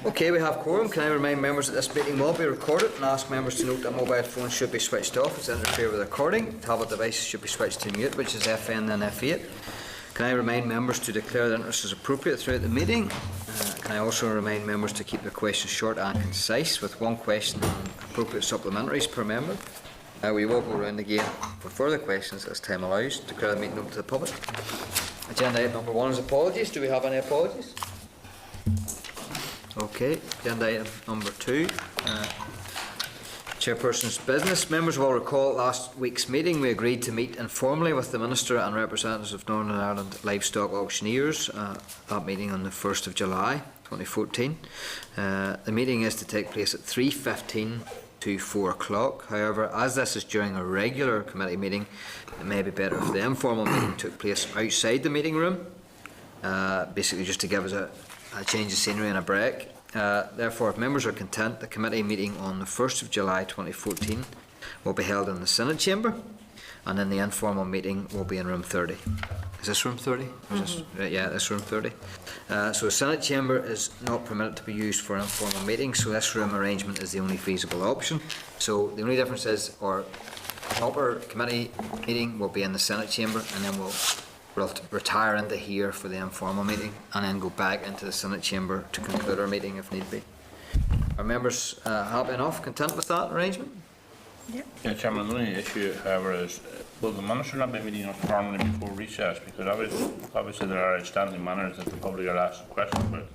Okay, we have quorum. Can I remind members that this meeting will be recorded and ask members to note that mobile phones should be switched off as they interfere with recording. Tablet devices should be switched to mute, which is FN and F8. Can I remind members to declare their interest as appropriate throughout the meeting? Can I also remind members to keep their questions short and concise, with one question and appropriate supplementaries per member? We will go round again for further questions as time allows. Declare the meeting open to the public. Agenda item number 1 is apologies. Do we have any apologies? Okay. Agenda item number 2. Chairperson's business. Members will recall at last week's meeting we agreed to meet informally with the Minister and representatives of Northern Ireland livestock auctioneers. That meeting on the 1st of July 2014. The meeting is to take place at 3:15 to 4 o'clock. However, as this is during a regular committee meeting, it may be better if the informal meeting took place outside the meeting room, basically just to give us a change of scenery and a break. Therefore, if members are content, the committee meeting on the 1st of July 2014 will be held in the Senate chamber, and then the informal meeting will be in room 30. Is this room 30? Yeah, this room 30. So the Senate chamber is not permitted to be used for informal meetings, so this room arrangement is the only feasible option. So the only difference is our proper committee meeting will be in the Senate chamber, and then we'll retire into here for the informal meeting and then go back into the Senate chamber to conclude our meeting if need be. Are members happy enough, content with that arrangement? Yep. Yeah, Chairman, the only issue, however, is will the Minister not be meeting us formally before recess? Because obviously there are outstanding matters that the public are asking questions about.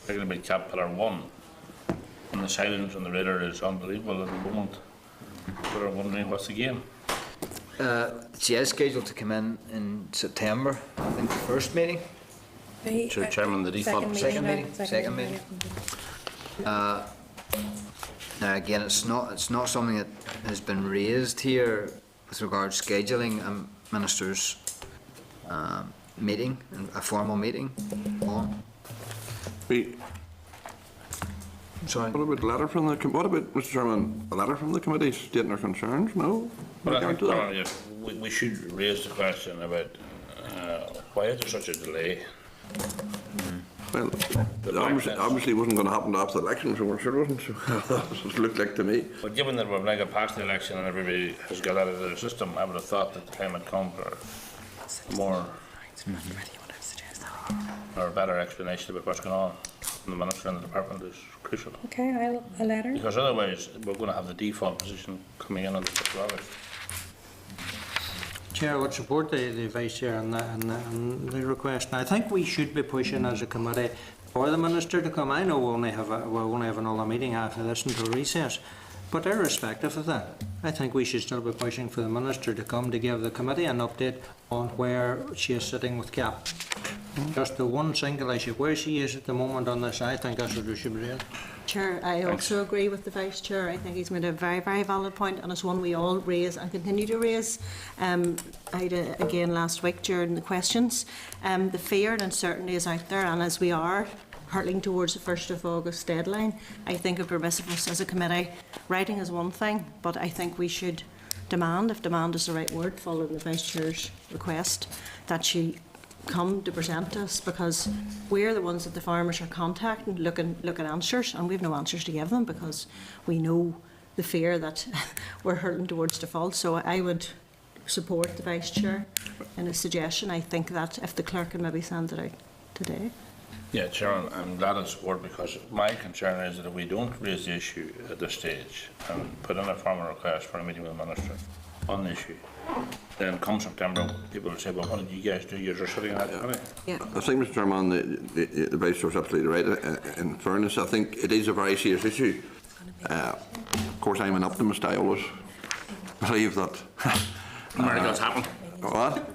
Particularly about Cap Pillar 1. And the silence on the radar is unbelievable at the moment. People are wondering what's the game. She is scheduled to come in September, I think the first meeting. So, Chairman, the default Second meeting. Now again, it's not something that has been raised here with regards to scheduling a minister's meeting, a formal meeting. Sorry. What about the letter from the? What about, Mr. Chairman, a letter from the committee stating their concerns? No. But I think we should raise the question about why is there such a delay? Well, obviously it wasn't going to happen after the election, so we're sure it wasn't. So it looked like to me. But given that we've now got past the election and everybody has got out of their system, I would have thought that the time had come for more or a better explanation about what's going on from the Minister and the Department is crucial. Okay, a letter. Because otherwise we're going to have the default position coming in on the 5th of August. Chair, I would support the Vice Chair and the request. And I think we should be pushing as a committee for the Minister to come. I know we'll only have another meeting after this until recess, but irrespective of that, I think we should still be pushing for the Minister to come to give the committee an update on where she is sitting with CAP. Just the one single issue, where she is at the moment on this, I think that's what we should be doing. Chair, I also agree with the Vice Chair. I think he's made a very, very valid point, and it's one we all raise and continue to raise. I had again last week during the questions. The fear and uncertainty is out there, and as we are hurtling towards the 1st of August deadline, I think of permissiveness as a committee. Writing is one thing, but I think we should demand, if demand is the right word, following the Vice Chair's request, that she come to present to us, because we're the ones that the farmers are contacting, looking at answers, and we have no answers to give them because we know the fear that we're hurtling towards default. So I would support the Vice Chair in his suggestion. I think that if the clerk can maybe send it out today. Yeah, Chairman, I'm glad I support, because my concern is that if we don't raise the issue at this stage and put in a formal request for a meeting with the Minister on the issue, then come September, people will say, well, what did you guys do? You're sitting in that committee. Yeah. I think, Mr. Chairman, the Vice Chair is absolutely right. In fairness, I think it is a very serious issue. Of course, I'm an optimist. I always believe that Miracles happen. What?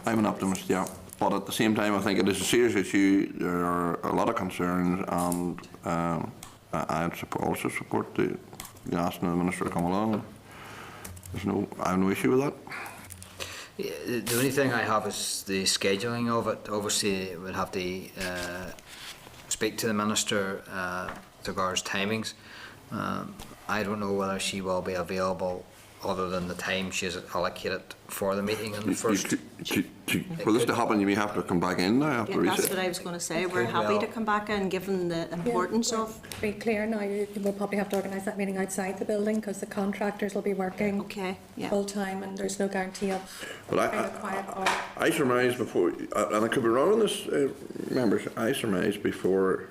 I'm an optimist, yeah. But at the same time, I think it is a serious issue. There are a lot of concerns, and I also support the asking the Minister to come along. I have no issue with that. Yeah, the only thing I have is the scheduling of it. Obviously, we'll have to speak to the Minister with regards to timings. I don't know whether she will be available other than the time she has allocated for the meeting on the first. For this to happen, you may have to come back in now after Yeah, that's recess. what I was going to say. We're happy to come back in, given the importance of. To be clear now, you will probably have to organise that meeting outside the building because the contractors will be working Okay, yeah. full time and there's no guarantee of Well, kind of quiet hour. I surmised before, and I could be wrong on this, members, I surmised before,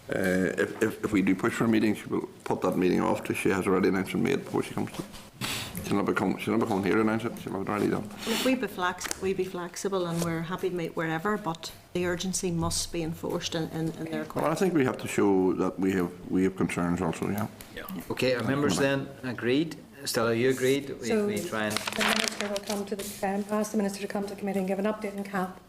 if we do push for a meeting, she will put that meeting off till she has already announced and made before she comes to. She'll not be coming here to announce it, she'll have it already done. If we be flexible and we're happy to meet wherever, but the urgency must be enforced in their Well, I request. think we have to show that we have concerns also, yeah. Okay, are members then agreed? Stella, you agreed? So We try and, the minister will come to ask the minister to come to the committee and give an update on CAP,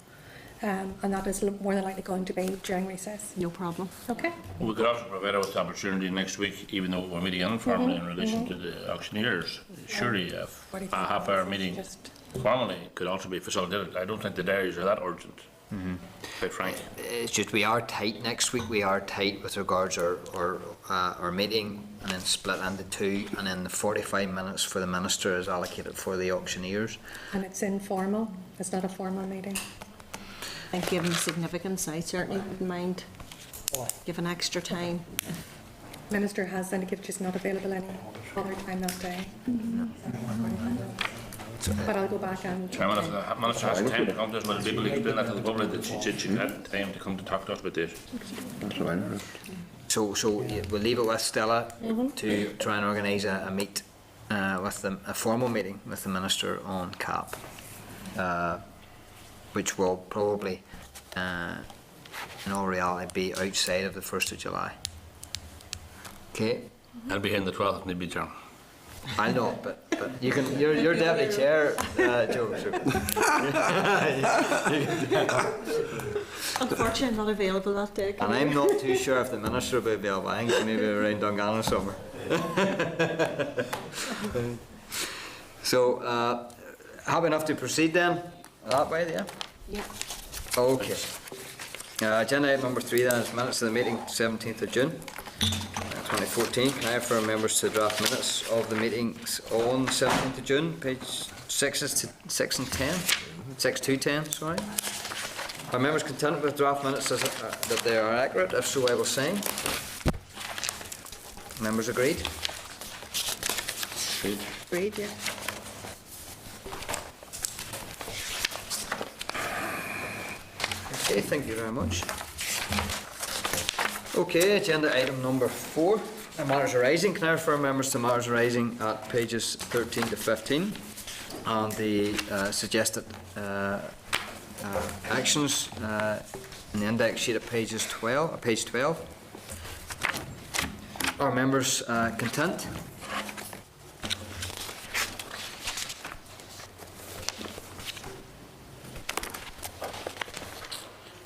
and that is more than likely going to be during recess. No problem. Okay? We could also provide us the opportunity next week, even though we're meeting informally in relation to the auctioneers. Surely a half-hour meeting formally could also be facilitated. I don't think the diaries are that urgent, quite frankly. it's just we are tight next week. We are tight with regards our meeting, and then split into two, and then the 45 minutes for the minister is allocated for the auctioneers. And it's informal, it's not a formal meeting. I think given the significance, I certainly wouldn't mind giving extra time. Minister has indicated she's not available any other time that day. But I'll go back and. Chairman, if the minister has time to come to us, will people explain that to the public that she said she had time to come to talk to us about this? That's what I heard. So we'll leave it with Stella to try and organise a meet with them, a formal meeting with the minister on CAP, which will probably, in all reality, be outside of the 1st of July. Okay, I'll be here on the 12th, maybe, Chairman. I know, but you can. You're deputy chair, Joe. So. Unfortunately, I'm not available that day. And I'm not too sure if the minister will be available. I think she may be around Dungannon somewhere. So, happy enough to proceed then? That way, yeah? Yeah. Okay. Agenda item number 3 then is minutes of the meeting 17th of June 2014. Can I have for members to draft minutes of the meetings on 17th of June, page 6 and 10? 6 to 10, sorry. Are members content with draft minutes that they are accurate? If so, I will sign. Members agreed? Agreed, yeah. Okay, thank you very much. Okay, agenda item number 4, matters arising. Can I refer members to matters arising at pages 13 to 15 and the suggested actions in the index sheet at page 12. Are members content?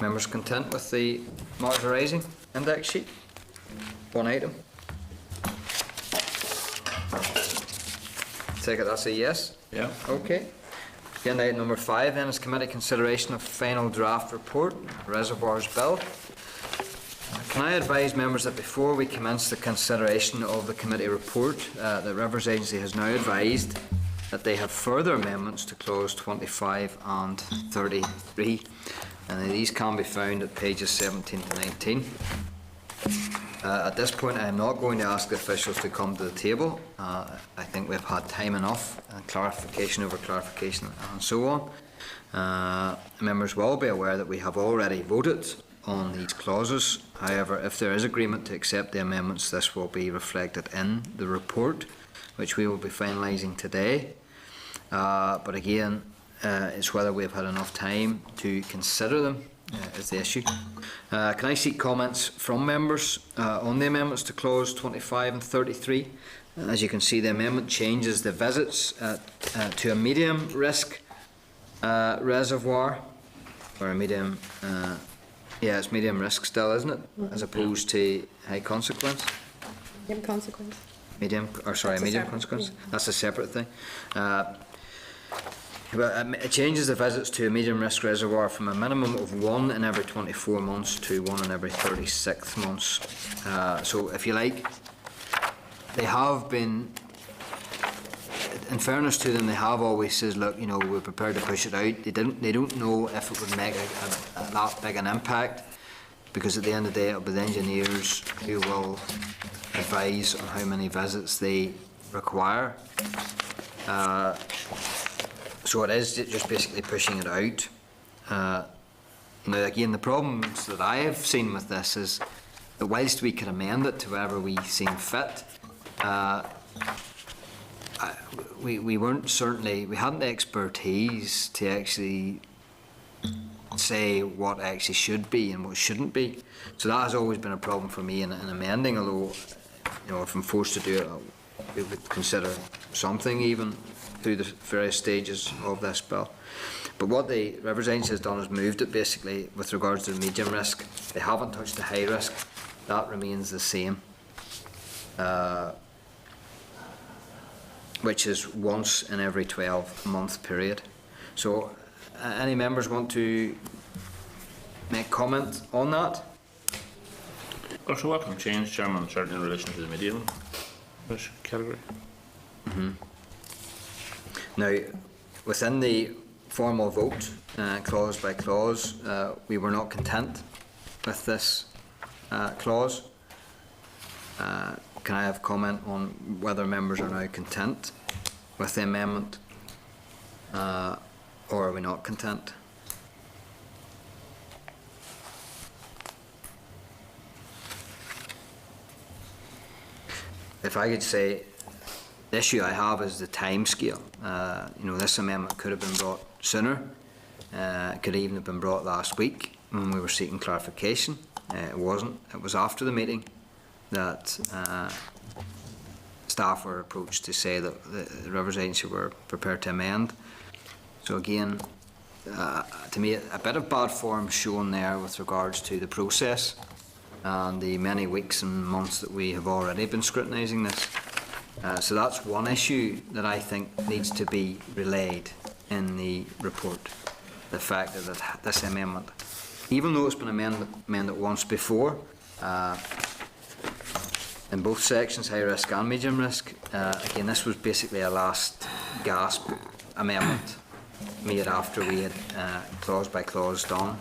Members content with the matters arising index sheet? One item. Take it that's a yes? Yeah. Okay. Agenda item number 5 then is committee consideration of final draft report, reservoirs bill. Can I advise members that before we commence the consideration of the committee report, the Rivers Agency has now advised that they have further amendments to clause 25 and 33, and these can be found at pages 17 to 19. At this point, I am not going to ask the officials to come to the table. I think we've had time enough, clarification over clarification and so on. Members will be aware that we have already voted on these clauses. However, if there is agreement to accept the amendments, this will be reflected in the report, which we will be finalising today. But again, it's whether we've had enough time to consider them is the issue. Can I seek comments from members on the amendments to clause 25 and 33? As you can see, the amendment changes the visits to a medium risk reservoir, or a medium, yeah, it's medium risk still, isn't it? As opposed to high consequence? Medium consequence. Medium, or sorry, That's a medium separate, consequence? yeah. That's a separate thing. But it changes the visits to a medium risk reservoir from a minimum of 1 in every 24 months to 1 in every 36 months. So if you like, they have been, in fairness to them, they have always says, look, you know, we're prepared to push it out. They don't know if it would make that big an impact, because at the end of the day, it'll be the engineers who will advise on how many visits they require. So it is just basically pushing it out. Now, again, the problems that I have seen with this is that whilst we could amend it to wherever we seem fit, we weren't certainly, we hadn't the expertise to actually say what actually should be and what shouldn't be. So that has always been a problem for me in amending, although, you know, if I'm forced to do it, we would consider something even through the various stages of this bill. But what the Rivers Agency has done is moved it basically with regards to the medium risk. They haven't touched the high risk. That remains the same, which is once in every 12-month period. So any members want to make comment on that? Also, welcome change, Chairman, certainly in relation to the medium risk category. Now, within the formal vote, clause by clause, we were not content with this clause. Can I have comment on whether members are now content with the amendment, or are we not content? If I could say, the issue I have is the time scale. You know, this amendment could have been brought sooner. It could even have been brought last week when we were seeking clarification. It wasn't. It was after the meeting that staff were approached to say that the Rivers Agency were prepared to amend. So again, to me, a bit of bad form shown there with regards to the process and the many weeks and months that we have already been scrutinising this. So that's one issue that I think needs to be relayed in the report. The fact that this amendment, even though it's been amended once before, in both sections, high risk and medium risk, again, this was basically a last gasp amendment made after we had clause by clause done.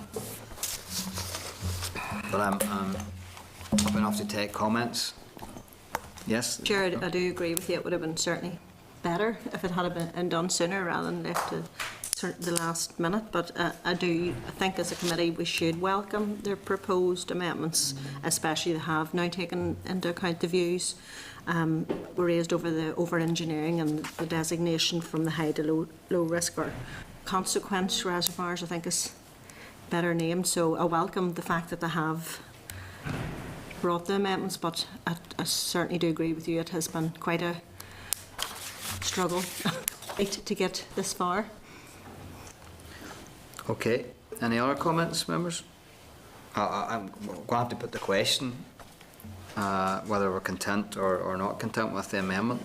But I'm going to have to take comments. Yes? Chair, I do agree with you. It would have been certainly better if it had been done sooner rather than left to the last minute. But I think as a committee we should welcome the proposed amendments, especially to have now taken into account the views were raised over the over-engineering and the designation from the high to low risk or consequence reservoirs, I think is better named. So I welcome the fact that they have brought the amendments, but I certainly do agree with you. It has been quite a struggle to get this far. Okay. Any other comments, members? I'm going to have to put the question whether we're content or not content with the amendment.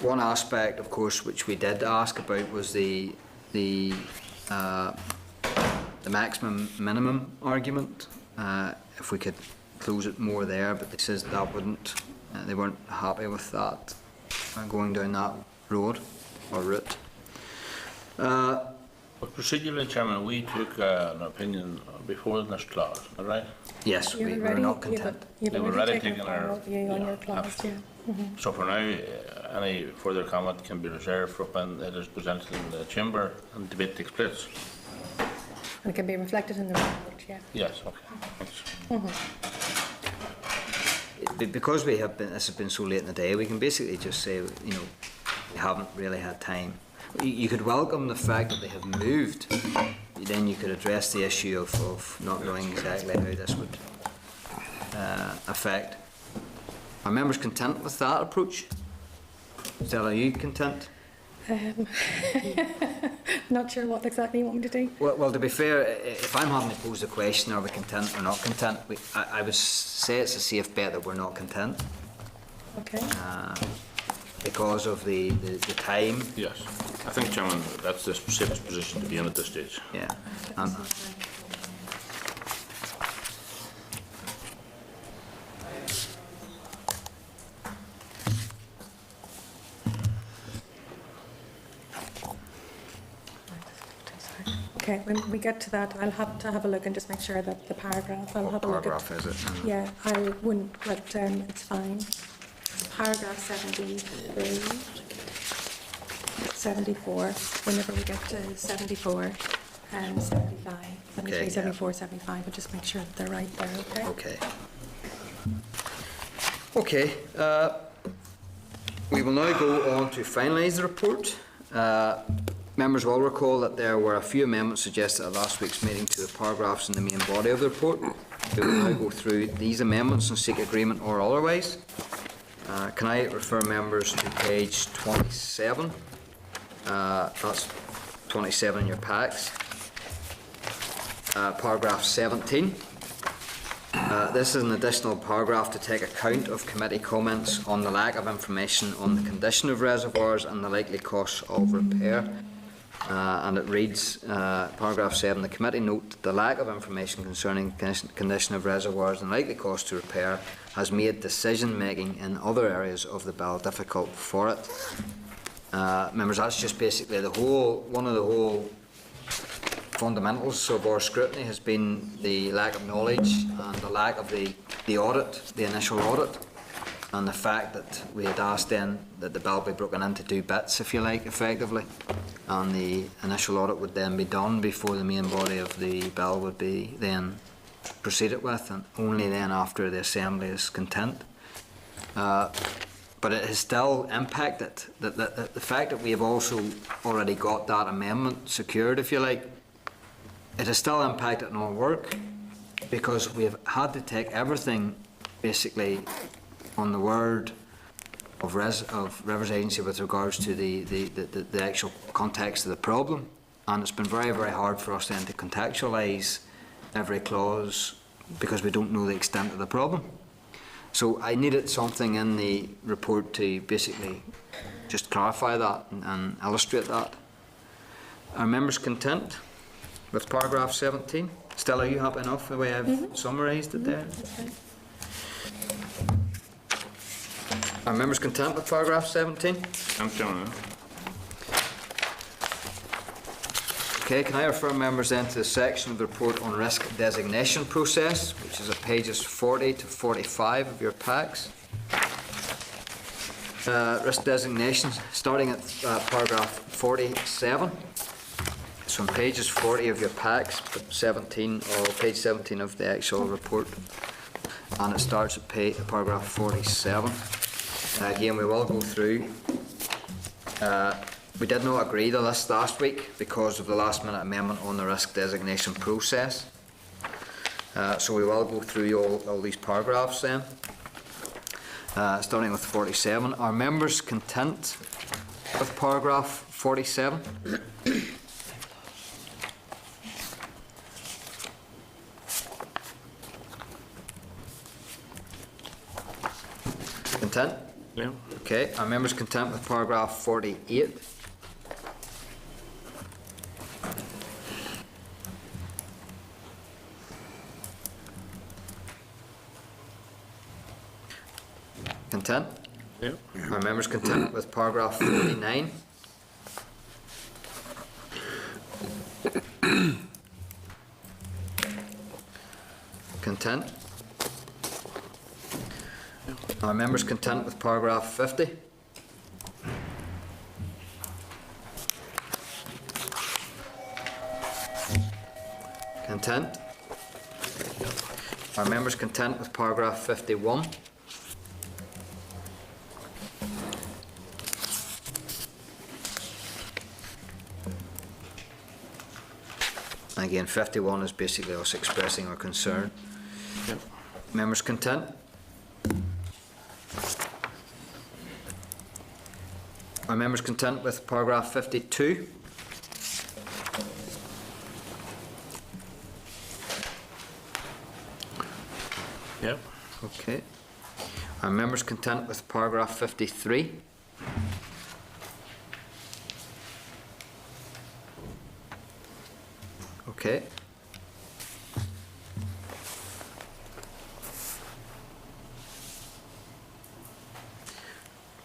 One aspect, of course, which we did ask about was the maximum minimum argument. If we could close it more there, but they says that wouldn't. They weren't happy with that, going down that road or route. But procedurally, Chairman, we took an opinion before this clause, is that right? Yes, we were not content. You've They were already already taken taken a our- formal view on yeah, your clause, yeah. absolutely. So for now, any further comment can be reserved for when it is presented in the chamber and debate takes place. And it can be reflected in the report, yeah. Yes, okay, thanks. Because we have been, this has been so late in the day, we can basically just say, you know, we haven't really had time. You could welcome the fact that they have moved. Then you could address the issue of not knowing exactly how this would affect. Are members content with that approach? Stella, are you content? Not sure what exactly you want me to do. Well, to be fair, if I'm having to pose the question, are we content or not content, I would say it's a safe bet that we're not content Okay. because of the time. Yes, I think, Chairman, that's the safest position to be in at this stage. Yeah. Okay, when we get to that, I'll have to have a look and just make sure that the paragraph, I'll What have a look paragraph at. is it? Yeah, I wouldn't, but it's fine. Paragraph 73, 74, whenever we get to 74 and 75, 73, Okay, yeah. 74, 75, but just make sure that they're right there, okay? Okay. Okay, we will now go on to finalise the report. Members will recall that there were a few amendments suggested at last week's meeting to the paragraphs in the main body of the report. We will now go through these amendments and seek agreement or otherwise. Can I refer members to page 27? That's 27 in your packs. Paragraph 17. This is an additional paragraph to take account of committee comments on the lack of information on the condition of reservoirs and the likely costs of repair. And it reads, paragraph 7, the committee note that the lack of information concerning condition of reservoirs and likely cost to repair has made decision making in other areas of the bill difficult for it. Members, that's just basically one of the whole fundamentals of our scrutiny has been the lack of knowledge and the lack of the audit, the initial audit, and the fact that we had asked then that the bill be broken into two bits, if you like, effectively, and the initial audit would then be done before the main body of the bill would be then proceeded with, and only then after the Assembly is content. But it has still impacted, the fact that we have also already got that amendment secured, if you like, it has still impacted on our work, because we have had to take everything basically on the word of Rivers Agency with regards to the actual context of the problem, and it's been very, very hard for us then to contextualise every clause because we don't know the extent of the problem. So I needed something in the report to basically just clarify that and illustrate that. Are members content with paragraph 17? Stella, are you happy enough the way I've summarised it there? Are members content with paragraph 17? I'm sure. Okay, can I refer members then to the section of the report on risk designation process, which is at pages 40 to 45 of your packs. Risk designation, starting at paragraph 47. It's from pages 40 of your packs, but 17, or page 17 of the actual report. And it starts at paragraph 47. Again, we will go through. We did not agree to this last week because of the last minute amendment on the risk designation process. So we will go through all these paragraphs then. Starting with 47. Are members content with paragraph 47? Content? Yeah. Okay, are members content with paragraph 48? Content? Yeah. Are members content with paragraph 49? Content? Are members content with paragraph 50? Content? Are members content with paragraph 51? Again, 51 is basically us expressing our concern. Yep. Members content? Are members content with paragraph 52? Yep. Okay. Are members content with paragraph 53? Okay.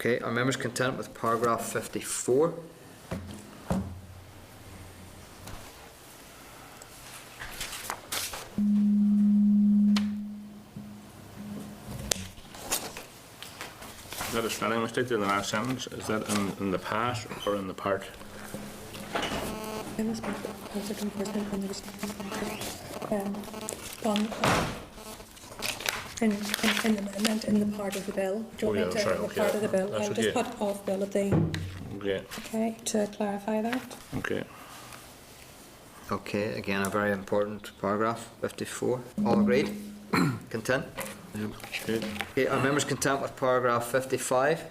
Okay, are members content with paragraph 54? Is that a spelling mistake in the last sentence? Is that in the past or in the part? In respect of concert enforcement and the in the amendment in the part of the bill. Do you Oh, want yeah, me to, sorry, the okay. part of the bill? That's I'll okay. just put off bill of the, Okay, okay, to clarify that. okay. Okay, again, a very important paragraph, 54. All agreed? Content? Good. Okay, are members content with paragraph 55?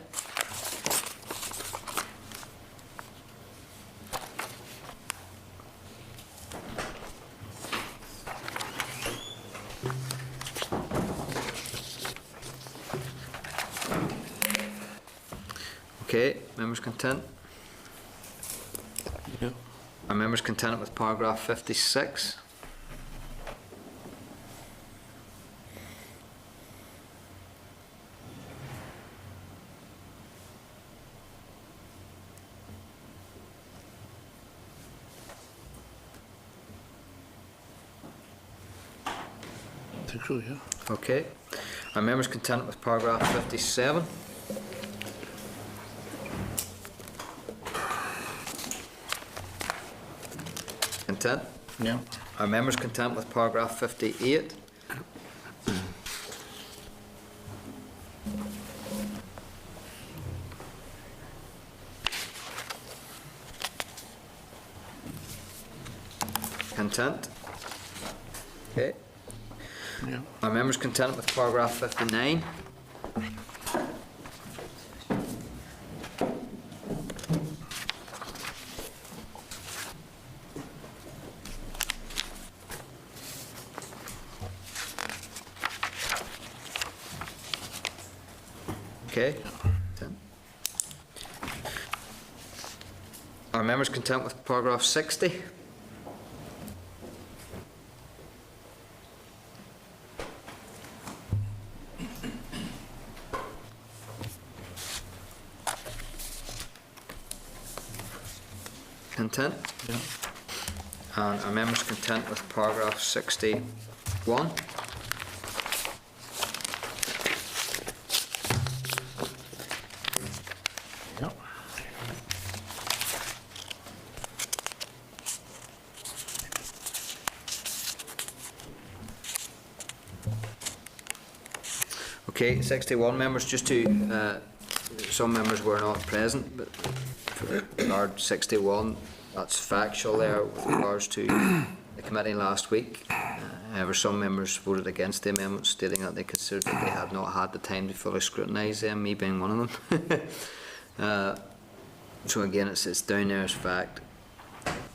Okay, members content? Yeah. Are members content with paragraph 56? I think so, yeah. Okay. Are members content with paragraph 57? Content? Yeah. Are members content with paragraph 58? Content? Okay. Yeah. Are members content with paragraph 59? Okay. Content. Are members content with paragraph 60? Content? Yeah. And are members content with paragraph 61? Yeah. Okay, 61 members, just to, some members were not present, but for regard 61, that's factual there with regards to the committee last week. However, some members voted against the amendment, stating that they considered that they had not had the time to fully scrutinise them, me being one of them. So again, it's down there as fact.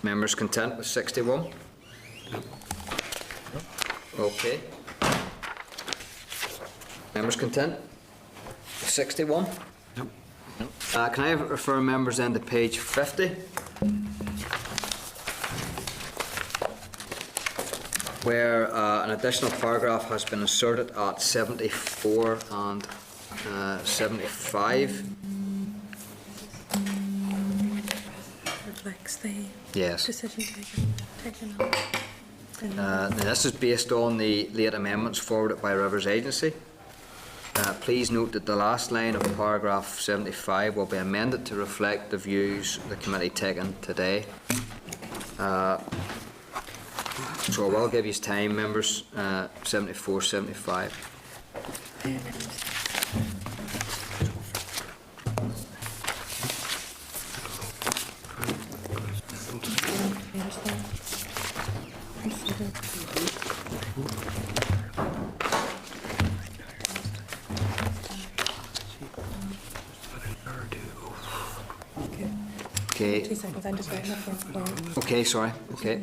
Members content with 61? Okay. Members content with 61? Can I refer members then to page 50? Where an additional paragraph has been inserted at 74 and 75. Reflects the Yes. decision taken. Now this is based on the late amendments forwarded by Rivers Agency. Please note that the last line of paragraph 75 will be amended to reflect the views the committee taken today. So I will give you time, members, 74, 75. Okay. 2 seconds, I'm just writing up for Okay, sorry. Okay.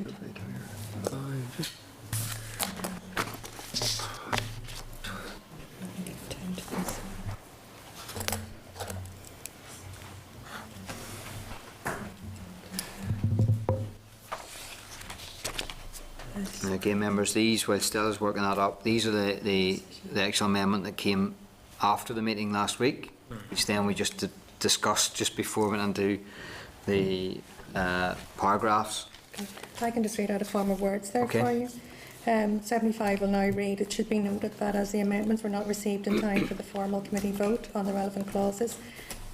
And again, members, these, while still is working that up, these are the actual amendment that came after the meeting last week, which then we just discussed just before we went into the paragraphs. I can just read out a form of words there Okay. for you. 75 will now read, "It should be noted that as the amendments were not received in time for the formal committee vote on the relevant clauses,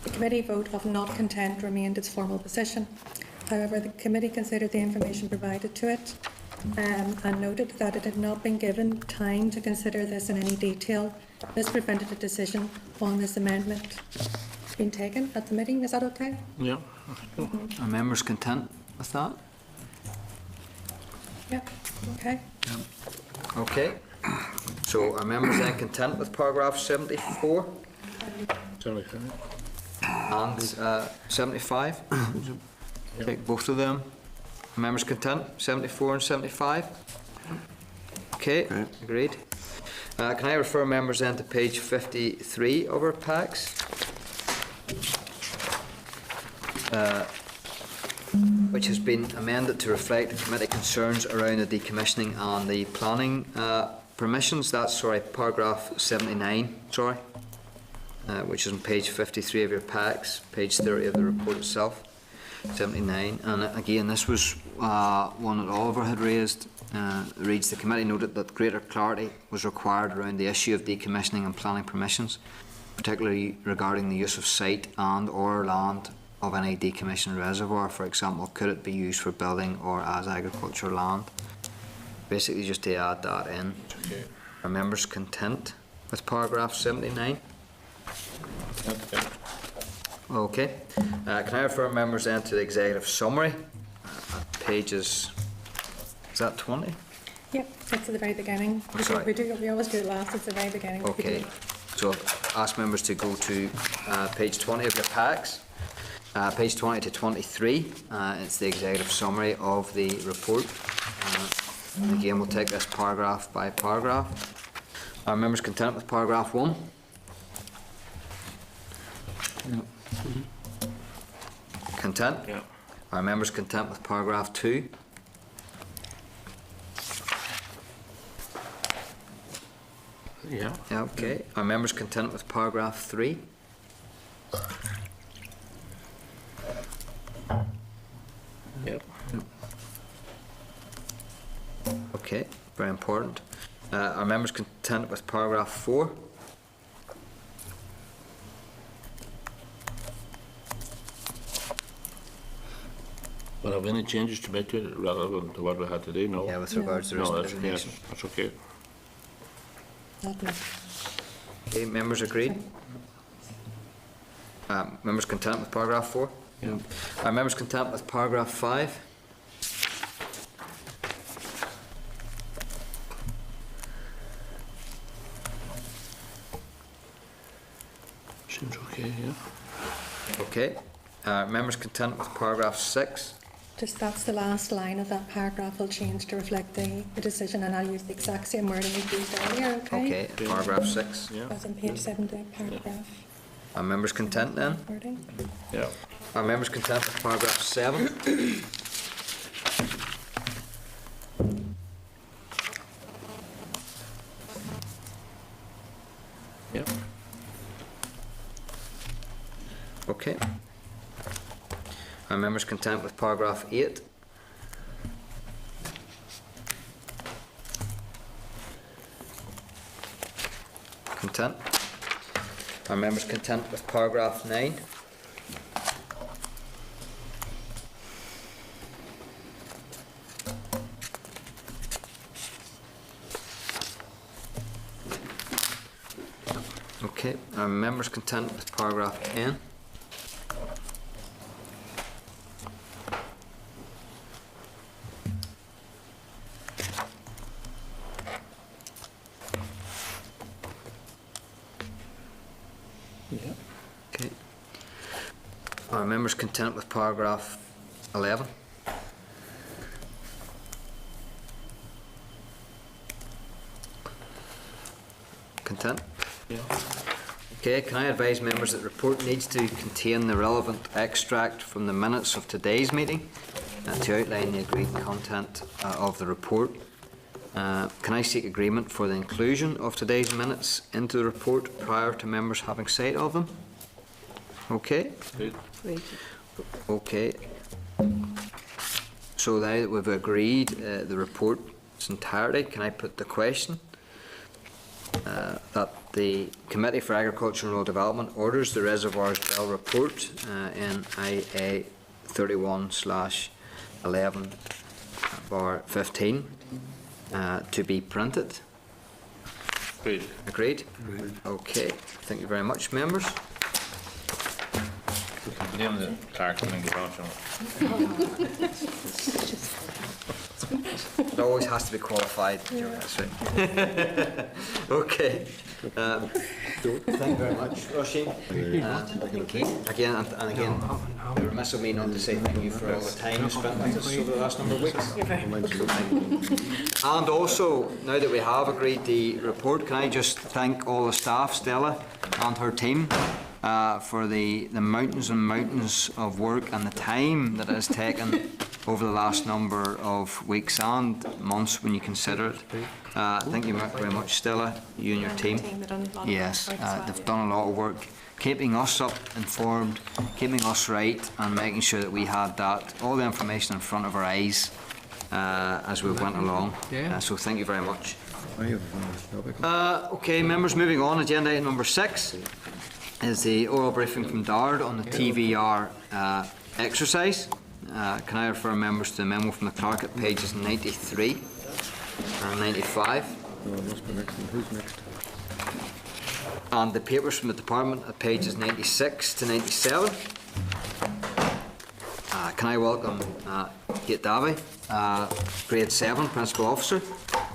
the committee vote of not content remained its formal position. However, the committee considered the information provided to it and noted that it had not been given time to consider this in any detail. This prevented a decision on this amendment being taken at the meeting." Is that okay? Yeah. Are members content with that? Yep. Okay. Okay. So are members then content with paragraph 74 and 75? Take both of them. Are members content? 74 and 75? Okay, Okay. agreed. Can I refer members then to page 53 of our packs? Which has been amended to reflect the committee concerns around the decommissioning and the planning permissions. That's, paragraph 79, which is on page 53 of your packs, page 30 of the report itself, 79. And again, this was one that Oliver had raised. It reads, "The committee noted that greater clarity was required around the issue of decommissioning and planning permissions, particularly regarding the use of site and or land of any decommissioned reservoir. For example, could it be used for building or as agricultural land?" Basically just to add that in. Okay. Are members content with paragraph 79? Okay. Okay. Can I refer members then to the executive summary? Pages, is that 20? Yep, that's at the very beginning. Oh, sorry. We always do it last, it's the very beginning. We Okay. do. So ask members to go to page 20 of your packs. Page 20 to 23, it's the executive summary of the report. And again, we'll take this paragraph by paragraph. Are members content with paragraph 1? Content? Yeah. Are members content with paragraph 2? Yeah. Yeah, okay. Are members content with paragraph 3? Yeah. Okay, very important. Are members content with paragraph 4? But have any changes to make to it relevant to what we had today? No. Yeah, with regards to No, that's, resignation. yes, that's okay. Not me. Okay, members agreed? Members content with paragraph 4? Yeah. Are members content with paragraph 5? Seems okay, yeah. Okay. Members content with paragraph 6? Just that's the last line of that paragraph will change to reflect the decision, and I'll use the exact same wording we used earlier, okay? Okay, paragraph 6. Yeah. That's on page 7, the paragraph. Are members content then? Wording. Yeah. Are members content with paragraph 7? Yeah. Okay. Are members content with paragraph 8? Content. Are members content with paragraph 9? Okay. Are members content with paragraph 10? Yeah. Okay. Are members content with paragraph 11? Content? Yeah. Okay, can I advise members that the report needs to contain the relevant extract from the minutes of today's meeting to outline the agreed content of the report. Can I seek agreement for the inclusion of today's minutes into the report prior to members having sight of them? Okay? Good. Okay. So now that we've agreed the report its entirety, can I put the question that the Committee for Agriculture and Rural Development orders the Reservoirs Bill report in IA 31/11/15 to be printed? Agreed. Agreed? Okay, thank you very much, members. Name the clerk and get on to it. It always has to be qualified. That's right. Okay. Thank you very much, Roisin. Again, and again, remiss of me not to say thank you for all the time you spent with us over the last number of weeks. And also, now that we have agreed the report, can I just thank all the staff, Stella and her team, for the mountains and mountains of work and the time that it has taken over the last number of weeks and months when you consider it. Thank you very much, Stella, you and your team. Yes, they've done a lot of work keeping us up informed, keeping us right, and making sure that we had all the information in front of our eyes as we went along. So thank you very much. Okay, members, moving on. Agenda item number 6 is the oral briefing from Dard on the TVR exercise. Can I refer members to the memo from the clerk at pages 93 and 95? Who's next? And the papers from the department at pages 96 to 97. Can I welcome Kate Davey, Grade 7 Principal Officer,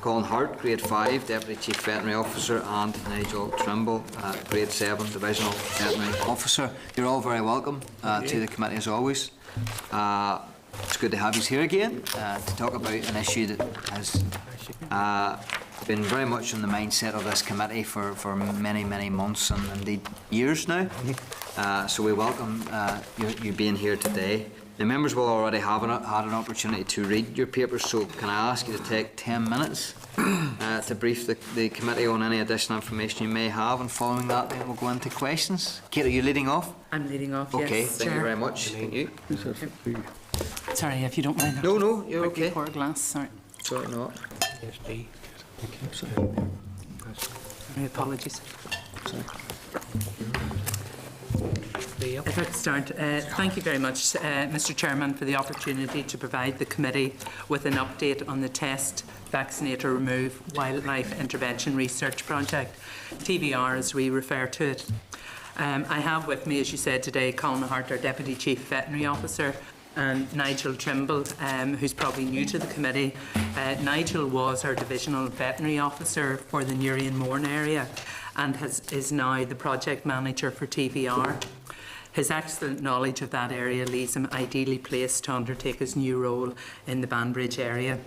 Colin Hart, Grade 5 Deputy Chief Veterinary Officer, and Nigel Trimble, Grade 7 Divisional Veterinary Officer. You're all very welcome to the committee as always. It's good to have you here again to talk about an issue that has been very much in the mindset of this committee for many, many months and indeed years now. So we welcome you being here today. The members will already have had an opportunity to read your papers, so can I ask you to take 10 minutes to brief the committee on any additional information you may have, and following that then we'll go into questions. Kate, are you leading off? I'm leading off, Okay, yes, thank you Chair. very much. Thank you. Sorry, if you don't mind. No, you're Quickly okay. pour a glass, sorry. Sorry, not. My apologies. If I could start, thank you very much, Mr. Chairman, for the opportunity to provide the committee with an update on the Test, Vaccinate or Remove Wildlife Intervention Research Project, TVR as we refer to it. I have with me, as you said today, Colin Hart, our Deputy Chief Veterinary Officer, and Nigel Trimble, who's probably new to the committee. Nigel was our Divisional Veterinary Officer for the Newry and Mourne area and is now the Project Manager for TVR. His excellent knowledge of that area leaves him ideally placed to undertake his new role in the Banbridge area.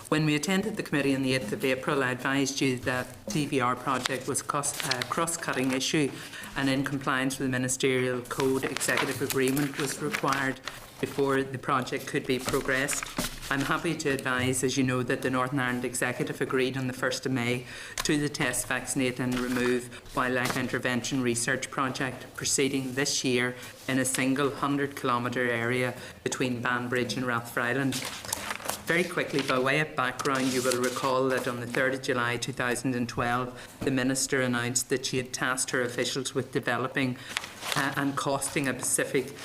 When we attended the committee on the 8th of April, I advised you that the TVR project was a cross-cutting issue and in compliance with the Ministerial Code Executive Agreement was required before the project could be progressed. I'm happy to advise, as you know, that the Northern Ireland Executive agreed on the 1st of May to the Test, Vaccinate and Remove Wildlife Intervention Research Project, proceeding this year in a single 100-kilometre area between Banbridge and Rathfriland. Very quickly, by way of background, you will recall that on the 3rd of July 2012, the Minister announced that she had tasked her officials with developing and costing a specific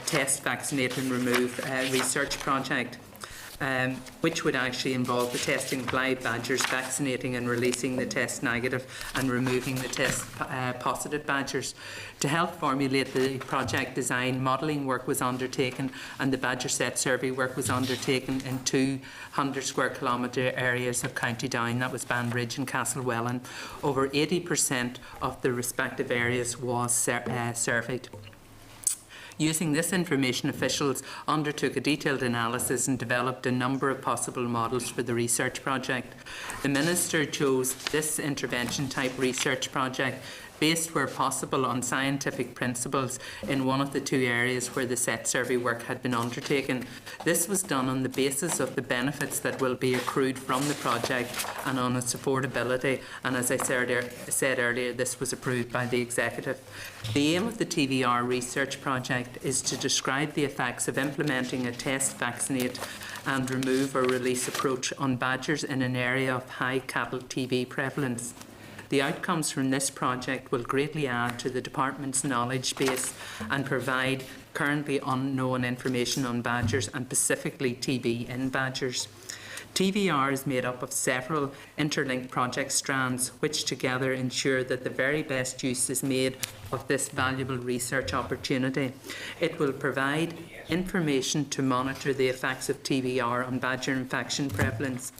Test, Vaccinate and Remove research project. Which would actually involve the testing of live badgers, vaccinating and releasing the test negative and removing the test positive badgers. To help formulate the project design, modelling work was undertaken and the badger set survey work was undertaken in 200 square kilometre areas of County Down, that was Banbridge and Castlewellan. Over 80% of the respective areas was surveyed. Using this information, officials undertook a detailed analysis and developed a number of possible models for the research project. The Minister chose this intervention type research project based where possible on scientific principles in one of the two areas where the set survey work had been undertaken. This was done on the basis of the benefits that will be accrued from the project and on its affordability, and as I said earlier, this was approved by the Executive. The aim of the TVR research project is to describe the effects of implementing a test, vaccinate and remove or release approach on badgers in an area of high cattle TB prevalence. The outcomes from this project will greatly add to the Department's knowledge base and provide currently unknown information on badgers and specifically TB in badgers. TVR is made up of several interlinked project strands which together ensure that the very best use is made of this valuable research opportunity. It will provide information to monitor the effects of TVR on badger infection prevalence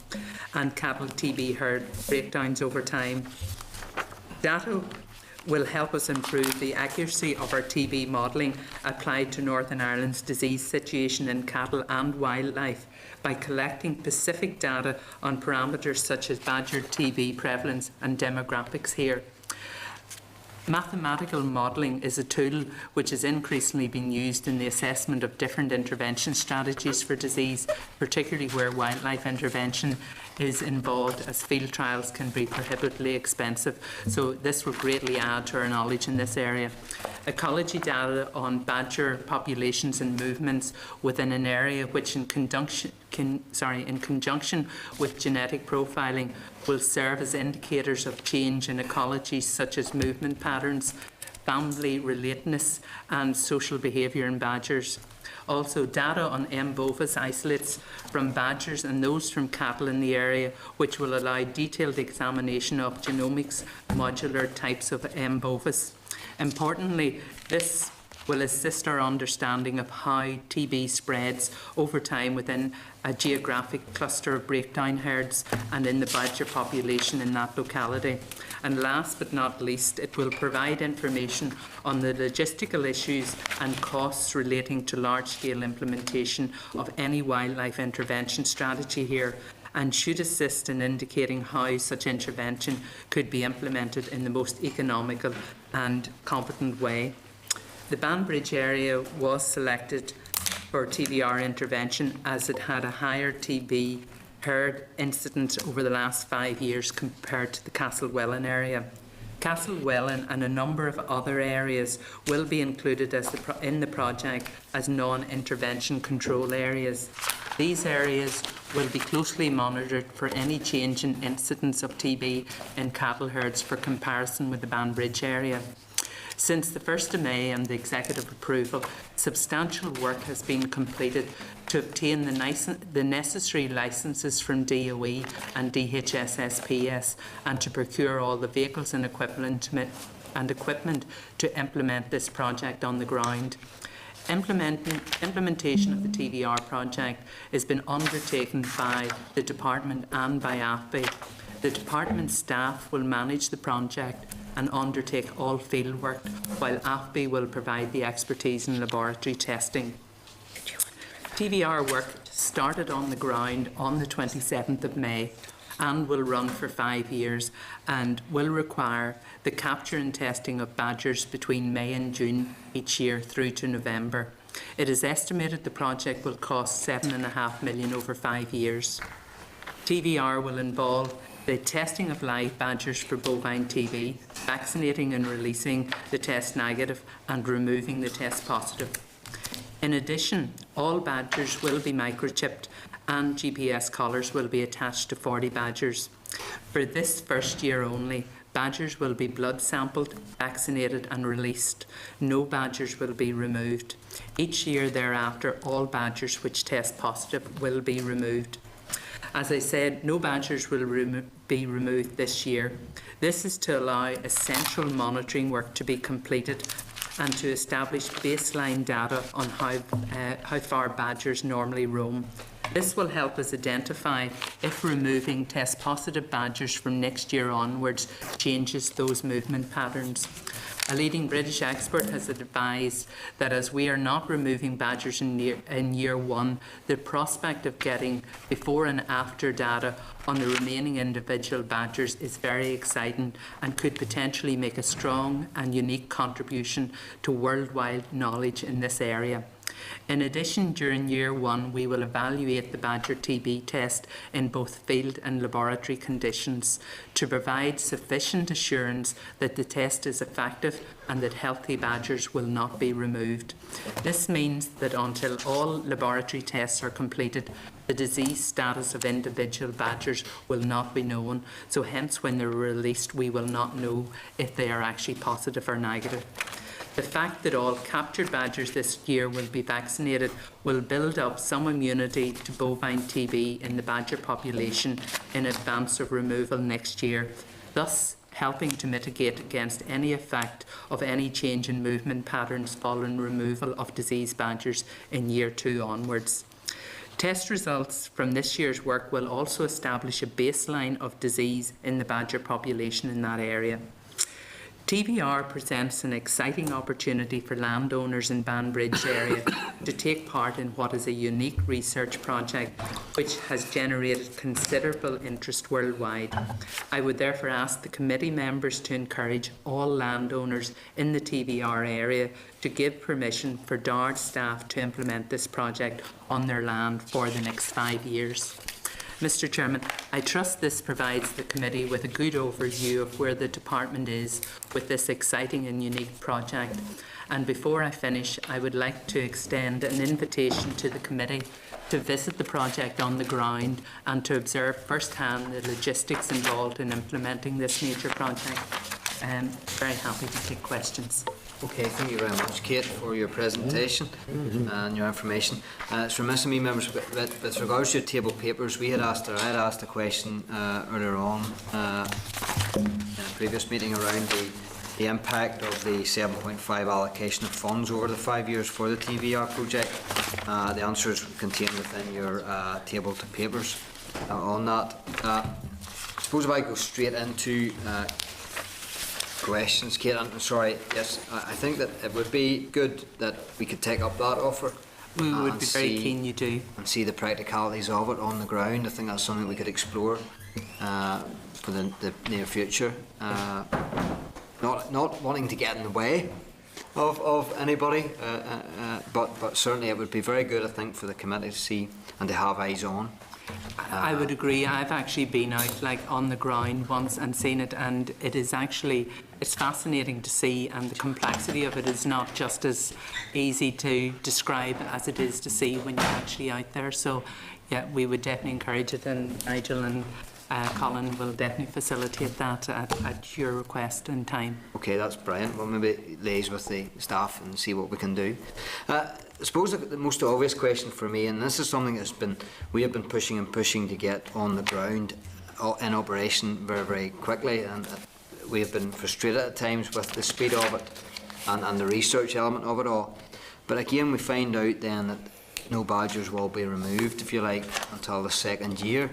and cattle TB herd breakdowns over time. Data will help us improve the accuracy of our TB modelling applied to Northern Ireland's disease situation in cattle and wildlife by collecting specific data on parameters such as badger TB prevalence and demographics here. Mathematical modelling is a tool which is increasingly being used in the assessment of different intervention strategies for disease, particularly where wildlife intervention is involved, as field trials can be prohibitively expensive. So this will greatly add to our knowledge in this area. Ecology data on badger populations and movements within an area which in conjunction with genetic profiling will serve as indicators of change in ecologies such as movement patterns, family relatedness and social behaviour in badgers. Also, data on M. bovis isolates from badgers and those from cattle in the area, which will allow detailed examination of genomics modular types of M. bovis. Importantly, this will assist our understanding of how TB spreads over time within a geographic cluster of breakdown herds and in the badger population in that locality. And last but not least, it will provide information on the logistical issues and costs relating to large-scale implementation of any wildlife intervention strategy here, and should assist in indicating how such intervention could be implemented in the most economical and competent way. The Banbridge area was selected for TVR intervention as it had a higher TB herd incidence over the last 5 years compared to the Castlewellan area. Castlewellan and a number of other areas will be included in the project as non-intervention control areas. These areas will be closely monitored for any change in incidence of TB in cattle herds for comparison with the Banbridge area. Since the 1st of May and the executive approval, substantial work has been completed to obtain the necessary licences from DOE and DHSSPS and to procure all the vehicles and equipment to implement this project on the ground. Implementation of the TVR project has been undertaken by the Department and by AFBI. The Department staff will manage the project and undertake all field work, while AFBI will provide the expertise in laboratory testing. TVR work started on the ground on the 27th of May and will run for 5 years and will require the capture and testing of badgers between May and June each year through to November. It is estimated the project will cost $7.5 million over 5 years. TVR will involve the testing of live badgers for bovine TB, vaccinating and releasing the test negative and removing the test positive. In addition, all badgers will be microchipped and GPS collars will be attached to 40 badgers. For this first year only, badgers will be blood sampled, vaccinated and released. No badgers will be removed. Each year thereafter, all badgers which test positive will be removed. As I said, no badgers will be removed this year. This is to allow essential monitoring work to be completed and to establish baseline data on how far badgers normally roam. This will help us identify if removing test-positive badgers from next year onwards changes those movement patterns. A leading British expert has advised that as we are not removing badgers in year one, the prospect of getting before and after data on the remaining individual badgers is very exciting and could potentially make a strong and unique contribution to worldwide knowledge in this area. In addition, during year 1, we will evaluate the badger TB test in both field and laboratory conditions to provide sufficient assurance that the test is effective and that healthy badgers will not be removed. This means that until all laboratory tests are completed, the disease status of individual badgers will not be known, so hence when they're released we will not know if they are actually positive or negative. The fact that all captured badgers this year will be vaccinated will build up some immunity to bovine TB in the badger population in advance of removal next year, thus helping to mitigate against any effect of any change in movement patterns following removal of diseased badgers in year 2 onwards. Test results from this year's work will also establish a baseline of disease in the badger population in that area. TBR presents an exciting opportunity for landowners in Banbridge area to take part in what is a unique research project which has generated considerable interest worldwide. I would therefore ask the committee members to encourage all landowners in the TBR area to give permission for DARD staff to implement this project on their land for the next 5 years. Mr. Chairman, I trust this provides the committee with a good overview of where the department is with this exciting and unique project. And before I finish, I would like to extend an invitation to the committee to visit the project on the ground and to observe firsthand the logistics involved in implementing this major project. Very happy to take questions. Okay, thank you very much, Kate, for your presentation and your information. It's remiss of me, members, but with regards to your table papers, I had asked a question earlier on in a previous meeting around the impact of the 7.5 allocation of funds over the 5 years for the TBR project. The answer is contained within your table to papers on that. I suppose if I go straight into questions, Kate, I'm sorry, yes, I think that it would be good that we could take up that offer. We would be very keen you do. And see the practicalities of it on the ground. I think that's something we could explore for the near future. Not wanting to get in the way of anybody, but certainly it would be very good, I think, for the committee to see and to have eyes on. I would agree. I've actually been out on the ground once and seen it, and it is actually, it's fascinating to see, and the complexity of it is not just as easy to describe as it is to see when you're actually out there. So yeah, we would definitely encourage it, and Nigel and Colin will definitely facilitate that at your request and time. Okay, that's brilliant. We'll maybe liaise with the staff and see what we can do. I suppose the most obvious question for me, and this is something we have been pushing to get on the ground in operation very, very quickly, and we have been frustrated at times with the speed of it and the research element of it all. But again, we find out then that no badgers will be removed, if you like, until the 2nd year.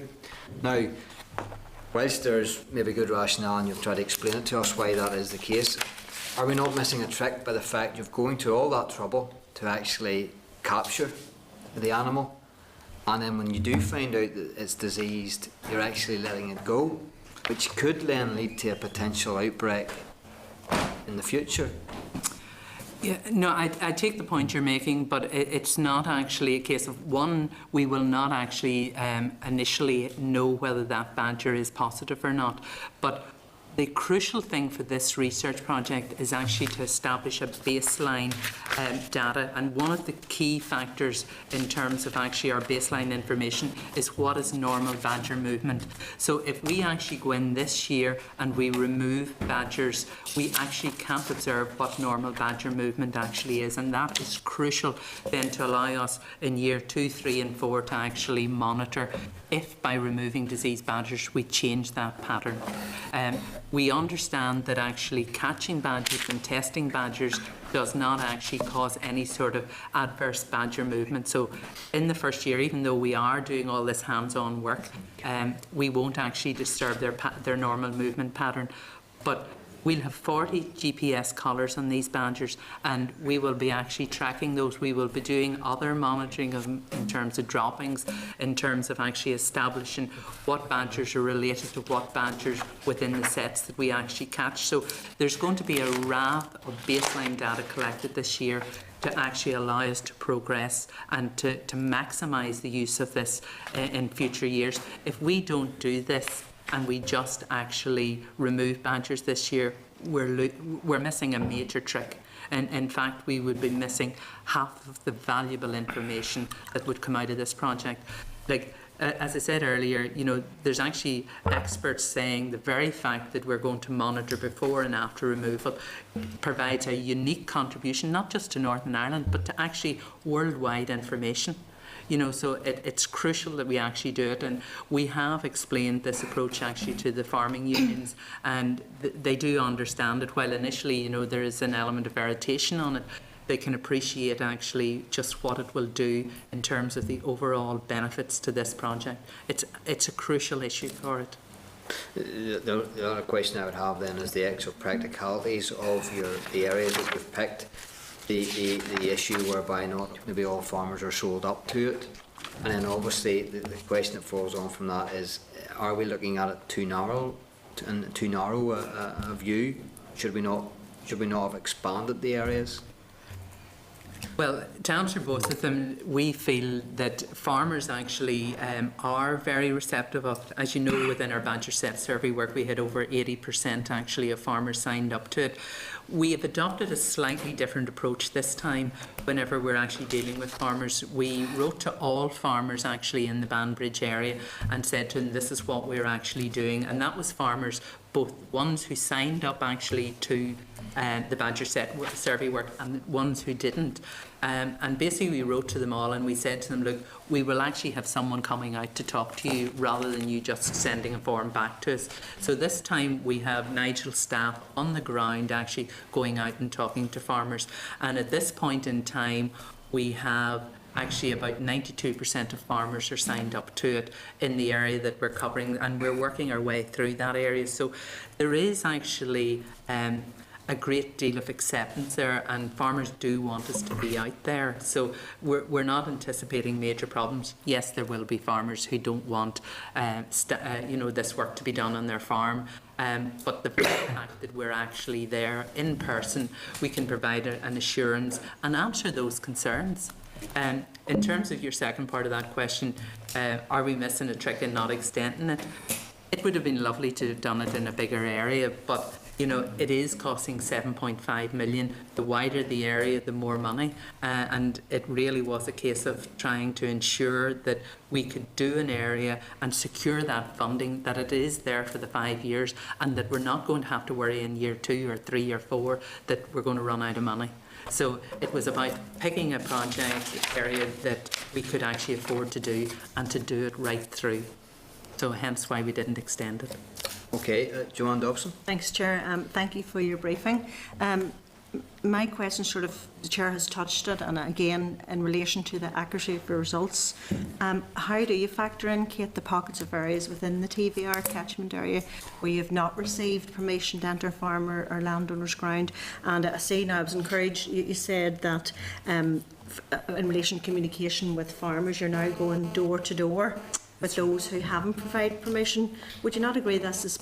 Now, whilst there's maybe good rationale and you've tried to explain it to us why that is the case, are we not missing a trick by the fact you're going to all that trouble to actually capture the animal, and then when you do find out that it's diseased, you're actually letting it go, which could then lead to a potential outbreak in the future? Yeah, no, I take the point you're making, but it's not actually a case of, one, we will not actually initially know whether that badger is positive or not, but the crucial thing for this research project is actually to establish a baseline data, and one of the key factors in terms of actually our baseline information is what is normal badger movement. So if we actually go in this year and we remove badgers, we actually can't observe what normal badger movement actually is, and that is crucial then to allow us in year 2, 3 and 4 to actually monitor if by removing diseased badgers we change that pattern. We understand that actually catching badgers and testing badgers does not actually cause any sort of adverse badger movement. So in the first year, even though we are doing all this hands-on work, we won't actually disturb their normal movement pattern. But We'll have 40 GPS collars on these badgers, and we will be actually tracking those. We will be doing other monitoring of them in terms of droppings, in terms of actually establishing what badgers are related to what badgers within the sets that we actually catch. So there's going to be a raft of baseline data collected this year to actually allow us to progress and to maximise the use of this in future years. If we don't do this, and we just actually remove badgers this year, we're missing a major trick. And in fact, we would be missing half of the valuable information that would come out of this project. Like, as I said earlier, you know, there's actually experts saying the very fact that we're going to monitor before and after removal provides a unique contribution, not just to Northern Ireland, but to actually worldwide information. You know, so it's crucial that we actually do it, and we have explained this approach actually to the farming unions, and they do understand it. While initially, you know, there is an element of irritation on it, they can appreciate actually just what it will do in terms of the overall benefits to this project. It's a crucial issue for it. The other question I would have then is the actual practicalities of the areas that you've picked. The issue whereby not maybe all farmers are sold up to it, and then obviously the question that falls on from that is, are we looking at it too narrow a view? Should we not have expanded the areas? Well, to answer both of them, we feel that farmers actually are very receptive of, as you know, within our Badger Set survey work, we had over 80% actually of farmers signed up to it. We have adopted a slightly different approach this time whenever we're actually dealing with farmers. We wrote to all farmers actually in the Banbridge area and said to them, this is what we're actually doing. And that was farmers, both ones who signed up actually to the Badger Set survey work and ones who didn't. And basically we wrote to them all and we said to them, look, we will actually have someone coming out to talk to you rather than you just sending a form back to us. So this time we have Nigel's staff on the ground actually going out and talking to farmers. And at this point in time, we have actually about 92% of farmers are signed up to it in the area that we're covering, and we're working our way through that area. So there is actually a great deal of acceptance there, and farmers do want us to be out there. So we're not anticipating major problems. Yes, there will be farmers who don't want this work to be done on their farm. But the fact that we're actually there in person, we can provide an assurance and answer those concerns. In terms of your second part of that question, are we missing a trick in not extending it? It would have been lovely to have done it in a bigger area, but you know, it is costing 7.5 million. The wider the area, the more money. And it really was a case of trying to ensure that we could do an area and secure that funding, that it is there for the 5 years, and that we're not going to have to worry in year 2 or 3 or 4 that we're going to run out of money. So it was about picking a project area that we could actually afford to do and to do it right through. So hence why we didn't extend it. Okay, Joanne Dobson. Thanks, Chair. Thank you for your briefing. My question the Chair has touched it, and again, in relation to the accuracy of the results, how do you factor in, Kate, the pockets of areas within the TVR catchment area where you have not received permission to enter farmer or landowner's ground? And I see now I was encouraged, you said that in relation to communication with farmers, you're now going door to door with those who haven't provided permission. Would you not agree this is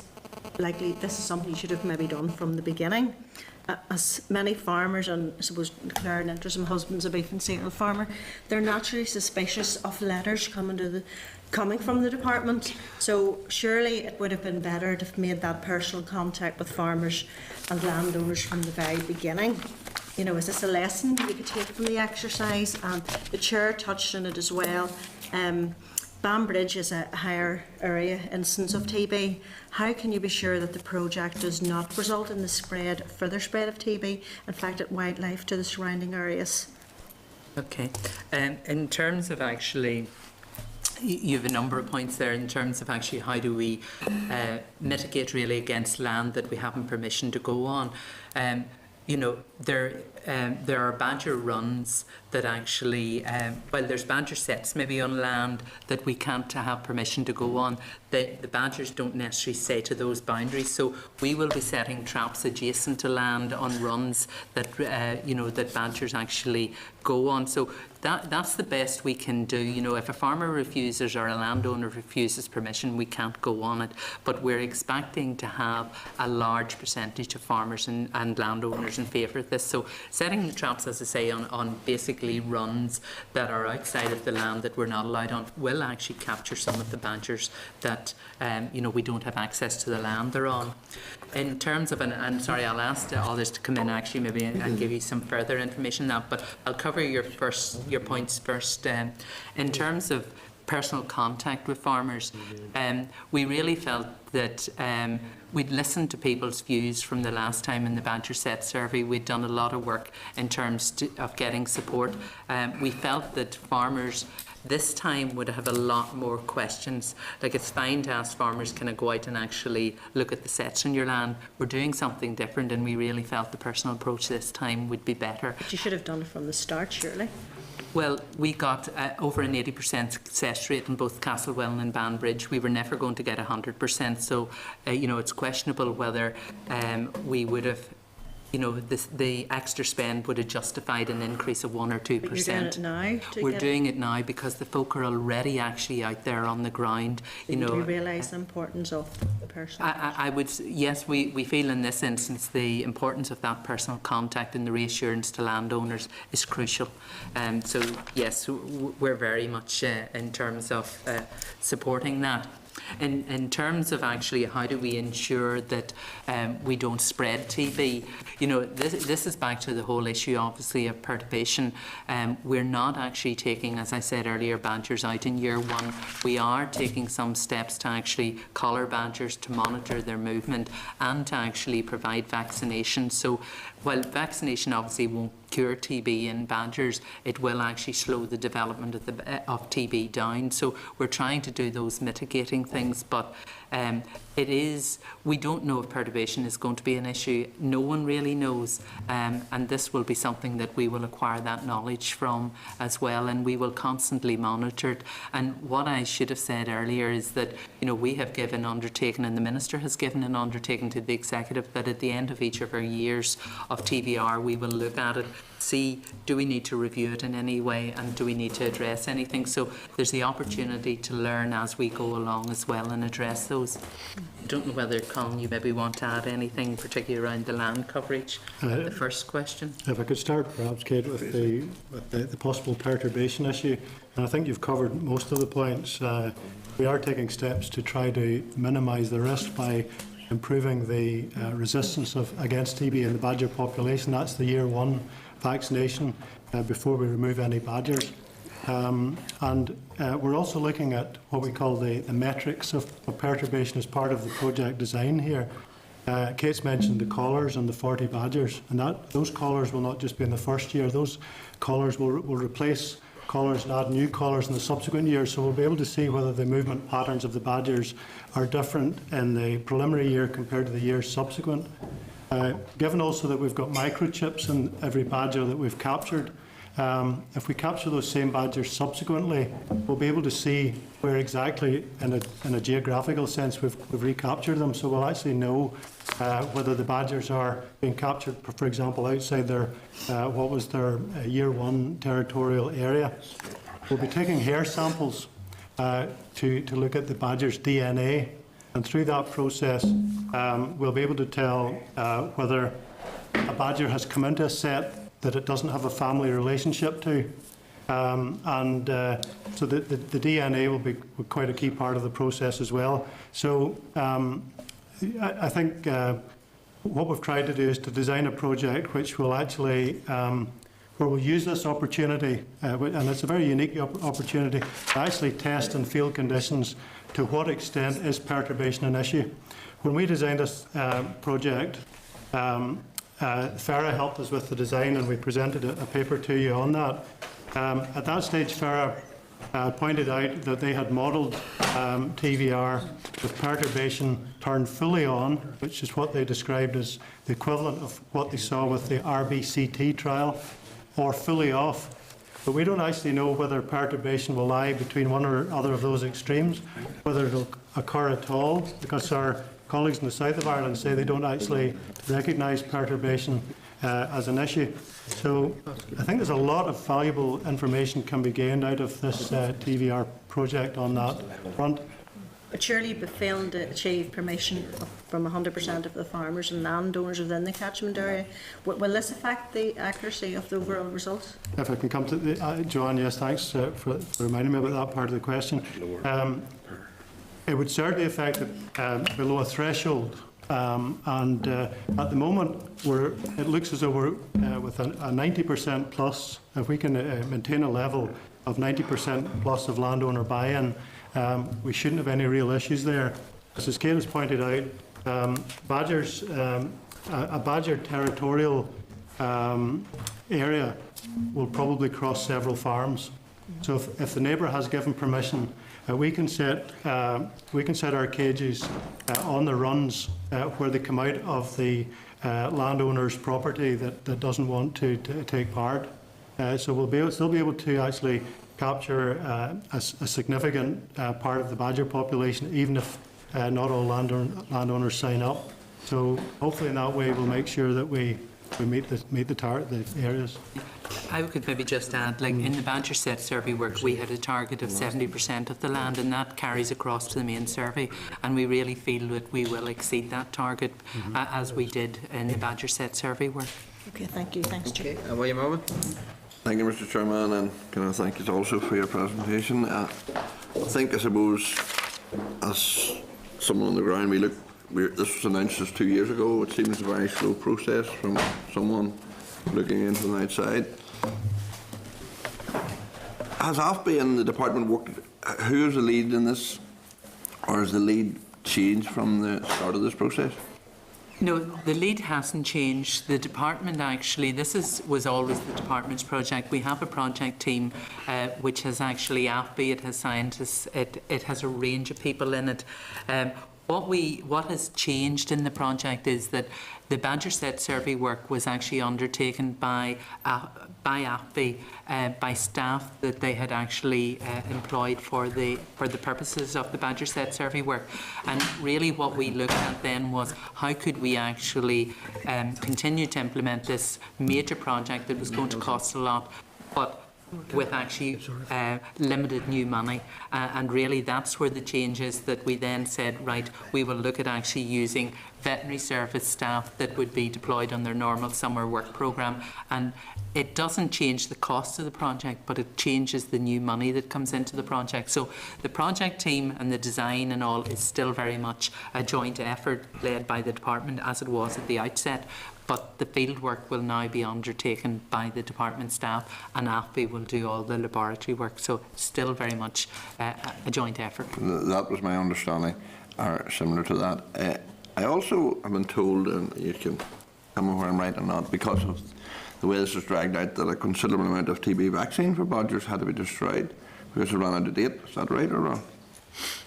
something you should have maybe done from the beginning? As many farmers, and I suppose Claire and interest, my husband's a beef and cereal farmer, they're naturally suspicious of letters coming from the department. So surely it would have been better to have made that personal contact with farmers and landowners from the very beginning. You know, is this a lesson we could take from the exercise? And the Chair touched on it as well. Banbridge is a higher area instance of TB. How can you be sure that the project does not result in the further spread of TB, in fact, at wildlife to the surrounding areas? Okay. In terms of actually, you have a number of points there in terms of actually how do we mitigate really against land that we haven't permission to go on. You know, there are badger runs that actually, there's badger sets maybe on land that we can't have permission to go on. the badgers don't necessarily stay to those boundaries. So we will be setting traps adjacent to land on runs that that badgers actually go on. So that's the best we can do. You know, if a farmer refuses or a landowner refuses permission, we can't go on it. But we're expecting to have a large percentage of farmers and landowners in favour of this. So setting the traps, as I say, on basically runs that are outside of the land that we're not allowed on will actually capture some of the badgers that we don't have access to the land they're on. In terms of, and sorry, I'll ask others to come in actually maybe and give you some further information on that, but I'll cover your points first. In terms of personal contact with farmers, we really felt that we'd listened to people's views from the last time in the Badger Set survey. We'd done a lot of work in terms of getting support. We felt that farmers this time would have a lot more questions. Like, it's fine to ask farmers, can I go out and actually look at the sets on your land? We're doing something different, and we really felt the personal approach this time would be better. But you should have done it from the start, surely. Well, we got over an 80% success rate in both Castlewellan and Banbridge. We were never going to get 100%, so it's questionable whether we would have, the extra spend would have justified an increase of 1 or 2%. But you're doing it now. We're doing it now because the folk are already actually out there on the ground. Do you realise the importance of the personal? I would, yes, we feel in this instance the importance of that personal contact and the reassurance to landowners is crucial. So yes, we're very much in terms of supporting that. In terms of actually how do we ensure that we don't spread TB, this is back to the whole issue obviously of perturbation. We're not actually taking, as I said earlier, badgers out in year one. We are taking some steps to actually collar badgers, to monitor their movement and to actually provide vaccination. So while vaccination obviously won't cure TB in badgers, it will actually slow the development of TB down. So we're trying to do those mitigating things, but we don't know if perturbation is going to be an issue. No one really knows, and this will be something that we will acquire that knowledge from as well, and we will constantly monitor it. And what I should have said earlier is that we have given undertaking, and the Minister has given an undertaking to the Executive, that at the end of each of our years of TVR we will look at it, see do we need to review it in any way, and do we need to address anything. So there's the opportunity to learn as we go along as well and address those. I don't know whether, Colin, you maybe want to add anything particularly around the land coverage. The first question. If I could start perhaps, Kate, with the possible perturbation issue, and I think you've covered most of the points. We are taking steps to try to minimise the risk by improving the resistance against TB in the badger population. That's the year one vaccination before we remove any badgers. And we're also looking at what we call the metrics of perturbation as part of the project design here. Kate's mentioned the collars and the 40 badgers, and those collars will not just be in the first year. Those collars will replace collars and add new collars in the subsequent years, so we'll be able to see whether the movement patterns of the badgers are different in the preliminary year compared to the years subsequent. Given also that we've got microchips in every badger that we've captured, if we capture those same badgers subsequently, we'll be able to see where exactly, in a geographical sense, we've recaptured them. So we'll actually know whether the badgers are being captured, for example, outside their what was their year one territorial area. We'll be taking hair samples to look at the badger's DNA, and through that process, we'll be able to tell whether a badger has come into a set that it doesn't have a family relationship to. So the DNA will be quite a key part of the process as well. So I think what we've tried to do is to design a project which will actually, where we'll use this opportunity, and it's a very unique opportunity, to actually test in field conditions to what extent is perturbation an issue. When we designed this project, FARA helped us with the design, and we presented a paper to you on that. At that stage, FARA pointed out that they had modelled TVR with perturbation turned fully on, which is what they described as the equivalent of what they saw with the RBCT trial, or fully off. but we don't actually know whether perturbation will lie between one or other of those extremes, whether it'll occur at all, because our colleagues in the south of Ireland say they don't actually recognise perturbation as an issue. So I think there's a lot of valuable information can be gained out of this TVR project on that front. But surely you've failing to achieve permission from 100% of the farmers and landowners within the catchment area. Will this affect the accuracy of the overall results? If I can come to the, Joanne, yes, thanks for reminding me about that part of the question. It would certainly affect it below a threshold. And at the moment, it looks as though we're with a 90% plus. If we can maintain a level of 90% plus of landowner buy-in, we shouldn't have any real issues there. As Kate has pointed out, badgers, a badger territorial area will probably cross several farms. So if the neighbour has given permission, we can set our cages on the runs where they come out of the landowner's property that doesn't want to take part. So we'll still be able to actually capture a significant part of the badger population, even if not all landowners sign up. So hopefully in that way we'll make sure that we meet the areas. I could maybe just add, like in the badger set survey work, we had a target of 70% of the land, and that carries across to the main survey, and we really feel that we will exceed that target as we did in the badger set survey work. Okay, thank you. Thanks, Chair. Okay, William Owen. Thank you, Mr. Chairman, and can I thank you also for your presentation. I suppose, as someone on the ground, this was announced just 2 years ago. It seems a very slow process from someone looking in from the outside. Has AFBI and the department worked? Who is the lead in this, or has the lead changed from the start of this process? No, the lead hasn't changed. The department actually, was always the department's project. We have a project team which has actually AFBI, it has scientists, it has a range of people in it. What has changed in the project is that the badger set survey work was actually undertaken by AFBI, by staff that they had actually employed for the purposes of the badger set survey work. And really what we looked at then was how could we actually continue to implement this major project that was going to cost a lot, but with actually limited new money, and really that's where the change is, that we then said, right, we will look at actually using veterinary service staff that would be deployed on their normal summer work programme, and it doesn't change the cost of the project, but it changes the new money that comes into the project. So the project team and the design and all is still very much a joint effort led by the department as it was at the outset. But the field work will now be undertaken by the department staff, and AFBI will do all the laboratory work. So still very much a joint effort. That was my understanding, or similar to that. I also have been told, and you can tell me where I'm right or not, because of the way this is dragged out, that a considerable amount of TB vaccine for badgers had to be destroyed because it ran out of date. Is that right or wrong?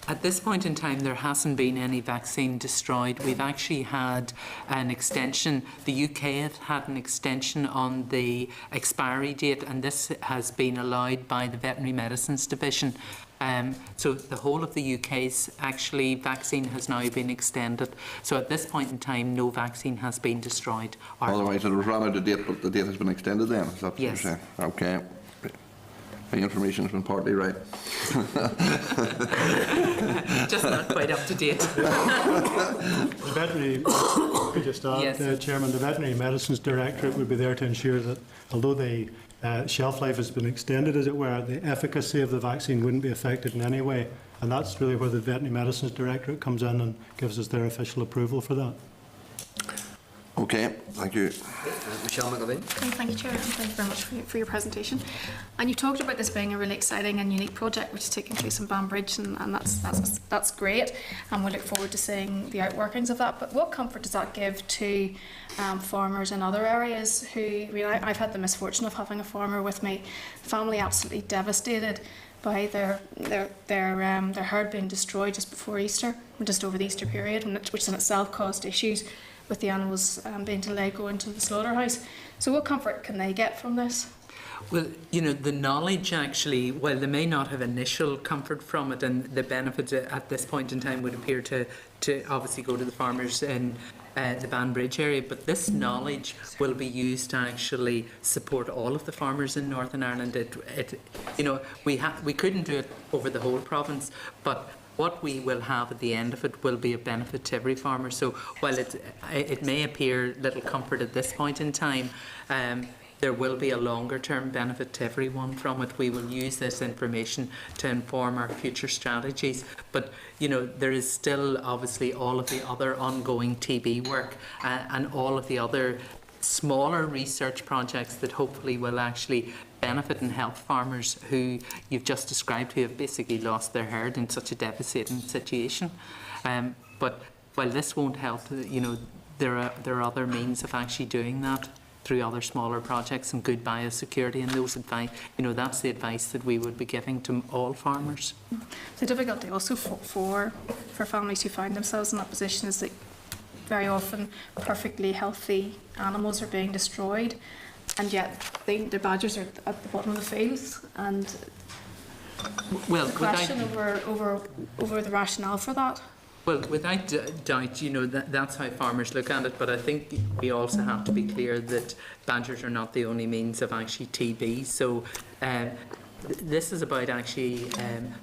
At this point in time, there hasn't been any vaccine destroyed. We've actually had an extension. The UK have had an extension on the expiry date, and this has been allowed by the Veterinary Medicines Division. So the whole of the UK's actually vaccine has now been extended. So at this point in time, no vaccine has been destroyed. Otherwise, it was run out of date, but the date has been extended then. Is that what you're saying? Okay. The information has been partly right. Just not quite up to date. The veterinary, just add, Yes. Chairman, the Veterinary Medicines Directorate would be there to ensure that although the shelf life has been extended, as it were, the efficacy of the vaccine wouldn't be affected in any way. And that's really where the Veterinary Medicines Directorate comes in and gives us their official approval for that. Okay, thank you. Michelle McAveen. Thank you, Chair, and thank you very much for your presentation. And you talked about this being a really exciting and unique project which is taking place in Banbridge, and that's great, and we look forward to seeing the outworkings of that. But what comfort does that give to farmers in other areas who, I've had the misfortune of having a farmer with me, family absolutely devastated by their herd being destroyed just before Easter, just over the Easter period, which in itself caused issues with the animals being delayed going to the slaughterhouse. So what comfort can they get from this? Well, you know, the knowledge actually, while they may not have initial comfort from it, and the benefit at this point in time would appear to obviously go to the farmers in the Banbridge area, but this knowledge will be used to actually support all of the farmers in Northern Ireland. You know, we couldn't do it over the whole province, but what we will have at the end of it will be a benefit to every farmer. So while it may appear little comfort at this point in time, there will be a longer term benefit to everyone from it. We will use this information to inform our future strategies. But, you know, there is still obviously all of the other ongoing TB work and all of the other smaller research projects that hopefully will actually benefit and help farmers who you've just described, who have basically lost their herd in such a devastating situation. But while this won't help, you know, there are other means of actually doing that through other smaller projects and good biosecurity, and those advice, you know, that's the advice that we would be giving to all farmers. The difficulty also for families who find themselves in that position is that very often perfectly healthy animals are being destroyed, and yet the badgers are at the bottom of the fields. And well, question over the rationale for that. Well, without doubt, you know, that's how farmers look at it, but I think we also have to be clear that badgers are not the only means of actually TB. So this is about actually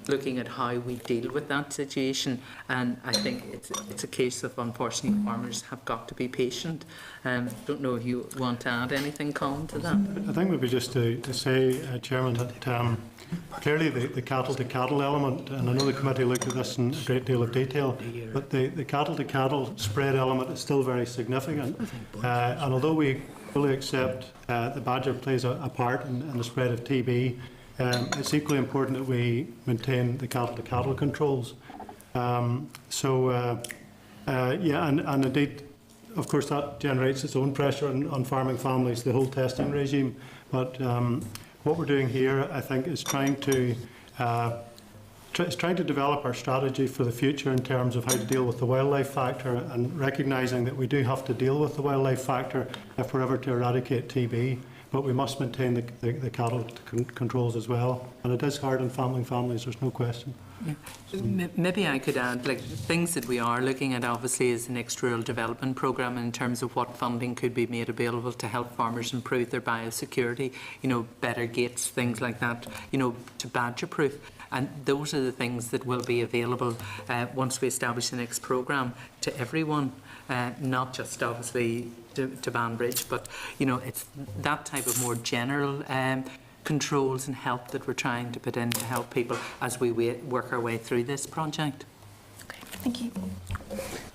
looking at how we deal with that situation, and I think it's a case of, unfortunately, farmers have got to be patient. Don't know if you want to add anything, Colin, to that? I think maybe just to say, Chairman, that clearly the cattle-to-cattle element, and I know the committee looked at this in a great deal of detail, but the cattle-to-cattle spread element is still very significant. And although we fully accept the badger plays a part in the spread of TB, it's equally important that we maintain the cattle-to-cattle controls. Yeah, and indeed, of course, that generates its own pressure on farming families, the whole testing regime. But what we're doing here, I think, is trying to develop our strategy for the future in terms of how to deal with the wildlife factor, and recognising that we do have to deal with the wildlife factor if we're ever to eradicate TB. But we must maintain the cattle controls as well. And it is hard on farming families, there's no question. Yeah. Maybe I could add, like, things that we are looking at obviously is the next rural development programme in terms of what funding could be made available to help farmers improve their biosecurity, you know, better gates, things like that, you know, to badger proof. And those are the things that will be available once we establish the next programme to everyone, not just obviously to Banbridge, but, you know, it's that type of more general controls and help that we're trying to put in to help people as we work our way through this project. Okay, thank you.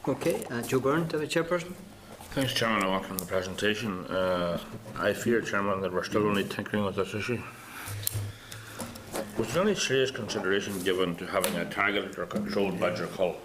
Okay, Joe Byrne, Deputy Chairperson. Thanks, Chairman. I welcome the presentation. I fear, Chairman, that we're still only tinkering with this issue. Was there any serious consideration given to having a targeted or controlled badger cull?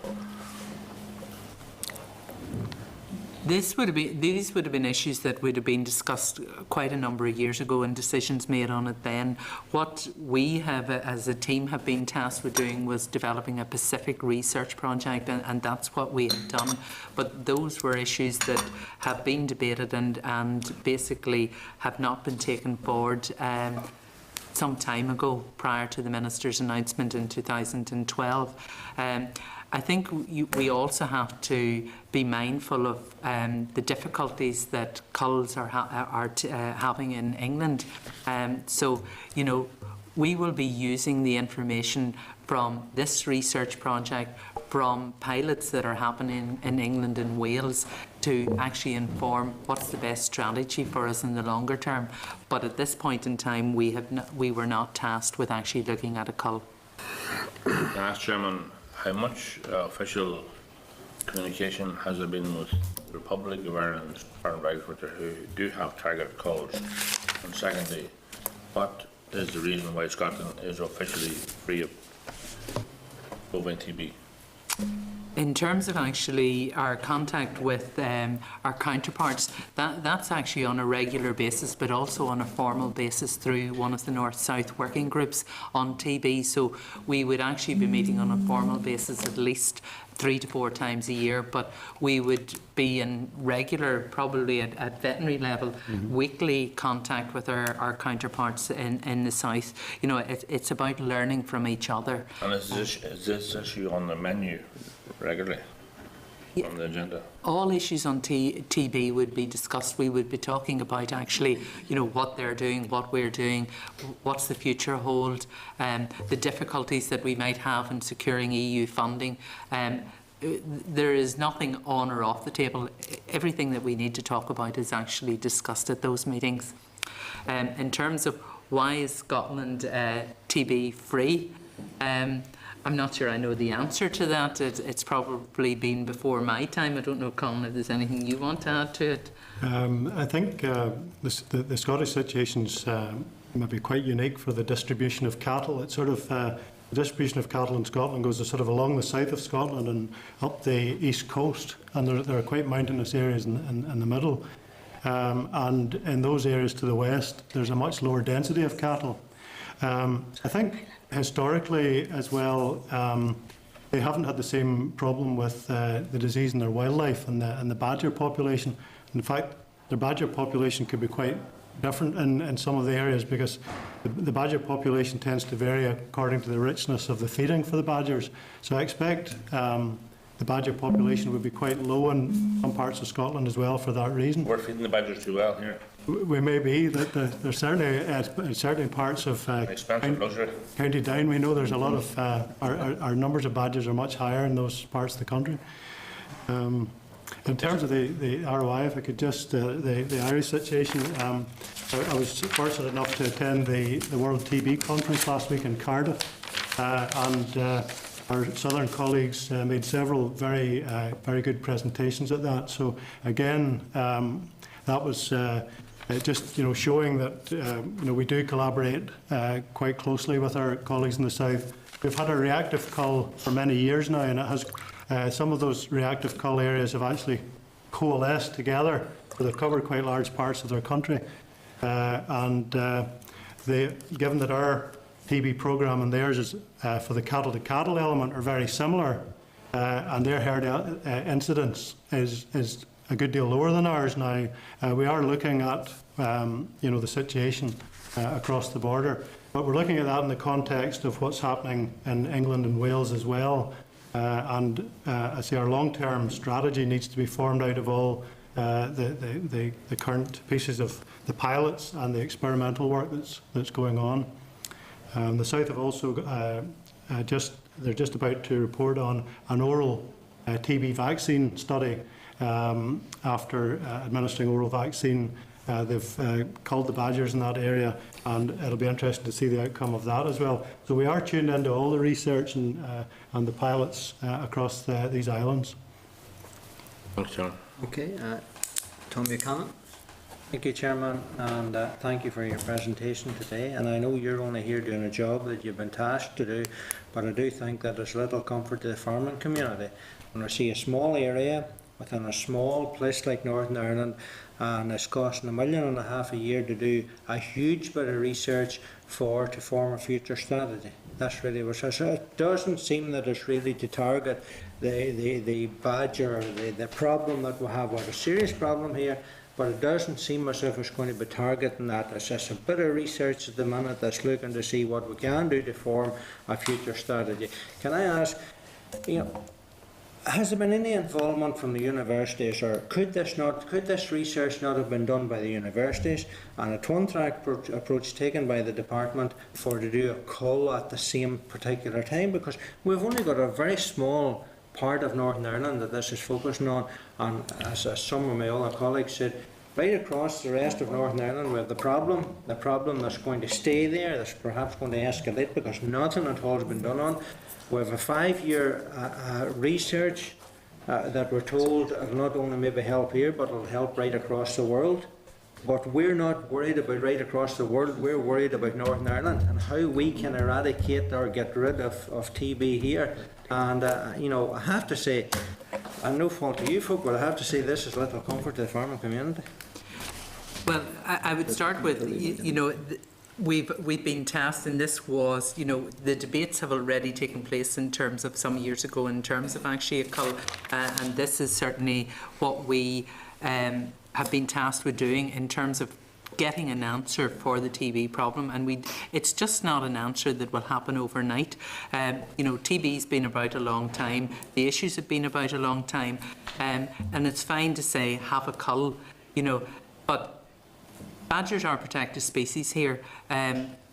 These would have been issues that would have been discussed quite a number of years ago and decisions made on it then. What we have, as a team, have been tasked with doing was developing a specific research project, and that's what we have done. But those were issues that have been debated and basically have not been taken forward some time ago, prior to the Minister's announcement in 2012. I think we also have to be mindful of the difficulties that culls are having in England. So, you know, we will be using the information from this research project, from pilots that are happening in England and Wales, to actually inform what's the best strategy for us in the longer term. But at this point in time, we were not tasked with actually looking at a cull. Can I ask, Chairman, how much official communication has there been with the Republic of Ireland farm agriculture who do have targeted culls? And secondly, what is the reason why Scotland is officially free of bovine TB? In terms of actually our contact with our counterparts, that's actually on a regular basis, but also on a formal basis through one of the North-South working groups on TB. So we would actually be meeting on a formal basis at least 3 to 4 times a year, but we would be in regular, probably at veterinary level, weekly contact with our counterparts in the South. You know, it's about learning from each other. And is this issue on the menu regularly? Yeah. On the agenda? All issues on TB would be discussed. We would be talking about actually, you know, what they're doing, what we're doing, what's the future hold, the difficulties that we might have in securing EU funding. There is nothing on or off the table. Everything that we need to talk about is actually discussed at those meetings. In terms of why is Scotland TB free? I'm not sure I know the answer to that. It's probably been before my time. I don't know, Colin, if there's anything you want to add to it. I think the Scottish situation's maybe quite unique for the distribution of cattle. It's sort of the distribution of cattle in Scotland goes sort of along the south of Scotland and up the east coast, and there are quite mountainous areas in the middle. And in those areas to the west, there's a much lower density of cattle. I think historically as well, they haven't had the same problem with the disease in their wildlife and the badger population. In fact, the badger population could be quite different in some of the areas, because the badger population tends to vary according to the richness of the feeding for the badgers. So I expect the badger population would be quite low in some parts of Scotland as well for that reason. We're feeding the badgers too well here. We may be. There's certainly parts of Expensive luxury. County Down. We know there's a lot of our numbers of badgers are much higher in those parts of the country. In terms of the ROI, if I could just the Irish situation, I was fortunate enough to attend the World TB Conference last week in Cardiff, and our southern colleagues made several very good presentations at that. So again, that was just showing that we do collaborate quite closely with our colleagues in the south. We've had a reactive cull for many years now, and it has some of those reactive cull areas have actually coalesced together, so they've covered quite large parts of their country. Given that our TB programme and theirs is for the cattle-to-cattle element are very similar, and their herd incidence is a good deal lower than ours now. We are looking at the situation across the border, but we're looking at that in the context of what's happening in England and Wales as well. I say our long-term strategy needs to be formed out of all the current pieces of the pilots and the experimental work that's going on. The South have also they're just about to report on an oral TB vaccine study. After administering oral vaccine, they've culled the badgers in that area, and it'll be interesting to see the outcome of that as well. So we are tuned into all the research and the pilots across these islands. Thanks, John. Okay, Tom Buchanan. Thank you, Chairman, and thank you for your presentation today. And I know you're only here doing a job that you've been tasked to do, but I do think that there's little comfort to the farming community when I see a small area within a small place like Northern Ireland, and it's costing $1.5 million a year to do a huge bit of research to form a future strategy. That's really what it doesn't seem that it's really to target the badger, the problem that we have. We have a serious problem here, but it doesn't seem as if it's going to be targeting that. It's just a bit of research at the minute that's looking to see what we can do to form a future strategy. Can I ask, has there been any involvement from the universities, or could this research not have been done by the universities and a twin-track approach taken by the department to do a cull at the same particular time? Because we've only got a very small part of Northern Ireland that this is focusing on, and as some of my other colleagues said, right across the rest of Northern Ireland we have the problem that's going to stay there, that's perhaps going to escalate because nothing at all has been done on. We have a 5-year research that we're told will not only maybe help here, but will help right across the world. But we're not worried about right across the world, we're worried about Northern Ireland and how we can eradicate or get rid of TB here. And, you know, I have to say, and no fault to you folk, but I have to say this is little comfort to the farming community. Well, I would start with, you know, we've been tasked, and this was, you know, the debates have already taken place in terms of some years ago in terms of actually a cull, and this is certainly what we have been tasked with doing in terms of getting an answer for the TB problem, and it's just not an answer that will happen overnight. You know, TB's been about a long time, the issues have been about a long time, and it's fine to say have a cull, you know, but badgers are protected species here.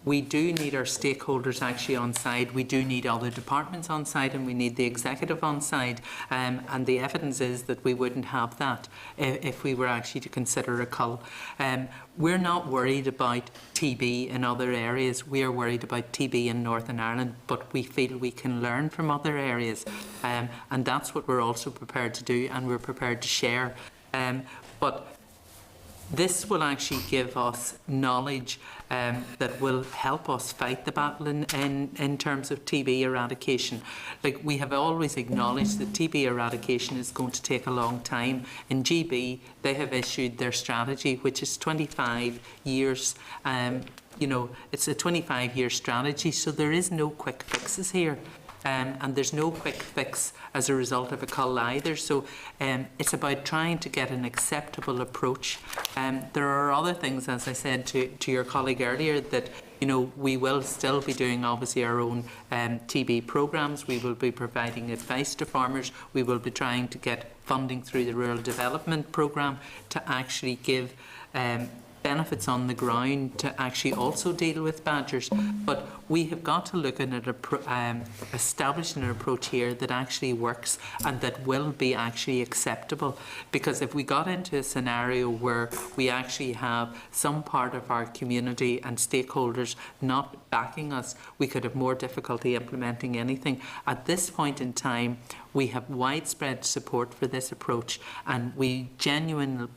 We do need our stakeholders actually on side. We do need other departments on side, and we need the executive on side. And the evidence is that we wouldn't have that if we were actually to consider a cull. We're not worried about TB in other areas. We are worried about TB in Northern Ireland, but we feel we can learn from other areas. And that's what we're also prepared to do, and we're prepared to share. But this will actually give us knowledge that will help us fight the battle in terms of TB eradication. Like, we have always acknowledged that TB eradication is going to take a long time. In GB, they have issued their strategy, which is 25 years. You know, it's a 25-year strategy, so there is no quick fixes here. And there's no quick fix as a result of a cull either. So it's about trying to get an acceptable approach. There are other things, as I said to your colleague earlier, that, you know, we will still be doing obviously our own TB programmes. We will be providing advice to farmers. We will be trying to get funding through the Rural Development Programme to actually give benefits on the ground to actually also deal with badgers. But we have got to look at establishing an approach here that actually works and that will be actually acceptable. Because if we got into a scenario where we actually have some part of our community and stakeholders not backing us, we could have more difficulty implementing anything. At this point in time, we have widespread support for this approach, and we genuinely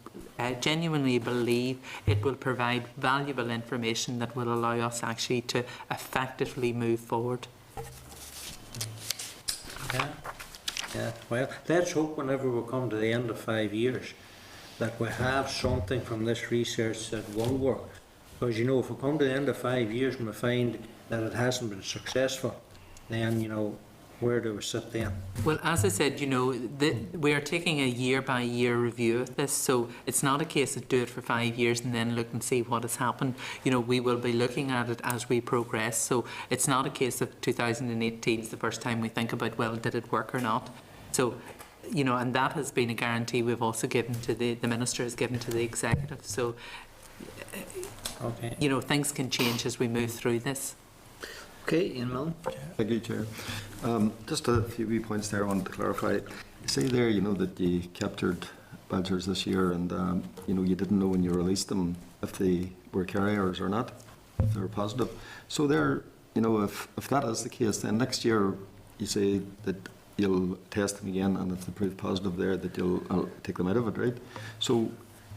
believe it will provide valuable information that will allow us actually to effectively move forward. Yeah. Well, let's hope whenever we come to the end of 5 years that we have something from this research that will work. Because, you know, if we come to the end of 5 years and we find that it hasn't been successful, then, you know, where do we sit then? Well, as I said, you know, we are taking a year-by-year review of this, so it's not a case of do it for 5 years and then look and see what has happened. You know, we will be looking at it as we progress, so it's not a case of 2018 is the first time we think about, well, did it work or not? So, you know, and that has been a guarantee we've also given to the Minister has given to the Executive. So, okay, you know, things can change as we move through this. Okay, Ian Milne. Thank you, Chair. Just a few wee points there I wanted to clarify. You say there, you know, that you captured badgers this year and, you know, you didn't know when you released them if they were carriers or not, if they were positive. So there, you know, if that is the case, then next year you say that you'll test them again, and if they prove positive there, that you'll take them out of it, right? So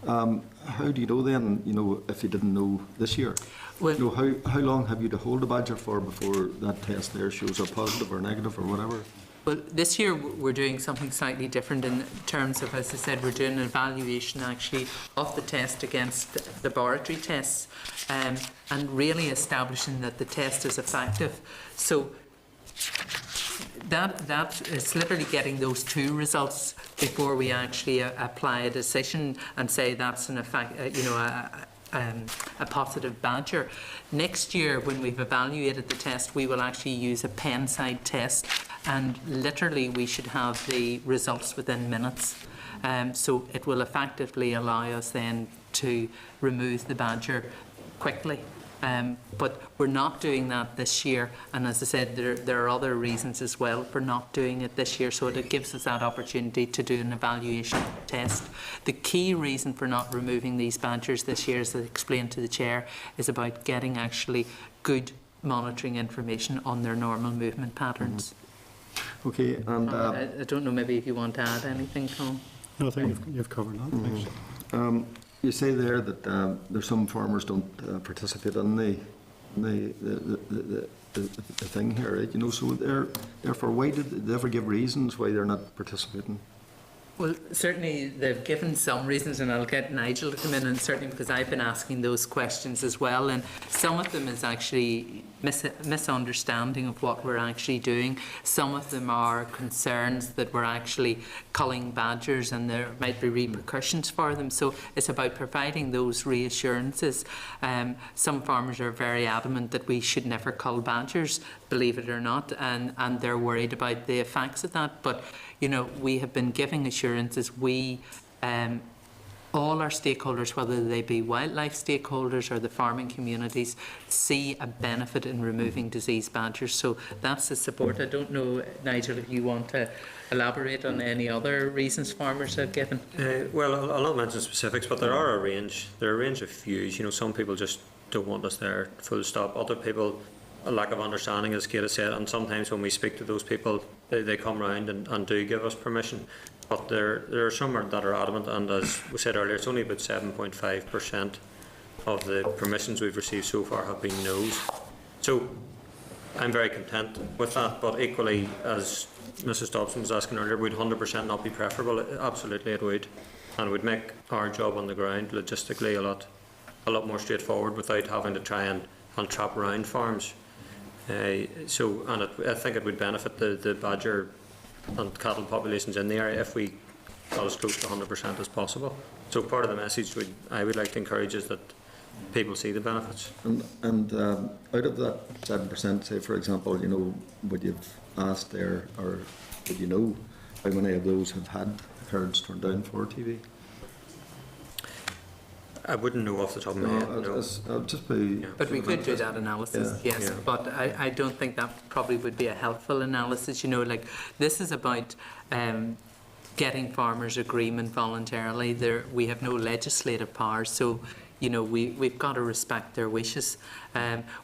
how do you know then, you know, if you didn't know this year? Well, You know, how long have you to hold a badger for before that test there shows up positive or negative or whatever? well, this year we're doing something slightly different in terms of, as I said, we're doing an evaluation actually of the test against laboratory tests, and really establishing that the test is effective. So that is literally getting those two results before we actually apply a decision and say that's an effect, you know, a positive badger. Next year, when we've evaluated the test, we will actually use a pen-side test, and literally we should have the results within minutes. So it will effectively allow us then to remove the badger quickly. But we're not doing that this year, and as I said, there are other reasons as well for not doing it this year, so it gives us that opportunity to do an evaluation test. The key reason for not removing these badgers this year, as I explained to the Chair, is about getting actually good monitoring information on their normal movement patterns. Okay, and I don't know, maybe if you want to add anything, Tom? No, I think you've covered that. Thanks. you say there that there's some farmers don't participate in the the thing here, right? You know, so therefore, why did they ever give reasons why they're not participating? Well, certainly they've given some reasons, and I'll get Nigel to come in, and certainly because I've been asking those questions as well, and some of them is actually misunderstanding of what we're actually doing. Some of them are concerns that we're actually culling badgers and there might be repercussions for them. So it's about providing those reassurances. Some farmers are very adamant that we should never cull badgers, believe it or not, and they're worried about the effects of that. But, you know, we have been giving assurances. We all our stakeholders, whether they be wildlife stakeholders or the farming communities, see a benefit in removing disease badgers. So that's the support. I don't know, Nigel, if you want to elaborate on any other reasons farmers have given. Well, I'll not mention specifics, but there are a range. There are a range of views. You know, some people just don't want us there, full stop. Other people, a lack of understanding, as Kate has said, and sometimes when we speak to those people, they come round and do give us permission. But there are some that are adamant, and as we said earlier, it's only about 7.5% of the permissions we've received so far have been no's. So I'm very content with that, but equally, as Mrs Dobson was asking earlier, would 100% not be preferable? Absolutely it would, and it would make our job on the ground logistically a lot more straightforward without having to try and trap around farms. I think it would benefit the badger and cattle populations in the area if we got as close to 100% as possible. So part of the message I would like to encourage is that people see the benefits. And out of that 7%, say for example, you know, would you've asked there, or would you know how many of those have had herds turned down for TV? I wouldn't know off the top of my head. No. I'll just be. But we could do that analysis, yes. Yeah. But I don't think that probably would be a helpful analysis. You know, like this is about getting farmers' agreement voluntarily. We have no legislative powers, so you know we've got to respect their wishes.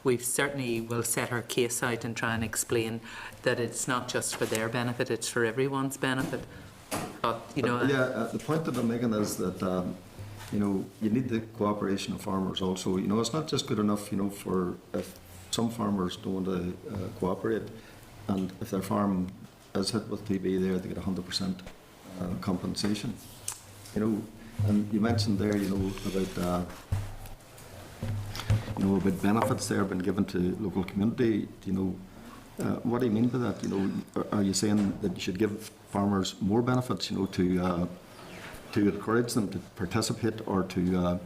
We certainly will set our case out and try and explain that it's not just for their benefit; it's for everyone's benefit. But you know, the point that I'm making is that. You know, you need the cooperation of farmers also. You know, it's not just good enough, you know, for if some farmers don't want to cooperate, and if their farm is hit with TB there, they get 100% compensation. You know, and you mentioned there, you know, about benefits there been given to local community. You know, what do you mean by that? You know, are you saying that you should give farmers more benefits? You know, to encourage them to participate, or to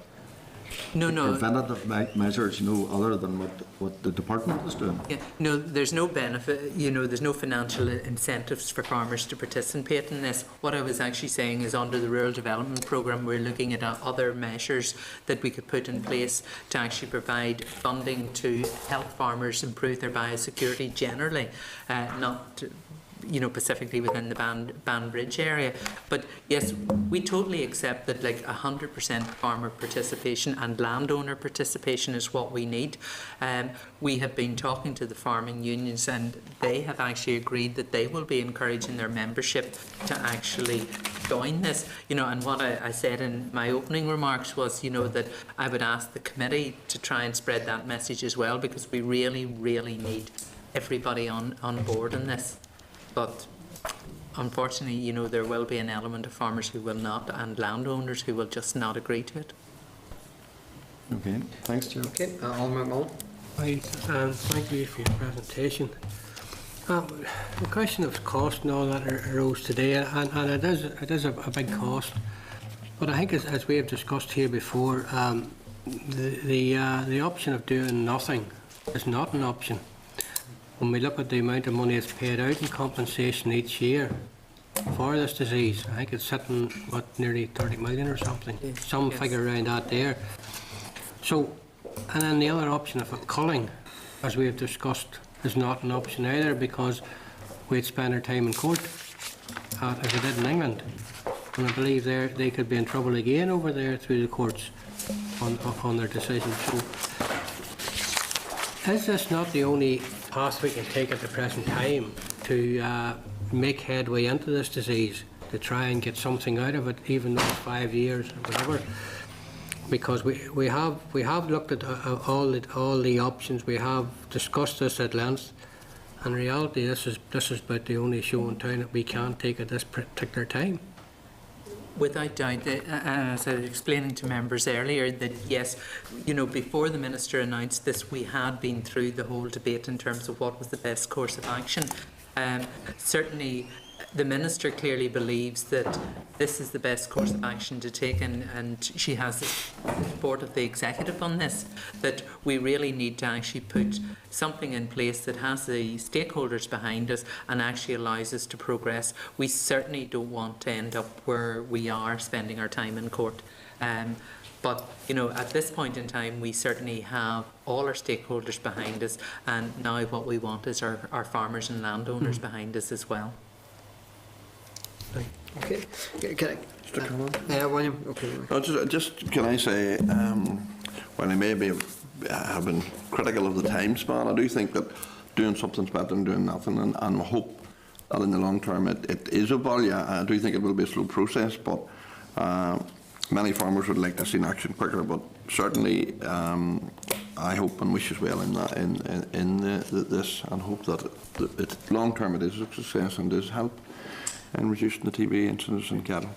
preventative measures, you know, other than what the department is doing? Yeah, no, there's no benefit, you know, there's no financial incentives for farmers to participate in this. What I was actually saying is under the Rural Development Programme, we're looking at other measures that we could put in place to actually provide funding to help farmers improve their biosecurity generally, not you know, specifically within the Banbridge area. But yes, we totally accept that like 100% farmer participation and landowner participation is what we need. We have been talking to the farming unions, and they have actually agreed that they will be encouraging their membership to actually join this. You know, and what I said in my opening remarks was, you know, that I would ask the committee to try and spread that message as well, because we really, really need everybody on board in this. But unfortunately, you know, there will be an element of farmers who will not, and landowners who will just not agree to it. Okay, thanks, Chair. Okay, Alderman Mullen. Right, thank you for your presentation. The question of cost and all that arose today, and it is a big cost. But I think, as we have discussed here before, the option of doing nothing is not an option. When we look at the amount of money that's paid out in compensation each year for this disease, I think it's sitting, nearly 30 million or something, some figure around that there. So, and then the other option of culling, as we have discussed, is not an option either, because we'd spend our time in court, as we did in England. And I believe they could be in trouble again over there through the courts on their decision. So, is this not the only path we can take at the present time to make headway into this disease, to try and get something out of it, even though it's 5 years or whatever? because we have looked at all the options. We have discussed this at length. In reality, this is about the only show in town that we can take at this particular time. Without doubt, as I was explaining to members earlier, that yes, before the Minister announced this, we had been through the whole debate in terms of what was the best course of action. Certainly, the Minister clearly believes that this is the best course of action to take, and she has the support of the Executive on this, that we really need to actually put something in place that has the stakeholders behind us and actually allows us to progress. We certainly don't want to end up where we are spending our time in court. But, at this point in time, we certainly have all our stakeholders behind us, and now what we want is our farmers and landowners behind us as well. Okay. Can I, William? Okay. No, just can I say, while I may have been critical of the time span, I do think that doing something's better than doing nothing, and I hope that in the long term it is of value. I do think it will be a slow process, but many farmers would like to see an action quicker. But certainly, I hope and wish as well in this, and hope that long term it is a success and does help in reducing the TB incidence in cattle.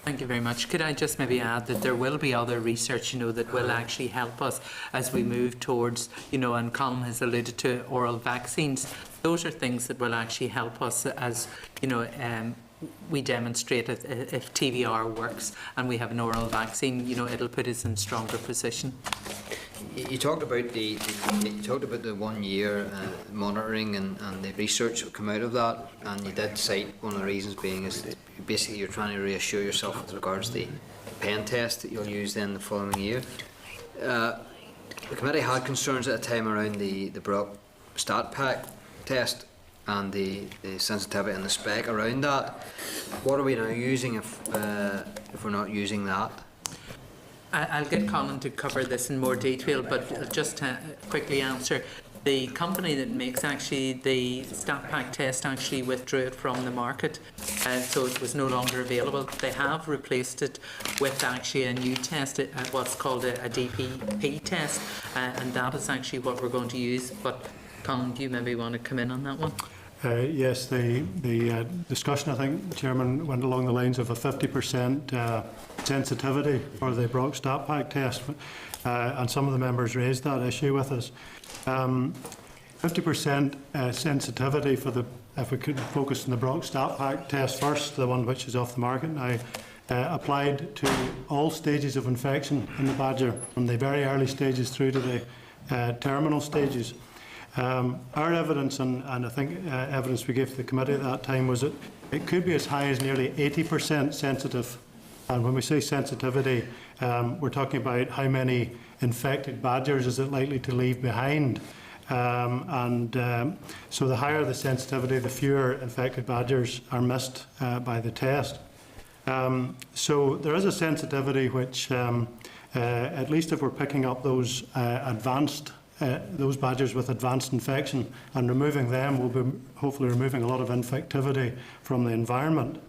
Thank you very much. Could I just maybe add that there will be other research, that will actually help us as we move towards, and Colin has alluded to oral vaccines. Those are things that will actually help us as, we demonstrate if TVR works and we have an oral vaccine, it'll put us in stronger position. You talked about the 1 year monitoring and the research that come out of that, and you did cite one of the reasons being is that basically you're trying to reassure yourself with regards to the pen test that you'll use then the following year. The committee had concerns at the time around the Brock Stat Pack test and the sensitivity and the spec around that. What are we now using if we're not using that? I'll get Colin to cover this in more detail, but just to quickly answer, the company that makes actually the StatPack test actually withdrew it from the market, so it was no longer available. They have replaced it with actually a new test, what's called a DPP test, and that is actually what we're going to use. But Colin, do you maybe want to come in on that one? Yes, the discussion, I think, Chairman, went along the lines of a 50% sensitivity for the Brock Stat Pack test, and some of the members raised that issue with us. 50% sensitivity for the, if we could focus on the Brock Stat Pack test first, the one which is off the market now, applied to all stages of infection in the badger, from the very early stages through to the terminal stages. Our evidence, and I think evidence we gave to the committee at that time, was that it could be as high as nearly 80% sensitive. And when we say sensitivity, we're talking about how many infected badgers is it likely to leave behind. So the higher the sensitivity, the fewer infected badgers are missed by the test. So there is a sensitivity which, at least if we're picking up those those badgers with advanced infection and removing them, will be hopefully removing a lot of infectivity from the environment.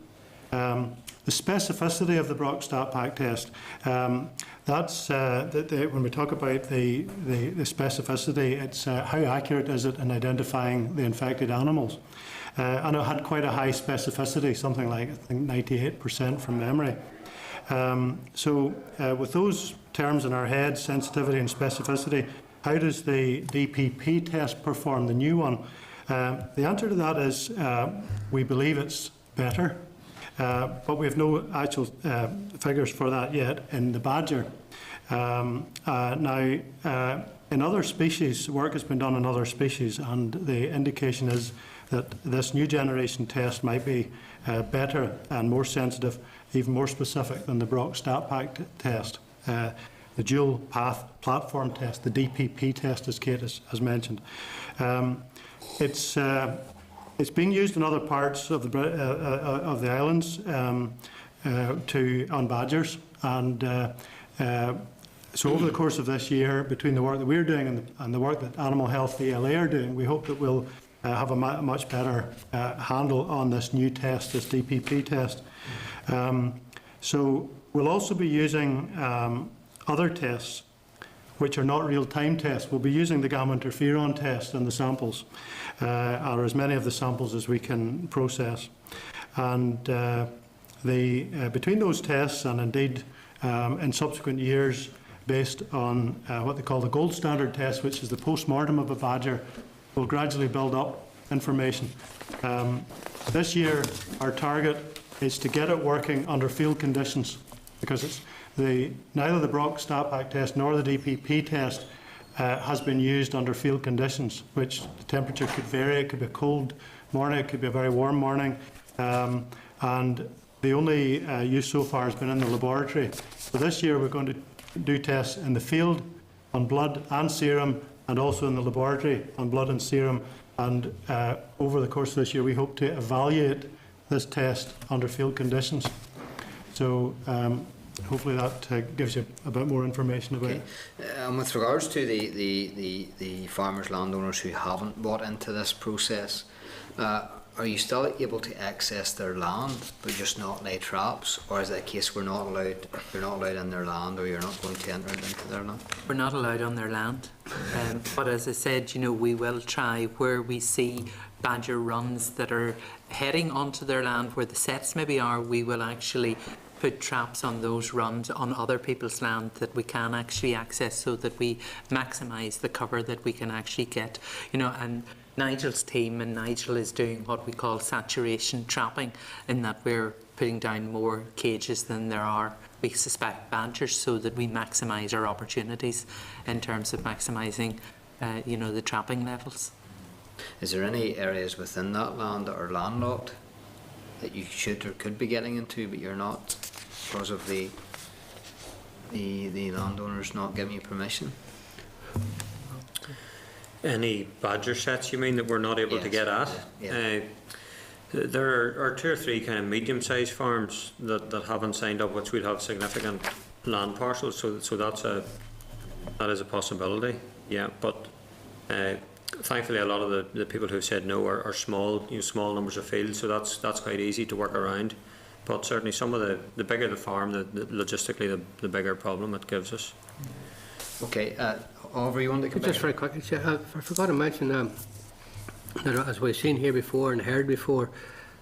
The specificity of the Brock Stat Pack test, that's when we talk about the specificity, it's how accurate is it in identifying the infected animals. And it had quite a high specificity, something like I think 98% from memory. So with those terms in our heads, sensitivity and specificity, how does the DPP test perform, the new one? The answer to that is we believe it's better, but we have no actual figures for that yet in the badger. Now, in other species, work has been done in other species, and the indication is that this new generation test might be better and more sensitive, even more specific than the Brock Stat Pack test. The dual path platform test, the DPP test, as Kate has mentioned. It's being used in other parts of the islands on badgers, and so over the course of this year, between the work that we're doing and the work that Animal Health ELA are doing, we hope that we'll have a much better handle on this new test, this DPP test. So we'll also be using other tests, which are not real-time tests. We'll be using the gamma interferon test in the samples, or as many of the samples as we can process. And between those tests and indeed in subsequent years, based on what they call the gold standard test, which is the post-mortem of a badger, we'll gradually build up information. This year, our target is to get it working under field conditions, because neither the Brock-Stapak test nor the DPP test has been used under field conditions, which the temperature could vary. It could be a cold morning, it could be a very warm morning, and the only use so far has been in the laboratory. So this year we're going to do tests in the field on blood and serum, and also in the laboratory on blood and serum. And over the course of this year, we hope to evaluate this test under field conditions. So hopefully that gives you a bit more information about it. And with regards to the farmers, landowners who haven't bought into this process, are you still able to access their land but just not lay traps, or is it a case you're not allowed in their land, or you're not going to enter into their land? We're not allowed on their land, but as I said, we will try where we see badger runs that are heading onto their land, where the sets maybe are. We will actually put traps on those runs on other people's land that we can actually access, so that we maximise the cover that we can actually get. And Nigel's team, and Nigel is doing what we call saturation trapping, in that we're putting down more cages than there are, we suspect, badgers, so that we maximise our opportunities in terms of maximising the trapping levels. Is there any areas within that land that are landlocked that you should or could be getting into, but you're not, because of the landowners not giving you permission? Any badger sets, you mean, that we're not able to get at? Yeah. There are 2 or 3 kind of medium-sized farms that haven't signed up, which would have significant land parcels. So that is a possibility. Yeah, but thankfully a lot of the people who've said no are small, small numbers of fields. So that's quite easy to work around. But certainly some of the bigger the farm, logistically the bigger problem it gives us. Okay. Oliver, you want to come Just back? very quickly, I forgot to mention that, as we've seen here before and heard before,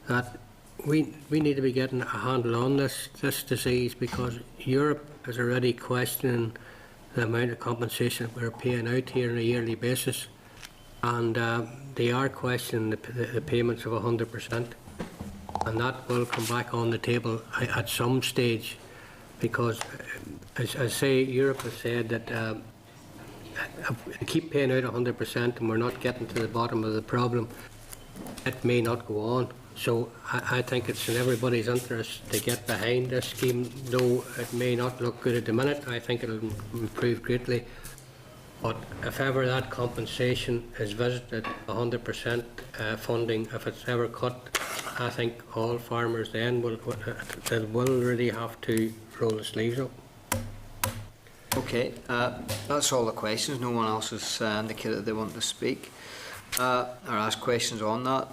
that we need to be getting a handle on this disease, because Europe is already questioning the amount of compensation we're paying out here on a yearly basis, and they are questioning the payments of 100%, and that will come back on the table at some stage, because as I say, Europe has said that if we keep paying out 100% and we're not getting to the bottom of the problem, it may not go on. So I think it's in everybody's interest to get behind this scheme, though it may not look good at the minute. I think it'll improve greatly. But if ever that compensation is visited, 100% funding, if it's ever cut, I think all farmers then will really have to roll the sleeves up. Okay, that's all the questions. No one else has indicated they want to speak or ask questions on that.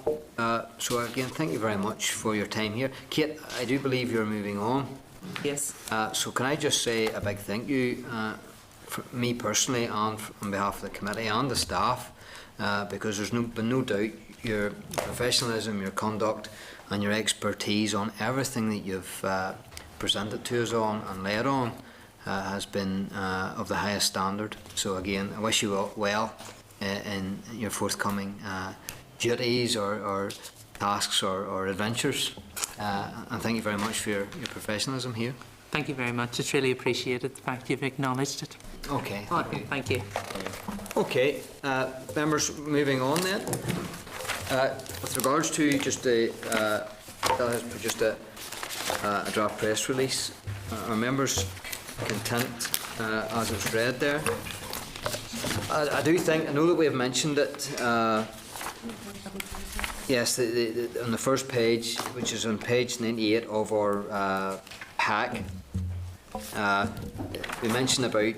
So again, thank you very much for your time here. Kate, I do believe you're moving on. Yes. So can I just say a big thank you for me personally, and on behalf of the committee and the staff, because there's been no doubt your professionalism, your conduct and your expertise on everything that you've presented to us on and led on has been of the highest standard. So again, I wish you well in your forthcoming duties or tasks or adventures, and thank you very much for your professionalism here. Thank you very much. It's really appreciated the fact you've acknowledged it. Okay. Thank you. Okay, members, moving on then. With regards to just Bill has produced a draft press release. Are members content as it's read there? I know that we have mentioned it. Yes, on the first page, which is on page 98 of our pack. We mentioned about,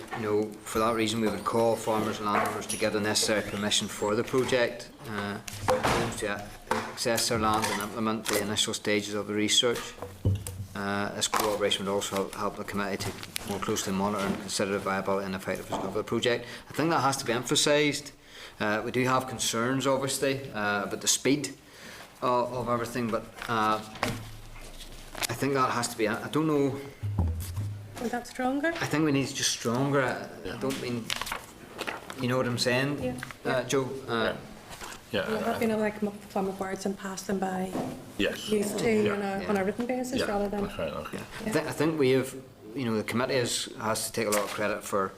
for that reason we would call farmers and landowners to get the necessary permission for the project, to access their land and implement the initial stages of the research. This cooperation would also help the committee to more closely monitor and consider the viability and effectiveness of the project. I think that has to be emphasised. We do have concerns, obviously, about the speed of everything, but I think that has to be. I don't know. Was that stronger? I think we need just stronger. I don't mean. You know what I'm saying, Joe? You have been able to come up with a form of words and pass them by Yes. used to on a written basis rather than. That's right, okay. I think we have, the committee has to take a lot of credit for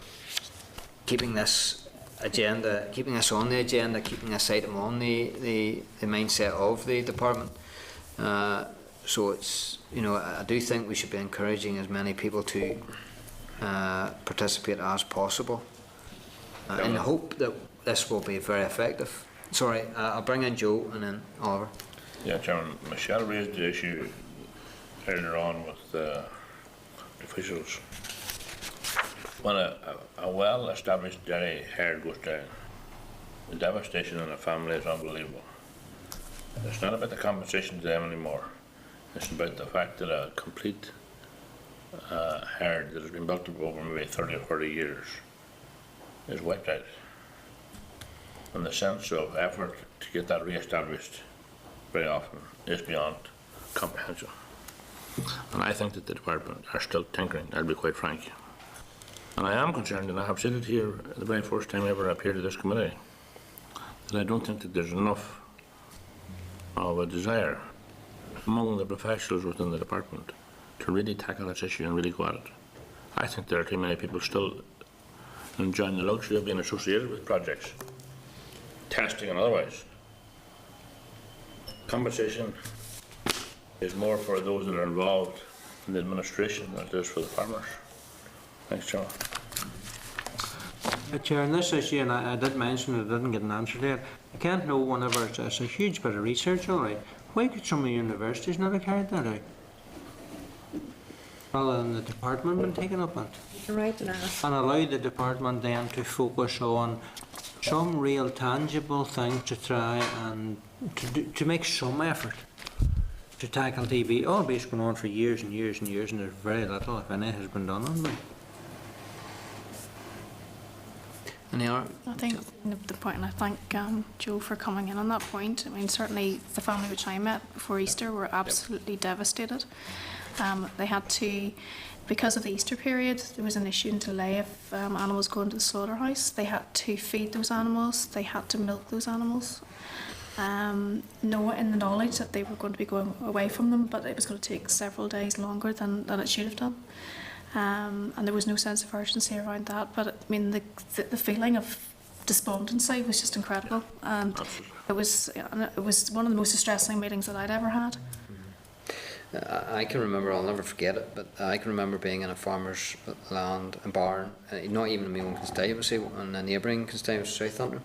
keeping this agenda, keeping this on the agenda, keeping this item on the mindset of the department. So it's, I do think we should be encouraging as many people to participate as possible, in the hope that this will be very effective. Sorry, I'll bring in Joe and then Oliver. Yeah, Chairman, Michelle raised the issue earlier on with the officials. When a well-established dairy herd goes down, the devastation in the family is unbelievable. It's not about the compensation to them anymore. It's about the fact that a complete herd that has been built up over maybe 30 or 40 years is wiped out. And the sense of effort to get that re-established very often is beyond comprehension. And I think that the department are still tinkering, I'll be quite frank. And I am concerned, and I have said it here the very first time ever I appeared to this committee, that I don't think that there's enough of a desire among the professionals within the department to really tackle this issue and really go at it. I think there are too many people still enjoying the luxury of being associated with projects, testing and otherwise. Compensation is more for those that are involved in the administration than it is for the farmers. Thanks, Chairman. Chair, on this issue, and I did mention it, I didn't get an answer there. I can't know whenever it's a huge bit of research, all right. Why could some of the universities not have carried that out? Rather than the department been taken up on it? You're right in that. And allow the department then to focus on some real tangible thing to try and to make some effort to tackle TB. All of it's going on for years and years and years, and there's very little, if any, has been done on it. I think the point, and I thank Joe for coming in on that point. I mean, certainly the family which I met before Easter were absolutely devastated. They had to, because of the Easter period, there was an issue and delay of animals going to the slaughterhouse. They had to feed those animals, they had to milk those animals. In the knowledge that they were going to be going away from them, but it was going to take several days longer than it should have done. And there was no sense of urgency around that. But I mean, the feeling of despondency was just incredible, and it was one of the most distressing meetings that I'd ever had. I can remember, I'll never forget it, but I can remember being in a farmer's land and barn, not even in my own constituency, in a neighbouring constituency, Southampton,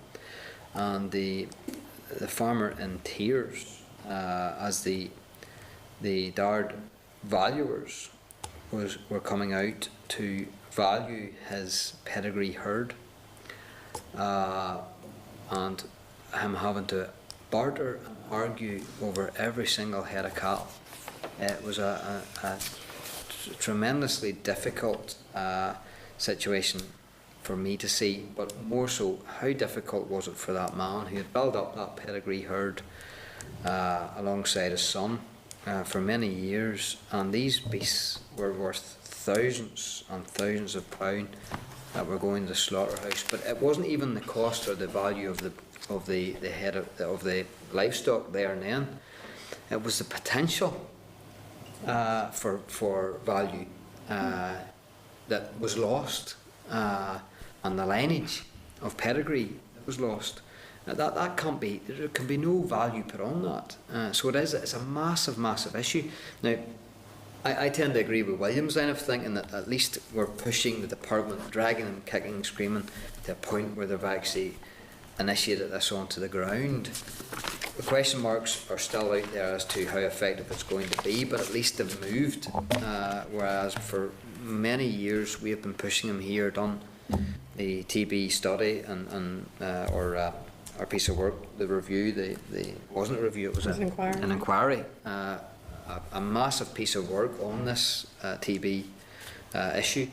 and the farmer in tears as the Dard valuers were coming out to value his pedigree herd, and him having to barter and argue over every single head of cattle. It was a tremendously difficult situation for me to see, but more so, how difficult was it for that man who had built up that pedigree herd alongside his son for many years, and these beasts were worth thousands and thousands of pounds that were going to the slaughterhouse. But it wasn't even the cost or the value of the head of the livestock there and then. It was the potential for value that was lost, and the lineage of pedigree that was lost. That can't be. There can be no value put on that. So it's a massive issue. Now, I tend to agree with William's line of thinking that at least we're pushing the department, dragging them, kicking, screaming, to a point where they've actually initiated this onto the ground. The question marks are still out there as to how effective it's going to be, but at least they've moved. Whereas for many years we have been pushing them here, done the TB study and our piece of work, the review, the wasn't a review, it was an inquiry a massive piece of work on this TB issue,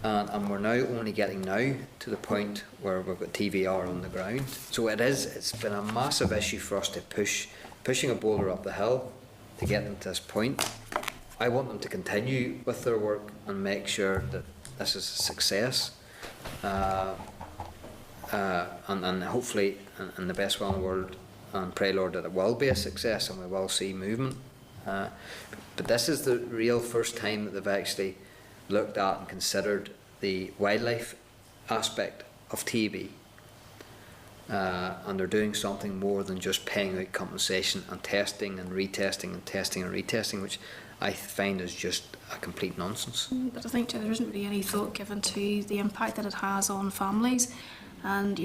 and we're now only getting now to the point where we've got TVR on the ground. So it's been a massive issue for us to pushing a boulder up the hill to get them to this point. I want them to continue with their work and make sure that this is a success, and hopefully, in the best way in the world, and pray, Lord, that it will be a success and we will see movement. But this is the real first time that they've actually looked at and considered the wildlife aspect of TB, and they're doing something more than just paying out compensation and testing and retesting and testing and retesting, which I find is just a complete nonsense. But I think there isn't really any thought given to the impact that it has on families, and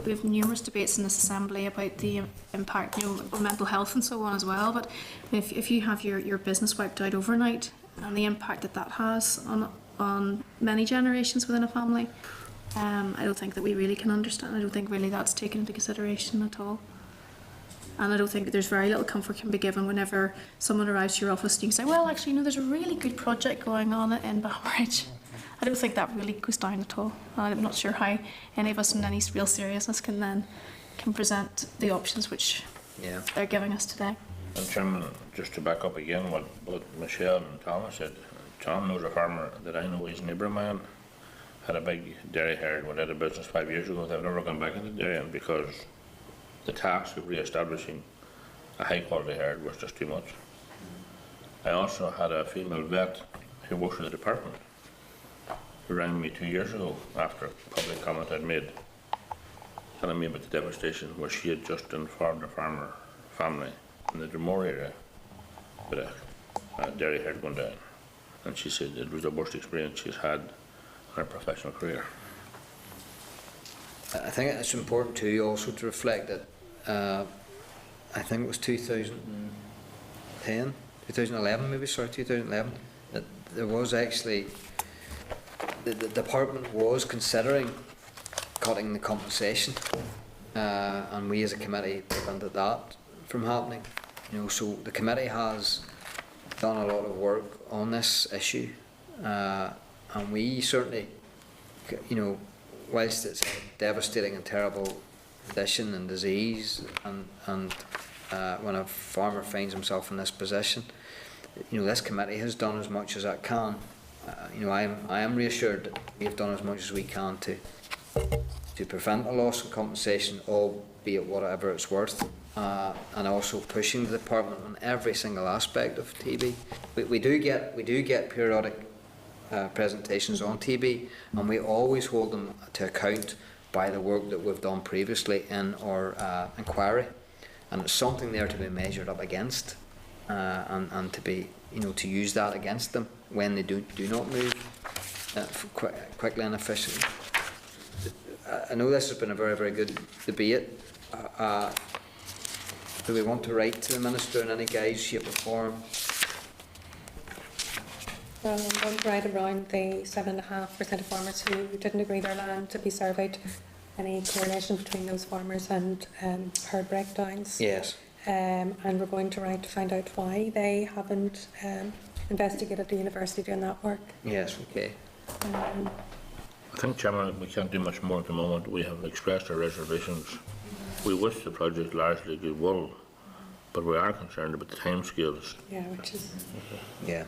we have numerous debates in this assembly about the impact, on mental health and so on as well. But if you have your business wiped out overnight, and the impact that has on many generations within a family, I don't think that we really can understand. I don't think really that's taken into consideration at all. And I don't think that there's very little comfort can be given whenever someone arrives to your office and you say, well, actually, there's a really good project going on in Banbridge. I don't think that really goes down at all. I'm not sure how any of us in any real seriousness can present the options which they're giving us today. And Chairman, just to back up again what both Michelle and Thomas said, Tom knows a farmer that I know, his neighbour of mine, had a big dairy herd, went out of business 5 years ago. They've never gone back into dairy because the task of re-establishing a high quality herd was just too much. I also had a female vet who works for the department who rang me 2 years ago after a public comment I'd made, telling me about the devastation where she had just informed a farmer family in the Dromore area with a dairy herd going down, and she said it was the worst experience she's had in her professional career. I think it's important too also to reflect that I think it was 2011 maybe, 2011, that there was actually, the department was considering cutting the compensation, and we as a committee prevented that from happening. So the committee has done a lot of work on this issue, and we certainly, whilst it's a devastating and terrible condition and disease, and when a farmer finds himself in this position, this committee has done as much as it can. I am reassured that we have done as much as we can to prevent a loss of compensation, albeit whatever it's worth, and also pushing the department on every single aspect of TB. We do get periodic presentations on TB, and we always hold them to account by the work that we've done previously in our inquiry, and it's something there to be measured up against, and to be to use that against them when they do not move quickly and efficiently. I know this has been a very, very good debate. Do we want to write to the Minister in any guise, shape or form? Well, I'm going to write around the 7.5% of farmers who didn't agree their land to be surveyed. Any correlation between those farmers and herd breakdowns. Yes. And we're going to write to find out why they haven't investigated the university doing that work. Yes, okay. I think, Chairman, we can't do much more at the moment. We have expressed our reservations. We wish the project largely goodwill, but we are concerned about the timescales. Yeah, which is... Yeah.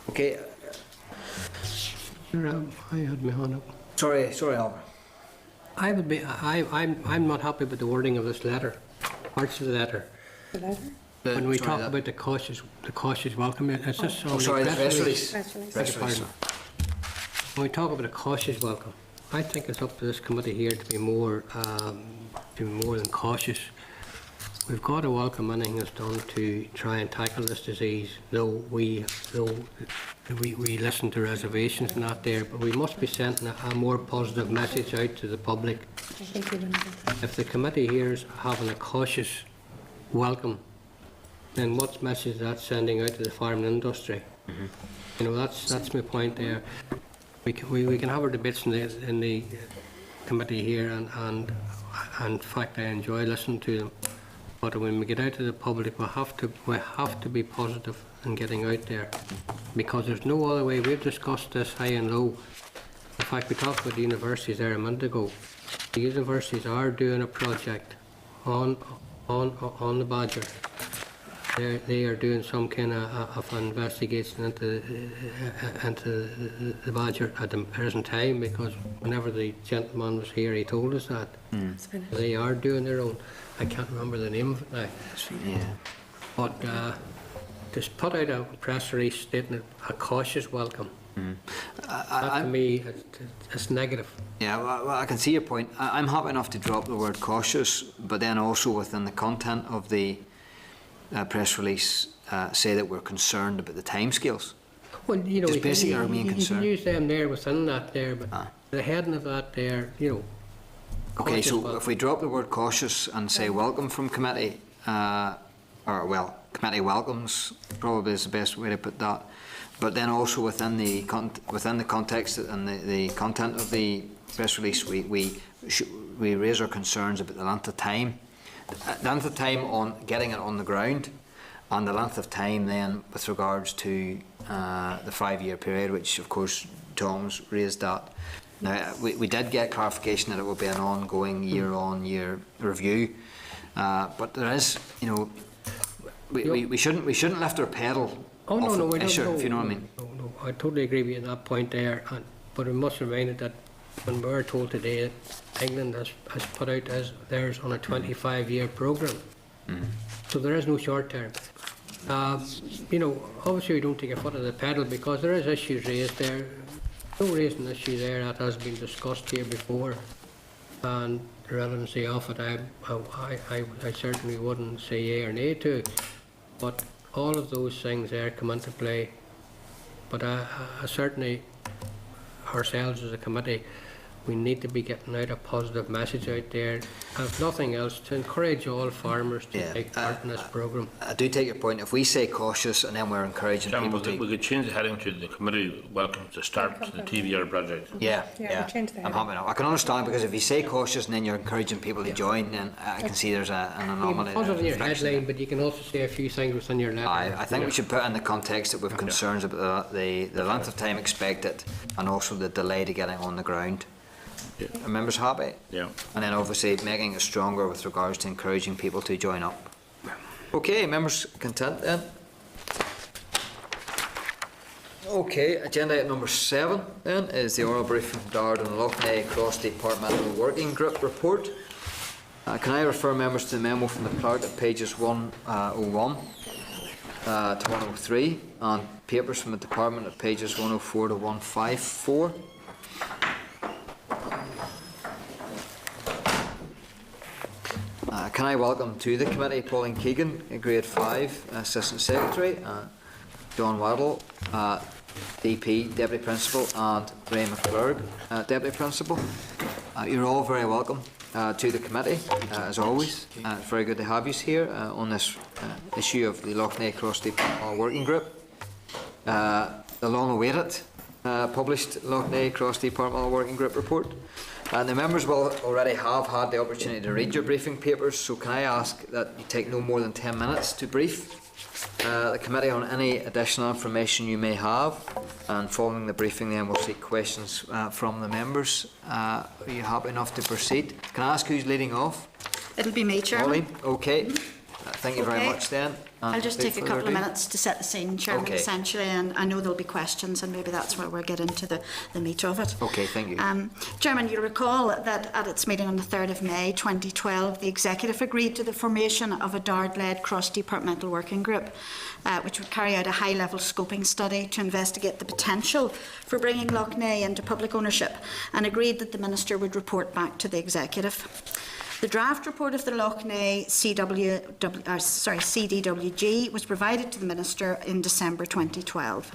Okay. I had my hand up. Sorry, Albert. I'm not happy with the wording of this letter, parts of the letter. The letter? When we talk about the cautious welcome, it's just on the press release. Press release. When we talk about a cautious welcome, I think it's up to this committee here to be more than cautious. We've got to welcome anything that's done to try and tackle this disease, though we listen to reservations and that there, but we must be sending a more positive message out to the public. I think we don't know that. If the committee here is having a cautious welcome, then what message is that sending out to the farming industry? Mm-hmm. That's my point there. We can have our debates in the committee here, and in fact I enjoy listening to them. But when we get out to the public, we have to be positive in getting out there, because there's no other way. We've discussed this high and low. In fact, we talked about the universities there a minute ago. The universities are doing a project on the Badger. They are doing some kind of investigation into the Badger at the present time, because whenever the gentleman was here, he told us that. They are doing their own. I can't remember the name of it now. Yeah. But just put out a press release stating a cautious welcome. That to me, it's negative. Yeah, well, I can see your point. I'm happy enough to drop the word cautious, but then also within the content of the press release say that we're concerned about the timescales. Well, you know, Just basically our main you concern. can use them there within that there, but the heading of that there, you know. Okay, cautious so welcome. if we drop the word cautious and say welcome from committee, committee welcomes probably is the best way to put that. But then also within the context and the content of the press release, we raise our concerns about the length of time on getting it on the ground, and the length of time then with regards to the 5-year period, which of course Tom's raised that. Now we did get clarification that it will be an ongoing year-on-year review, but there is, you know, we shouldn't lift our pedal. Oh, no, we don't. If you know what I mean. No, I totally agree with you on that point there. But we must remind it that when we're told today that England has put out theirs on a 25-year programme. So there is no short term. You know, obviously we don't take a foot of the pedal, because there is issues raised there. No raising issue there that has been discussed here before. And the relevancy of it, I certainly wouldn't say yea or nay to. But all of those things there come into play. But I certainly, ourselves as a committee, we need to be getting out a positive message out there, if nothing else, to encourage all farmers to take part in this programme. I do take your point. If we say cautious and then we're encouraging people to... We could change the heading to the committee welcome to start the TVR project. Yeah. we'll change the I'm happy now. I can understand, because if you say cautious and then you're encouraging people to join, then I can see there's an You anomaly. can put it in your reflection headline, but you can also say a few things within your letter. I think we should put in the context that we've concerns about the length of time expected and also the delay to getting on the ground. Are members happy? Yeah. And then obviously making it stronger with regards to encouraging people to join up. Okay, members content then? Okay, agenda item number 7 then is the oral briefing from Dard and Loughney Cross-Departmental Working Group report. Can I refer members to the memo from the clerk at pages 101 to 103 and papers from the department at pages 104 to 154? Can I welcome to the committee Pauline Keegan, Grade 5 Assistant Secretary, John Waddle, DP Deputy Principal, and Ray McClurg, Deputy Principal. You're all very welcome to the committee, as always. It's very good to have you here on this issue of the Loughney Cross-Departmental Working Group. The long-awaited published Loughney Cross-Departmental Working Group report. The members will already have had the opportunity to read your briefing papers, so can I ask that you take no more than 10 minutes to brief the committee on any additional information you may have, and following the briefing then we'll seek questions from the members. Are you happy enough to proceed? Can I ask who's leading off? It'll be me, Chairman. Pauline? Okay. Thank you very much then. I'll just take a couple of minutes to set the scene, Chairman, essentially, and I know there'll be questions, and maybe that's where we'll get into the meat of it. Okay, thank you. Chairman, you'll recall that at its meeting on the 3rd of May 2012, the Executive agreed to the formation of a DARD-led cross-departmental working group, which would carry out a high-level scoping study to investigate the potential for bringing Loughney into public ownership, and agreed that the Minister would report back to the Executive. The draft report of the Loughney CDWG was provided to the Minister in December 2012.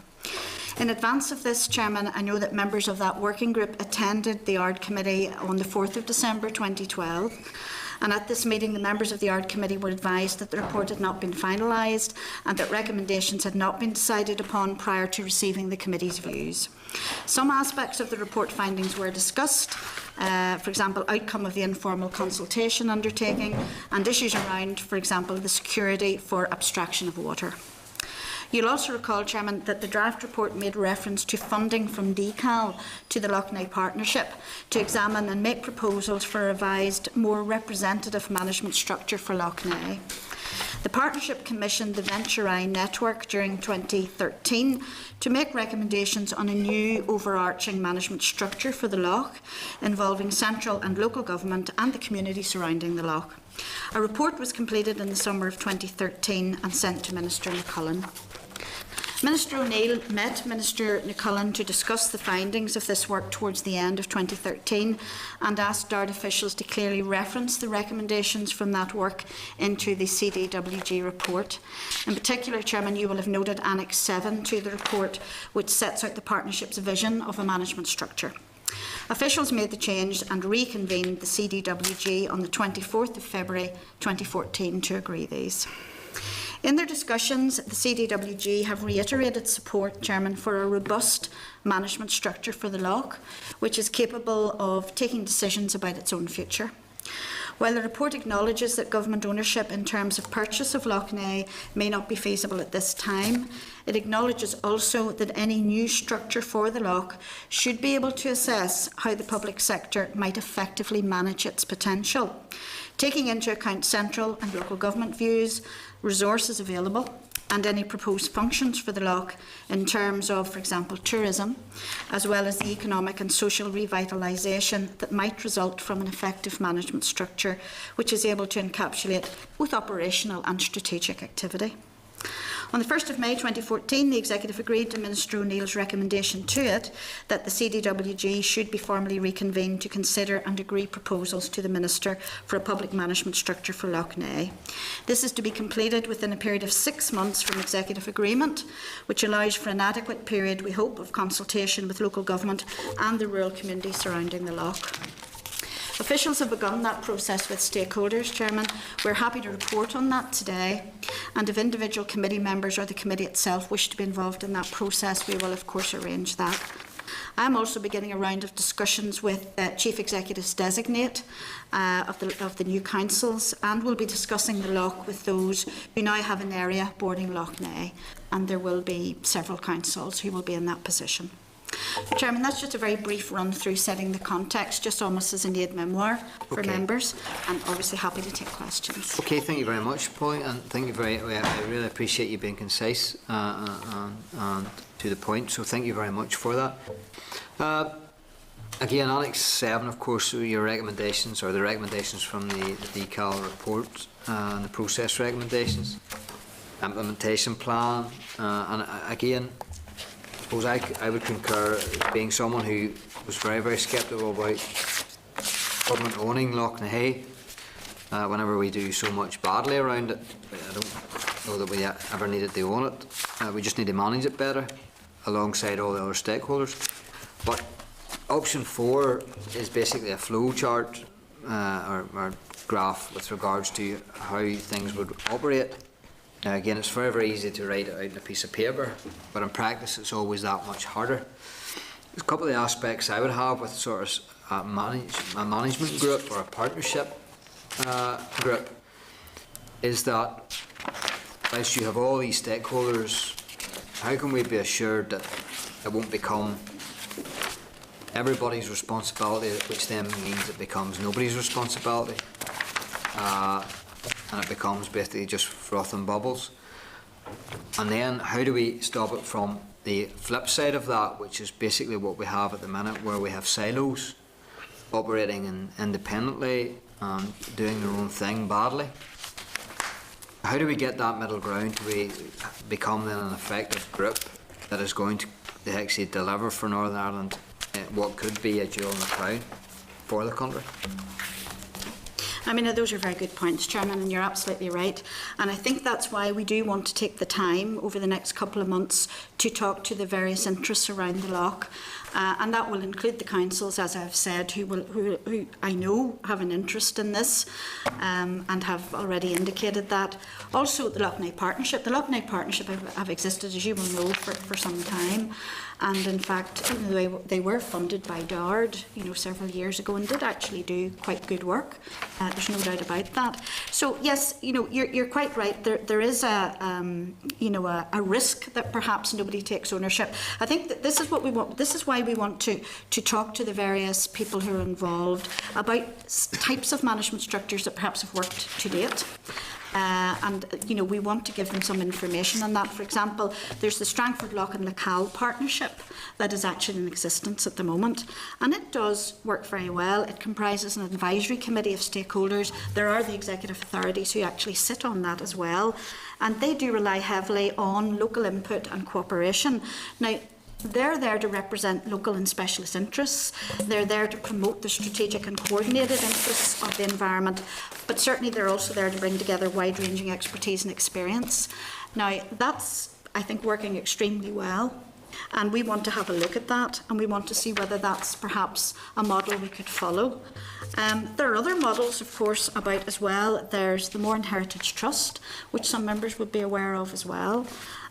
In advance of this, Chairman, I know that members of that working group attended the ARD Committee on the 4th of December 2012, And at this meeting, the members of the Ard Committee were advised that the report had not been finalised and that recommendations had not been decided upon prior to receiving the committee's views. Some aspects of the report findings were discussed, for example, outcome of the informal consultation undertaking and issues around, for example, the security for abstraction of water. You'll also recall, Chairman, that the draft report made reference to funding from DCAL to the Lough Neagh Partnership to examine and make proposals for a revised, more representative management structure for Lough Neagh. The partnership commissioned the Venture Eye network during 2013 to make recommendations on a new overarching management structure for the lough, involving central and local government and the community surrounding the lough. A report was completed in the summer of 2013 and sent to Minister McCullum. Minister O'Neill met Minister McCullum to discuss the findings of this work towards the end of 2013 and asked DARD officials to clearly reference the recommendations from that work into the CDWG report. In particular, Chairman, you will have noted Annex 7 to the report, which sets out the partnership's vision of a management structure. Officials made the change and reconvened the CDWG on the 24th of February 2014 to agree these. In their discussions, the CDWG have reiterated support, Chairman, for a robust management structure for the lough, which is capable of taking decisions about its own future. While the report acknowledges that government ownership in terms of purchase of Lough Neagh may not be feasible at this time, it acknowledges also that any new structure for the lough should be able to assess how the public sector might effectively manage its potential, taking into account central and local government views, resources available, and any proposed functions for the lough in terms of, for example, tourism, as well as the economic and social revitalisation that might result from an effective management structure which is able to encapsulate both operational and strategic activity. On the 1st of May 2014, the Executive agreed to Minister O'Neill's recommendation to it that the CDWG should be formally reconvened to consider and agree proposals to the Minister for a public management structure for Lough Neagh. This is to be completed within a period of 6 months from Executive agreement, which allows for an adequate period, we hope, of consultation with local government and the rural community surrounding the lough. Officials have begun that process with stakeholders, Chairman. We're happy to report on that today. And if individual committee members or the committee itself wish to be involved in that process, we will of course arrange that. I'm also beginning a round of discussions with Chief Executives Designate of the new councils, and we'll be discussing the lough with those who now have an area bordering Lough Neagh, and there will be several councils who will be in that position. Chairman, that's just a very brief run through setting the context, just almost as an aide-memoir for members, and obviously happy to take questions. Okay, thank you very much, Pauline, and thank you I really appreciate you being concise and to the point, so thank you very much for that. Again, Annex 7, of course, your recommendations, or the recommendations from the DCAL report, and the process recommendations, implementation plan, and again, I suppose I would concur, being someone who was very, very sceptical about government owning Lough Neagh whenever we do so much badly around it. I don't know that we ever needed to own it. We just need to manage it better alongside all the other stakeholders. But option 4 is basically a flow chart or graph with regards to how things would operate. Now again, it's very, very easy to write it out on a piece of paper, but in practice it's always that much harder. There's a couple of the aspects I would have with sort of a management group or a partnership group is that whilst you have all these stakeholders, how can we be assured that it won't become everybody's responsibility, which then means it becomes nobody's responsibility? And it becomes basically just froth and bubbles. And then how do we stop it from the flip side of that, which is basically what we have at the minute, where we have silos operating independently and doing their own thing badly? How do we get that middle ground to become then an effective group that is going to actually deliver for Northern Ireland what could be a jewel in the crown for the country? I mean, those are very good points, Chairman, and you're absolutely right. And I think that's why we do want to take the time over the next couple of months to talk to the various interests around the lough and that will include the councils, as I've said, who I know have an interest in this and have already indicated that. Also, the Loughnane Partnership. The Loughnane Partnership have existed, as you will know, for some time. And in fact, they were funded by DARD, several years ago, and did actually do quite good work. There's no doubt about that. So yes, you're quite right. There is a risk that perhaps nobody takes ownership. I think that this is what we want. This is why we want to talk to the various people who are involved about types of management structures that perhaps have worked to date. And we want to give them some information on that. For example, there's the Strangford Lough and Lacal partnership that is actually in existence at the moment, and it does work very well. It comprises an advisory committee of stakeholders. There are the executive authorities who actually sit on that as well, and they do rely heavily on local input and cooperation. Now, they're there to represent local and specialist interests. They're there to promote the strategic and coordinated interests of the environment, but certainly they're also there to bring together wide-ranging expertise and experience. Now, that's, I think, working extremely well, and we want to have a look at that, and we want to see whether that's perhaps a model we could follow. There are other models, of course, about as well. There's the Mourne Heritage Trust, which some members would be aware of as well.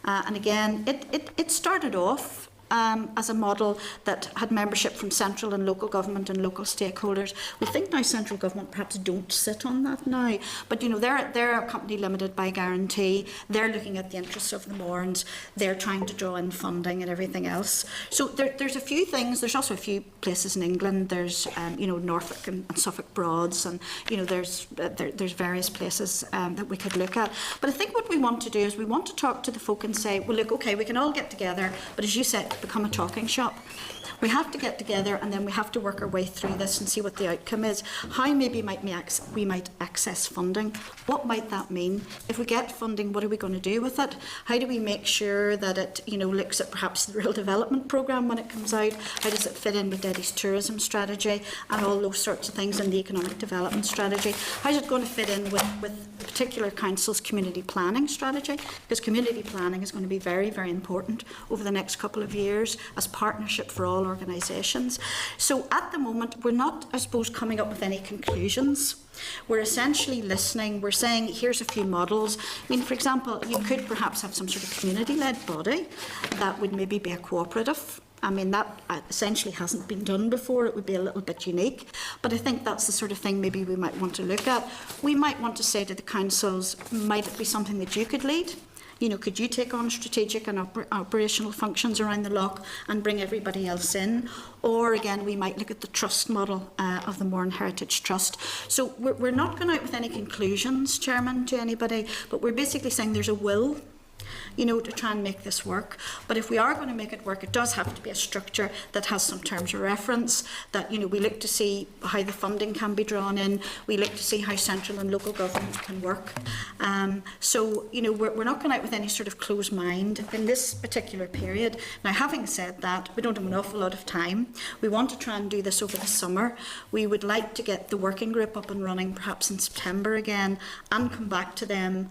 And again, it started off as a model that had membership from central and local government and local stakeholders. We think now central government perhaps don't sit on that now, but they're a company limited by guarantee. They're looking at the interests of the Mournes. They're trying to draw in funding and everything else. So there's a few things. There's also a few places in England. There's Norfolk and Suffolk Broads, and there's various places that we could look at. But I think what we want to do is we want to talk to the folk and say, well, look, okay, we can all get together, but as you said, become a talking shop. We have to get together, and then we have to work our way through this and see what the outcome is. How maybe we might access funding? What might that mean? If we get funding, what are we going to do with it? How do we make sure that it looks at perhaps the rural development programme when it comes out? How does it fit in with Derry's tourism strategy and all those sorts of things, and the economic development strategy? How is it going to fit in with the particular council's community planning strategy? Because community planning is going to be very, very important over the next couple of years as partnership for all organisations. So at the moment, we're not, I suppose, coming up with any conclusions. We're essentially listening. We're saying, here's a few models. I mean, for example, you could perhaps have some sort of community-led body that would maybe be a cooperative. I mean, that essentially hasn't been done before. It would be a little bit unique. But I think that's the sort of thing maybe we might want to look at. We might want to say to the councils, might it be something that you could lead? Could you take on strategic and operational functions around the loch and bring everybody else in? Or again, we might look at the trust model of the Mourne Heritage Trust. So we're not going out with any conclusions, Chairman, to anybody, but we're basically saying there's a will to try and make this work. But if we are going to make it work, it does have to be a structure that has some terms of reference, that, we look to see how the funding can be drawn in, we look to see how central and local government can work. So, we're not going out with any sort of closed mind in this particular period. Now, having said that, we don't have an awful lot of time. We want to try and do this over the summer. We would like to get the working group up and running perhaps in September again, and come back to them,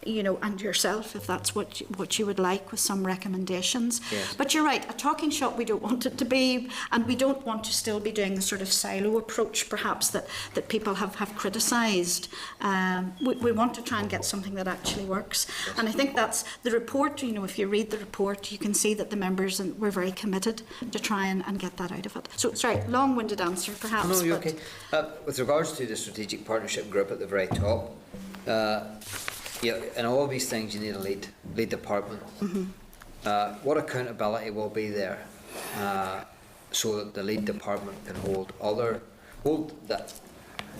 and yourself, if that's what you would like, with some recommendations. Yes. But you're right, a talking shop we don't want it to be, and we don't want to still be doing the sort of silo approach perhaps that people have criticised. We want to try and get something that actually works. Yes. And I think that's the report. If you read the report, you can see that the members were very committed to try and get that out of it. So, sorry, long-winded answer perhaps. No, you're okay. With regards to the strategic partnership group at the very top, in all these things you need a lead department. Mm-hmm. What accountability will be there so that the lead department can hold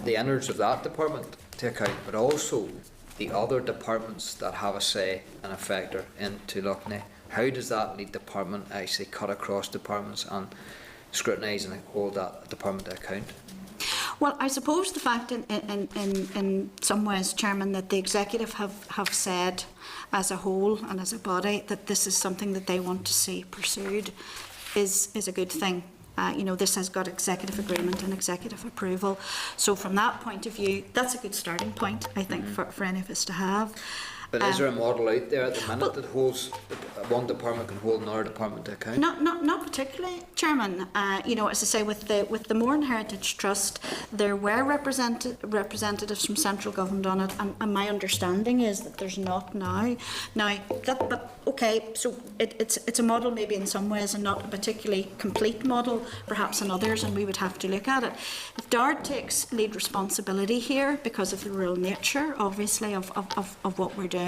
the innards of that department to account, but also the other departments that have a say and a factor into Loughnane? How does that lead department actually cut across departments and scrutinise and hold that department to account? Well, I suppose the fact in some ways, Chairman, that the executive have said as a whole and as a body that this is something that they want to see pursued is a good thing. This has got executive agreement and executive approval. So from that point of view, that's a good starting point, I think, for any of us to have. But is there a model out there at the minute that holds, one department can hold another department to account? Not particularly, Chairman. You know, as I say, with the Mourne Heritage Trust, there were representatives from central government on it, and my understanding is that there's not now. But okay, so it's a model maybe in some ways, and not a particularly complete model, perhaps in others, and we would have to look at it. If DARD takes lead responsibility here because of the rural nature, obviously, of what we're doing,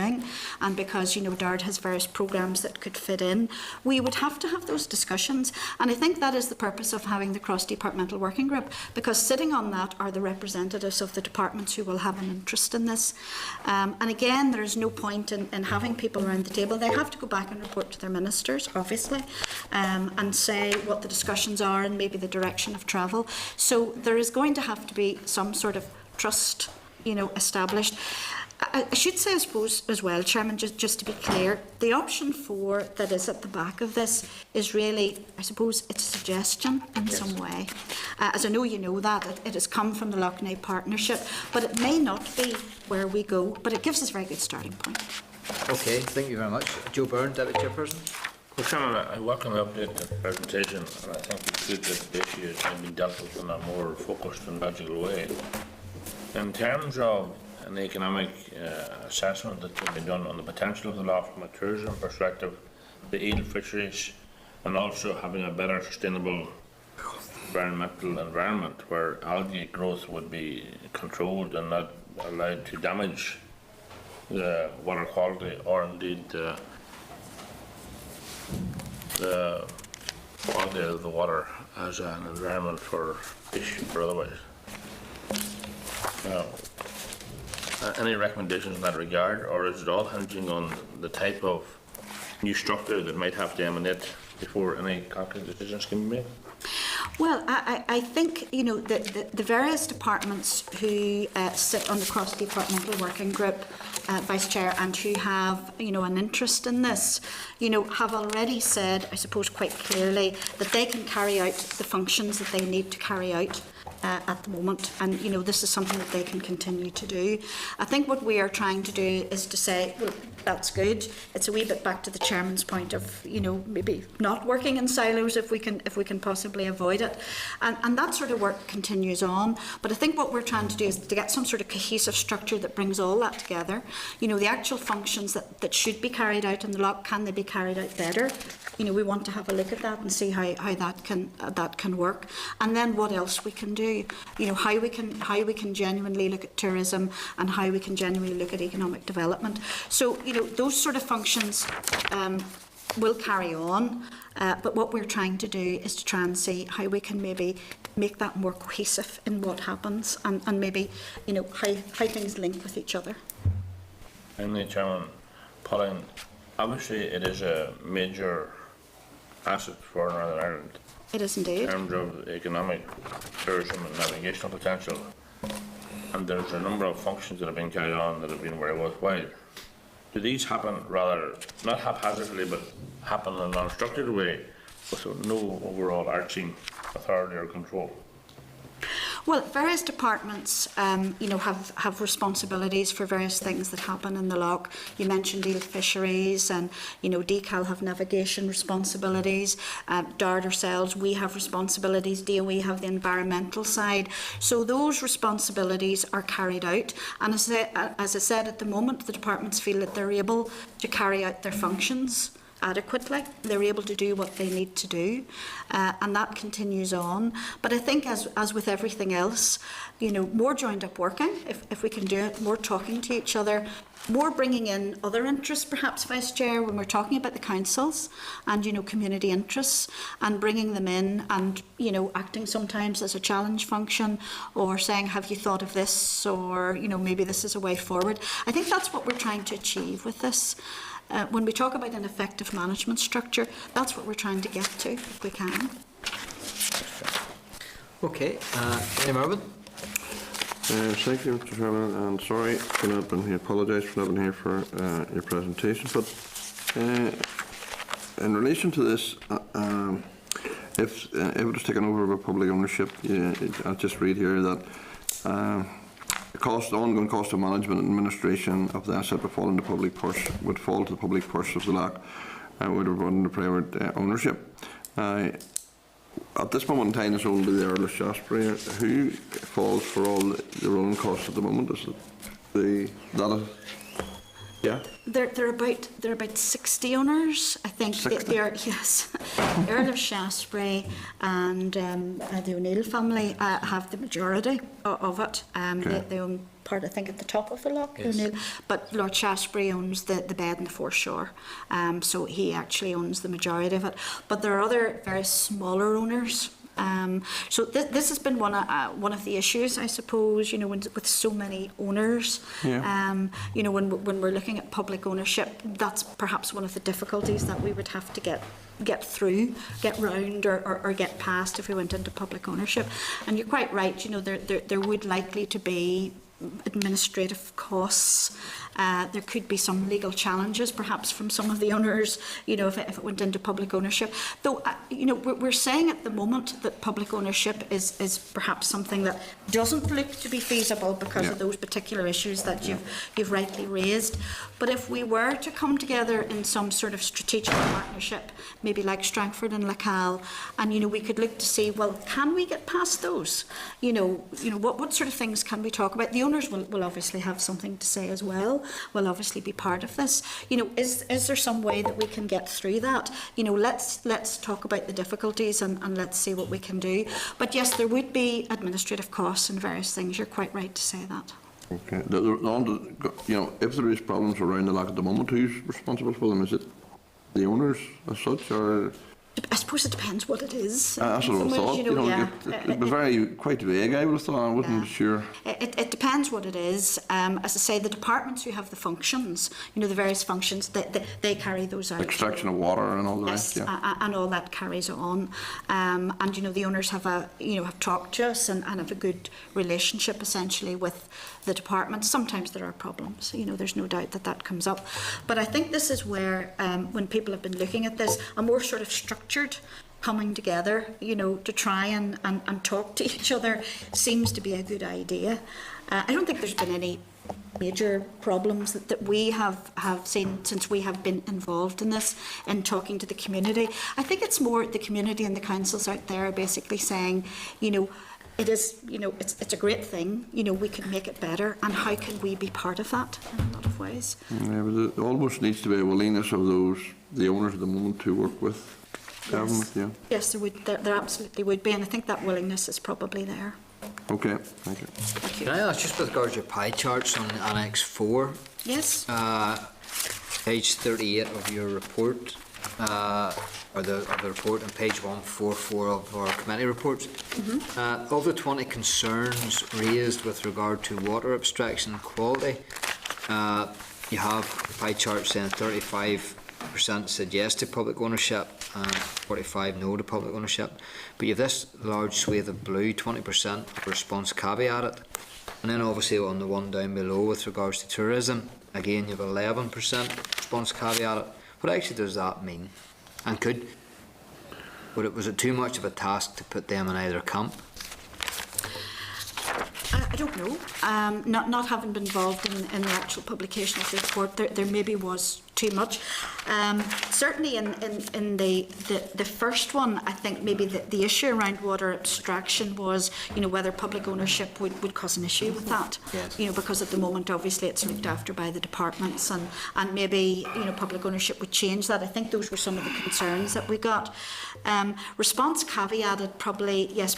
and because, you know, DARD has various programmes that could fit in, we would have to have those discussions. And I think that is the purpose of having the cross-departmental working group, because sitting on that are the representatives of the departments who will have an interest in this. And again, there is no point in having people around the table. They have to go back and report to their ministers, obviously, and say what the discussions are and maybe the direction of travel. So there is going to have to be some sort of trust, you know, established. I should say, I suppose, as well, Chairman, just to be clear, the option 4 that is at the back of this is really, I suppose, it's a suggestion in some way. As I know you know that, it has come from the Lough Neagh Partnership, but it may not be where we go, but it gives us a very good starting point. Okay, thank you very much. Joe Byrne, Deputy Chairperson. Well, Chairman, I welcome the update to the presentation, and I think it's good that the issue has been dealt with in a more focused and logical way. In terms of an economic assessment that can be done on the potential of the law from a tourism perspective, the eel fisheries, and also having a better sustainable environmental environment where algae growth would be controlled and not allowed to damage the water quality or indeed the quality of the water as an environment for fish or otherwise. Now, any recommendations in that regard, or is it all hinging on the type of new structure that might have to emanate before any concrete decisions can be made? Well, I think, you know, the various departments who sit on the cross-departmental working group, Vice Chair, and who have, you know, an interest in this, you know, have already said, I suppose quite clearly, that they can carry out the functions that they need to carry out at the moment, and, you know, this is something that they can continue to do. I think what we are trying to do is to say, well, that's good. It's a wee bit back to the Chairman's point of, you know, maybe not working in silos if we can possibly avoid it, and that sort of work continues on. But I think what we're trying to do is to get some sort of cohesive structure that brings all that together. You know, the actual functions that should be carried out in the Lough, can they be carried out better? You know, we want to have a look at that and see how that can work, and then what else we can do. You know, how we can genuinely look at tourism and how we can genuinely look at economic development. So, you know, those sort of functions will carry on, but what we're trying to do is to try and see how we can maybe make that more cohesive in what happens, and maybe, you know, how things link with each other. Finally, Chairman, Pauline, obviously it is a major asset for Northern Ireland. It is indeed. In terms of economic, tourism and navigational potential. And there's a number of functions that have been carried on that have been very worthwhile. Do these happen rather, not haphazardly, but happen in a non-structured way with no overall arching authority or control? Well, various departments, you know, have responsibilities for various things that happen in the Lough. You mentioned eel fisheries, and, you know, DCAL have navigation responsibilities. DARD ourselves, we have responsibilities. DOE have the environmental side. So those responsibilities are carried out. And as I said, at the moment, the departments feel that they're able to carry out their functions adequately. They're able to do what they need to do, and that continues on. But I think, as with everything else, you know, more joined up working, if we can do it, more talking to each other, more bringing in other interests, perhaps, Vice Chair, when we're talking about the councils and, you know, community interests, and bringing them in and, you know, acting sometimes as a challenge function, or saying, have you thought of this, or, you know, maybe this is a way forward. I think that's what we're trying to achieve with this. When we talk about an effective management structure, that's what we're trying to get to, if we can. Okay, Mervyn. Thank you, Mr. Chairman, and sorry for not being here. Apologise for not being here for your presentation. But in relation to this, if it was taken over by public ownership, I'll just read here that the ongoing cost of management and administration of the asset would fall to the public purse of the LAC, would have run into private ownership. At this moment in time, it's only the Earl of Shaftesbury who falls for all the rolling costs at the moment. Is it yeah? They're about 60 owners, I think. 60? Yes. Earl of Shaftesbury and the O'Neill family have the majority of it. They own part, I think, at the top of the loch, yes. O'Neill. But Lord Shaftesbury owns the bed and the foreshore, so he actually owns the majority of it. But there are other very smaller owners. So this has been one of the issues, I suppose, you know, with so many owners. Yeah. You know, when we're looking at public ownership, that's perhaps one of the difficulties that we would have to get round or get past if we went into public ownership. And you're quite right, you know, there would likely to be administrative costs. There could be some legal challenges, perhaps, from some of the owners, you know, if it went into public ownership. Though, you know, we're saying at the moment that public ownership is perhaps something that doesn't look to be feasible because of those particular issues that you've rightly raised. But if we were to come together in some sort of strategic partnership, maybe like Strangford and Lacal, and, you know, we could look to see, well, can we get past those? You know, what sort of things can we talk about? The owners will obviously have something to say as well. Will obviously be part of this. You know, is there some way that we can get through that? You know, let's talk about the difficulties and let's see what we can do. But yes, there would be administrative costs and various things. You're quite right to say that. Okay. You know, if there is problems around the LAC at the moment, who's responsible for them? Is it the owners as such, or? I suppose it depends what it is. That's what I thought. You know, it'd be quite vague, I would have thought. I wasn't sure. It depends what it is. As I say, the departments who have the functions, you know, the various functions, they carry those out. Extraction of water and all the rest, and all that carries on. And, you know, the owners have talked to us and have a good relationship, essentially, with the department. Sometimes there are problems, you know, there's no doubt that comes up. But I think this is where, when people have been looking at this, a more sort of structured coming together, you know, to try and talk to each other seems to be a good idea. I don't think there's been any major problems that we have seen since we have been involved in this and talking to the community. I think it's more the community and the councils out there are basically saying, you know, it is, you know, it's a great thing, you know, we can make it better, and how can we be part of that in a lot of ways. Yeah, but there almost needs to be a willingness of the owners at the moment to work with government. Yes. Yes, there absolutely would be, and I think that willingness is probably there. Okay, thank you. Thank you. Can I ask, just with regards to your pie charts on Annex 4, Yes. page 38 of your report, or the report, and page 144 of our committee reports. Of the 20 concerns raised with regard to water abstraction and quality, you have a pie chart saying 35% suggested public ownership and 45% no to public ownership. But you have this large swathe of blue, 20% response caveated. And then obviously on the one down below with regards to tourism, again you have 11% response caveated. What actually does that mean? And was it too much of a task to put them in either camp? I don't know. Not having been involved in the actual publication of the report, there maybe was too much. Certainly in the first one, I think maybe the issue around water abstraction was, you know, whether public ownership would cause an issue with that. Yes. You know, because at the moment obviously it's looked after by the departments, and maybe, you know, public ownership would change that. I think those were some of the concerns that we got. Response caveated, probably, yes,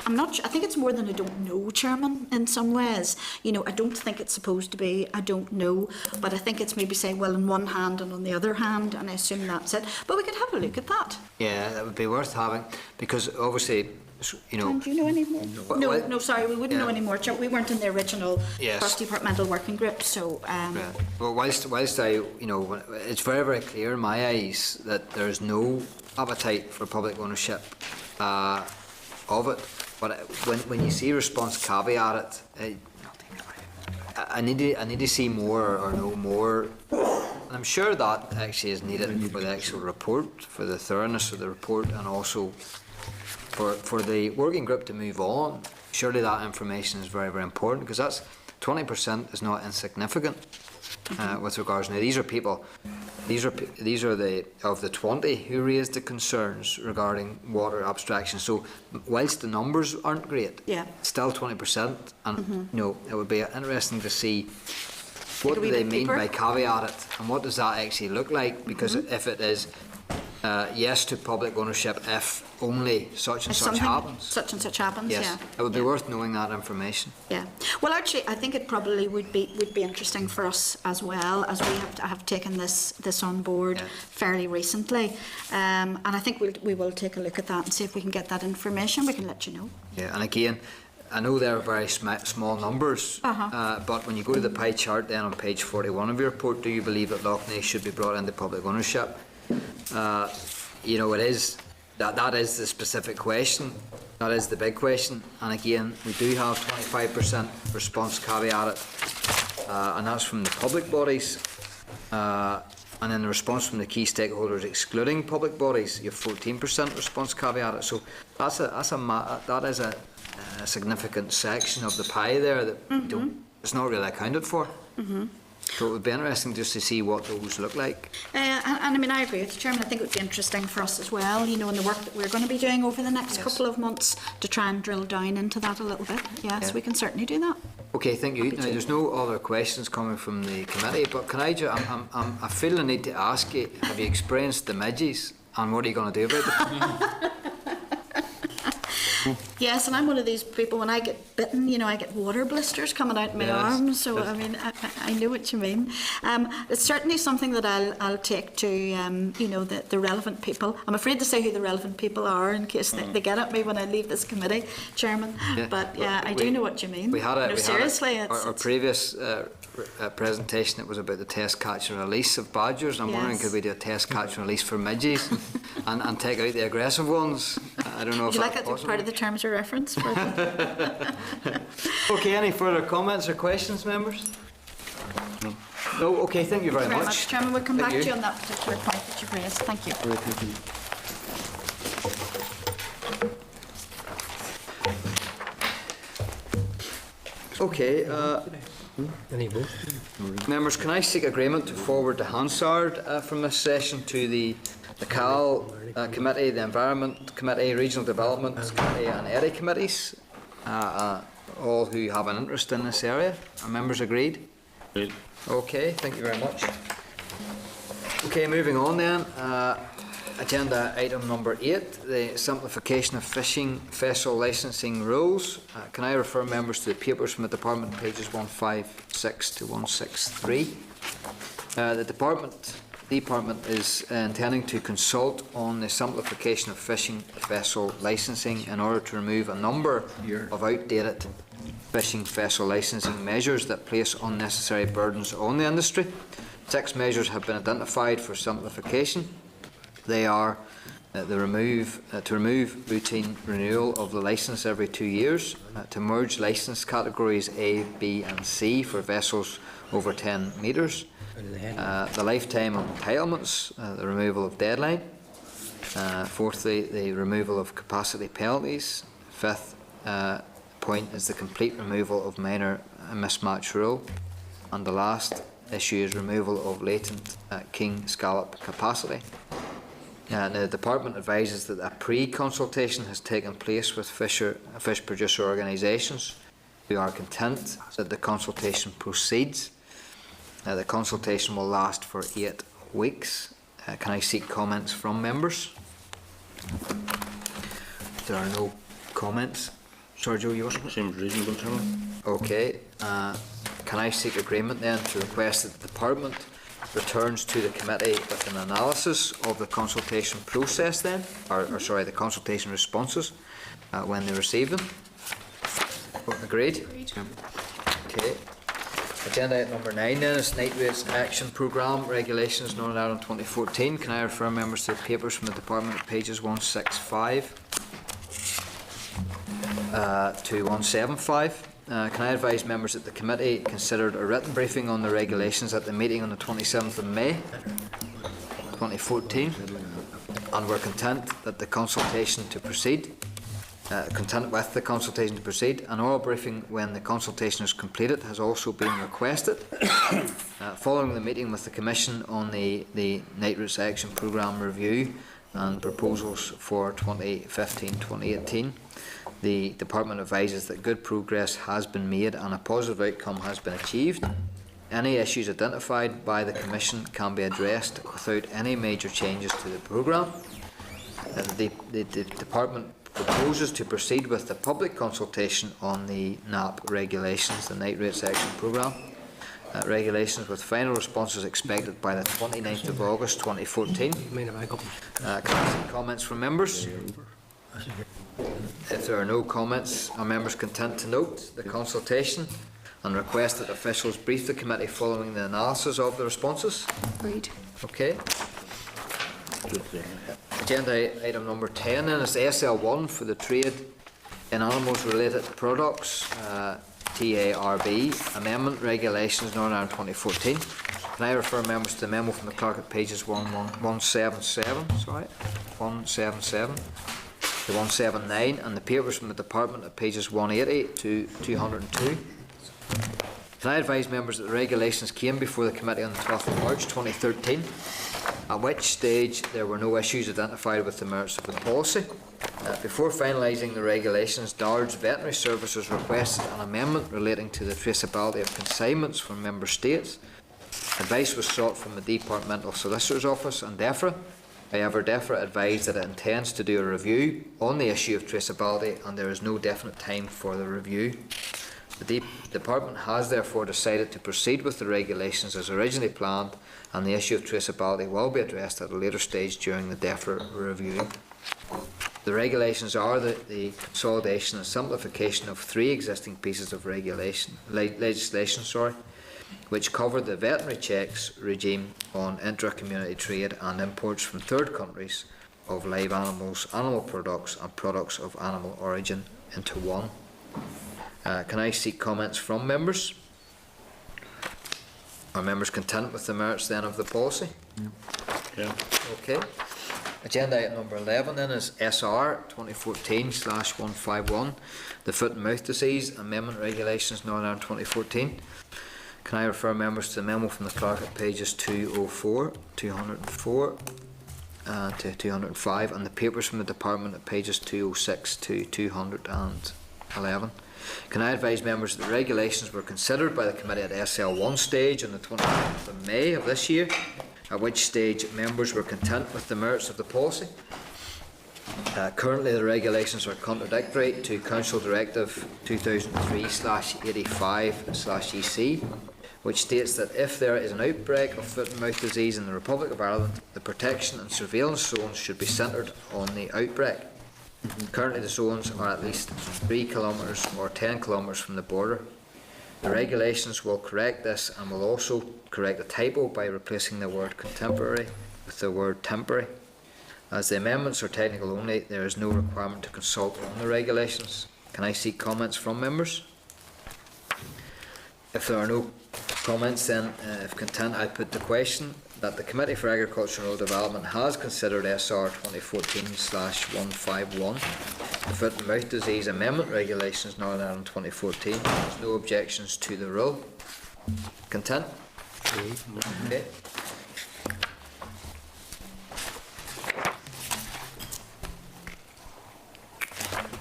I'm not sure, I think it's more than I don't know, Chairman, in some ways. You know, I don't think it's supposed to be, I don't know, but I think it's maybe saying, well, on one hand and on the other hand, and I assume that's it. But we could have a look at that. Yeah, that would be worth having, because obviously, you know... And do you know any more? No, sorry, we wouldn't know any more. We weren't in the original cross-departmental working group, so... Well, whilst I, you know, it's very, very clear in my eyes that there's no appetite for public ownership of it, but when you see response caveat I need to see more or know more. And I'm sure that actually is needed for the actual report, for the thoroughness of the report, and also for the working group to move on. Surely that information is very, very important, because that's 20% is not insignificant with regards. Now, these are people. These are the of the 20 who raised the concerns regarding water abstraction. So, whilst the numbers aren't great, Yeah. still 20%, and you know, it would be interesting to see what a do wee they bit mean deeper. by caveat it, and what does that actually look like? Because if it is yes to public ownership if only such and If such something happens, such and such happens, yes, yeah. it would be Yeah. worth knowing that information. Yeah. Well, actually, I think it probably would be interesting for us as well, as we have taken this on board Yeah. fairly recently, and I think we will take a look at that and see if we can get that information. We can let you know. Yeah, and again, I know they're very small numbers, but when you go to the pie chart then on page 41 of your report, do you believe that Lough Neagh should be brought into public ownership? You know, it is that is the specific question. That is the big question. And again, we do have 25% response caveated, and that's from the public bodies. And then the response from the key stakeholders, excluding public bodies, you have 14% response caveated. So that is a significant section of the pie there that it's not really accounted for. So it would be interesting just to see what those look like. And I mean, I agree with the Chairman. I think it would be interesting for us as well, you know, in the work that we're going to be doing over the next couple of months to try and drill down into that a little bit. Yes, we can certainly do that. Okay, thank you. Now, there's no other questions coming from the committee, but can I I feel the need to ask you, have you experienced the midges, and what are you going to do about it? Yes, and I'm one of these people, when I get bitten, you know, I get water blisters coming out my Yes. arms, so I mean, I know what you mean. It's certainly something that I'll take to, you know, the relevant people. I'm afraid to say who the relevant people are in case they get at me when I leave this committee, Chairman, Yeah. but yeah, I do know what you mean. We had No, seriously, our previous presentation, it was about the test, catch and release of badgers. I'm wondering, Yes. could we do a test, catch and release for midges and take out the aggressive ones? I don't know Would if you like that's that to be possible. part of the terms of reference? For the Okay, any further comments or questions, members? No, okay, thank you very very much. much, Chairman. We'll come Thank back to you. you on that particular point that you've raised. Thank you. Okay, Any vote? members, can I seek agreement to forward the Hansard from this session to the CAL Committee, the Environment Committee, Regional Development Committee and ERI Committees, all who have an interest in this area? Are members agreed? Agreed. Okay, thank you very much. Okay, moving on then. Agenda item number 8, the simplification of fishing vessel licensing rules. Can I refer members to the papers from the Department, pages 156 to 163? The Department is intending to consult on the simplification of fishing vessel licensing in order to remove a number of outdated fishing vessel licensing measures that place unnecessary burdens on the industry. 6 measures have been identified for simplification. They are to remove routine renewal of the licence every 2 years, to merge licence categories A, B and C for vessels over 10 metres, the lifetime of entitlements, the removal of deadline, fourthly, the removal of capacity penalties, fifth point is the complete removal of minor mismatch rule, and the last issue is removal of latent king scallop capacity. The Department advises that a pre-consultation has taken place with fish producer organisations who are content that the consultation proceeds. The consultation will last for 8 weeks. Can I seek comments from members? There are no comments. Sergio, yours? Seems reasonable, Chairman. Okay. Can I seek agreement then to request that the Department returns to the committee with an analysis of the consultation process then, or sorry, the consultation responses when they receive them? Agreed? Okay. Agenda item number 9 then is Nitrates Action Programme Regulations Northern Ireland 2014. Can I refer members to the papers from the Department at pages 165 to 175? Can I advise members that the committee considered a written briefing on the regulations at the meeting on the 27th of May 2014 and were content that the consultation to proceed. content with the consultation to proceed. An oral briefing when the consultation is completed has also been requested. Following the meeting with the Commission on the Nitrates Action Programme review and proposals for 2015-2018, the Department advises that good progress has been made and a positive outcome has been achieved. Any issues identified by the Commission can be addressed without any major changes to the programme. The Department proposes to proceed with the public consultation on the NAP regulations, the Nitrates Action Programme regulations, with final responses expected by the 29th of August 2014. Comments from members? If there are no comments, are members content to note the consultation and request that officials brief the committee following the analysis of the responses? Agreed. Okay. Agenda item number 10 then is SL1 for the trade in animals related products, TARB, Amendment Regulations Northern Ireland 2014. Can I refer members to the memo from the clerk at pages 177 to 179 and the papers from the department at pages 180 to 202. Can I advise members that the regulations came before the committee on the 12th of March 2013, at which stage there were no issues identified with the merits of the policy. Before finalising the regulations, DARD's Veterinary Services requested an amendment relating to the traceability of consignments from member states. Advice was sought from the Departmental Solicitor's Office and DEFRA. However, DEFRA advised that it intends to do a review on the issue of traceability and there is no definite time for the review. The Department has therefore decided to proceed with the regulations as originally planned, and the issue of traceability will be addressed at a later stage during the DEFRA review. The regulations are the consolidation and simplification of 3 existing pieces of legislation, which cover the veterinary checks regime on intra-community trade and imports from third countries of live animals, animal products and products of animal origin into one. Can I seek comments from members? Are members content with the merits then of the policy? Yeah. Okay. Agenda item number 11 then is SR 2014/151, the Foot and Mouth Disease Amendment Regulations Northern Ireland 2014. Can I refer members to the memo from the clerk at pages 204, 204 to 205 and the papers from the department at pages 206 to 211. Can I advise members that the regulations were considered by the committee at SL1 stage on the 29th of May of this year, at which stage members were content with the merits of the policy. Currently the regulations are contradictory to Council Directive 2003/85/EC, which states that if there is an outbreak of foot and mouth disease in the Republic of Ireland, the protection and surveillance zones should be centred on the outbreak. Currently the zones are at least 3 kilometres or 10 kilometres from the border. The regulations will correct this and will also correct a typo by replacing the word contemporary with the word temporary. As the amendments are technical only, there is no requirement to consult on the regulations. Can I seek comments from members? If there are no comments, then if content, I put the question that the Committee for Agriculture and Rural Development has considered SR 2014/151, the Foot and Mouth Disease Amendment Regulations Northern Ireland 2014. There's no objections to the rule. Content? Okay.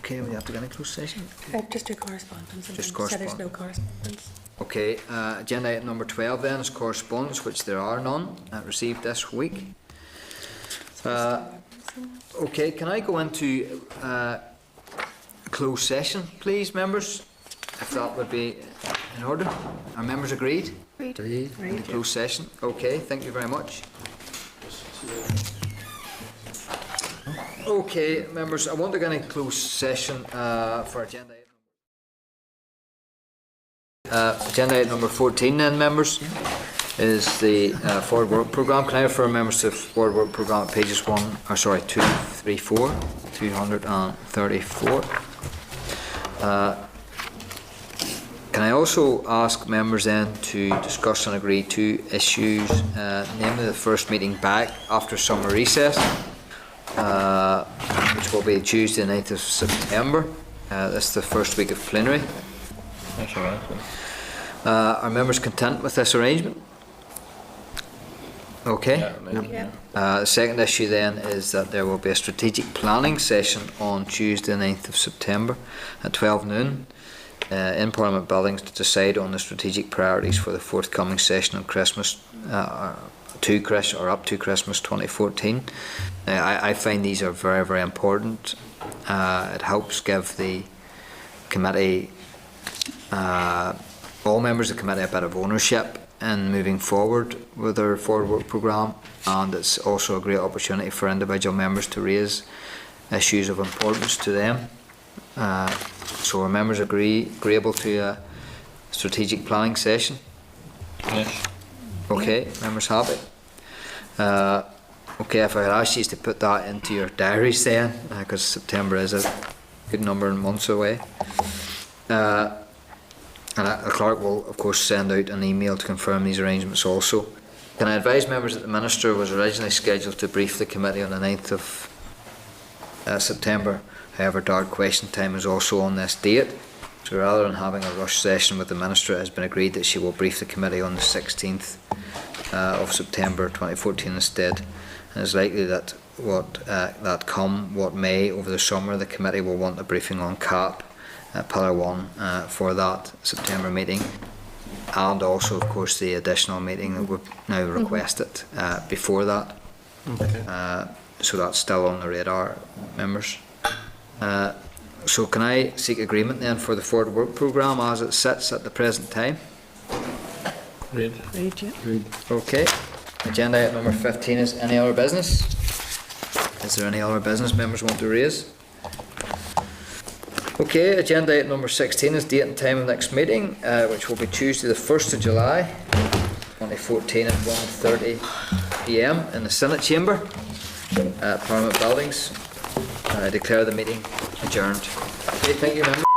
Okay, we have to get a closed session. Just do correspondence. And Just then say there's correspondence. no correspondence. Okay, agenda item number 12 then is correspondence, which there are none received this week. Okay, can I go into closed session, please, members? If that would be in order. Are members agreed? Agreed. Closed session. Okay, thank you very much. Okay, members, I want to get a closed session for agenda item. Agenda item number 14 then, members, is the forward work programme. Can I refer members to the forward work programme at pages 234. Can I also ask members then to discuss and agree 2 issues, namely the first meeting back after summer recess, which will be Tuesday, 9th of September. That's the first week of plenary. That's all right. Are members content with this arrangement? Okay. The second issue then is that there will be a strategic planning session on Tuesday, 9th of September at 12 noon in Parliament Buildings to decide on the strategic priorities for the forthcoming session on Christmas, up to Christmas 2014. I find these are very, very important. It helps give the committee, all members of the committee, a bit of ownership in moving forward with our forward work programme, and it's also a great opportunity for individual members to raise issues of importance to them. So our members agreeable to a strategic planning session? Yes. Okay, members happy? Okay, if I ask you to put that into your diaries then, because September is a good number of months away. And the clerk will, of course, send out an email to confirm these arrangements also. Can I advise members that the Minister was originally scheduled to brief the committee on the 9th of September. However, dark question time is also on this date. So rather than having a rush session with the Minister, it has been agreed that she will brief the committee on the 16th of September 2014 instead. And it's likely that that come what may over the summer, the committee will want a briefing on CAP. Pillar 1 for that September meeting, and also of course the additional meeting that we've now requested before that. So that's still on the radar, members. So can I seek agreement then for the forward work programme as it sits at the present time? Read. Okay. Agenda item number 15 is any other business? Is there any other business members want to raise? Okay, agenda item number 16 is date and time of next meeting, which will be Tuesday the 1st of July 2014 at 1:30 p.m. in the Senate Chamber at Parliament Buildings. I declare the meeting adjourned. Okay, thank you, members.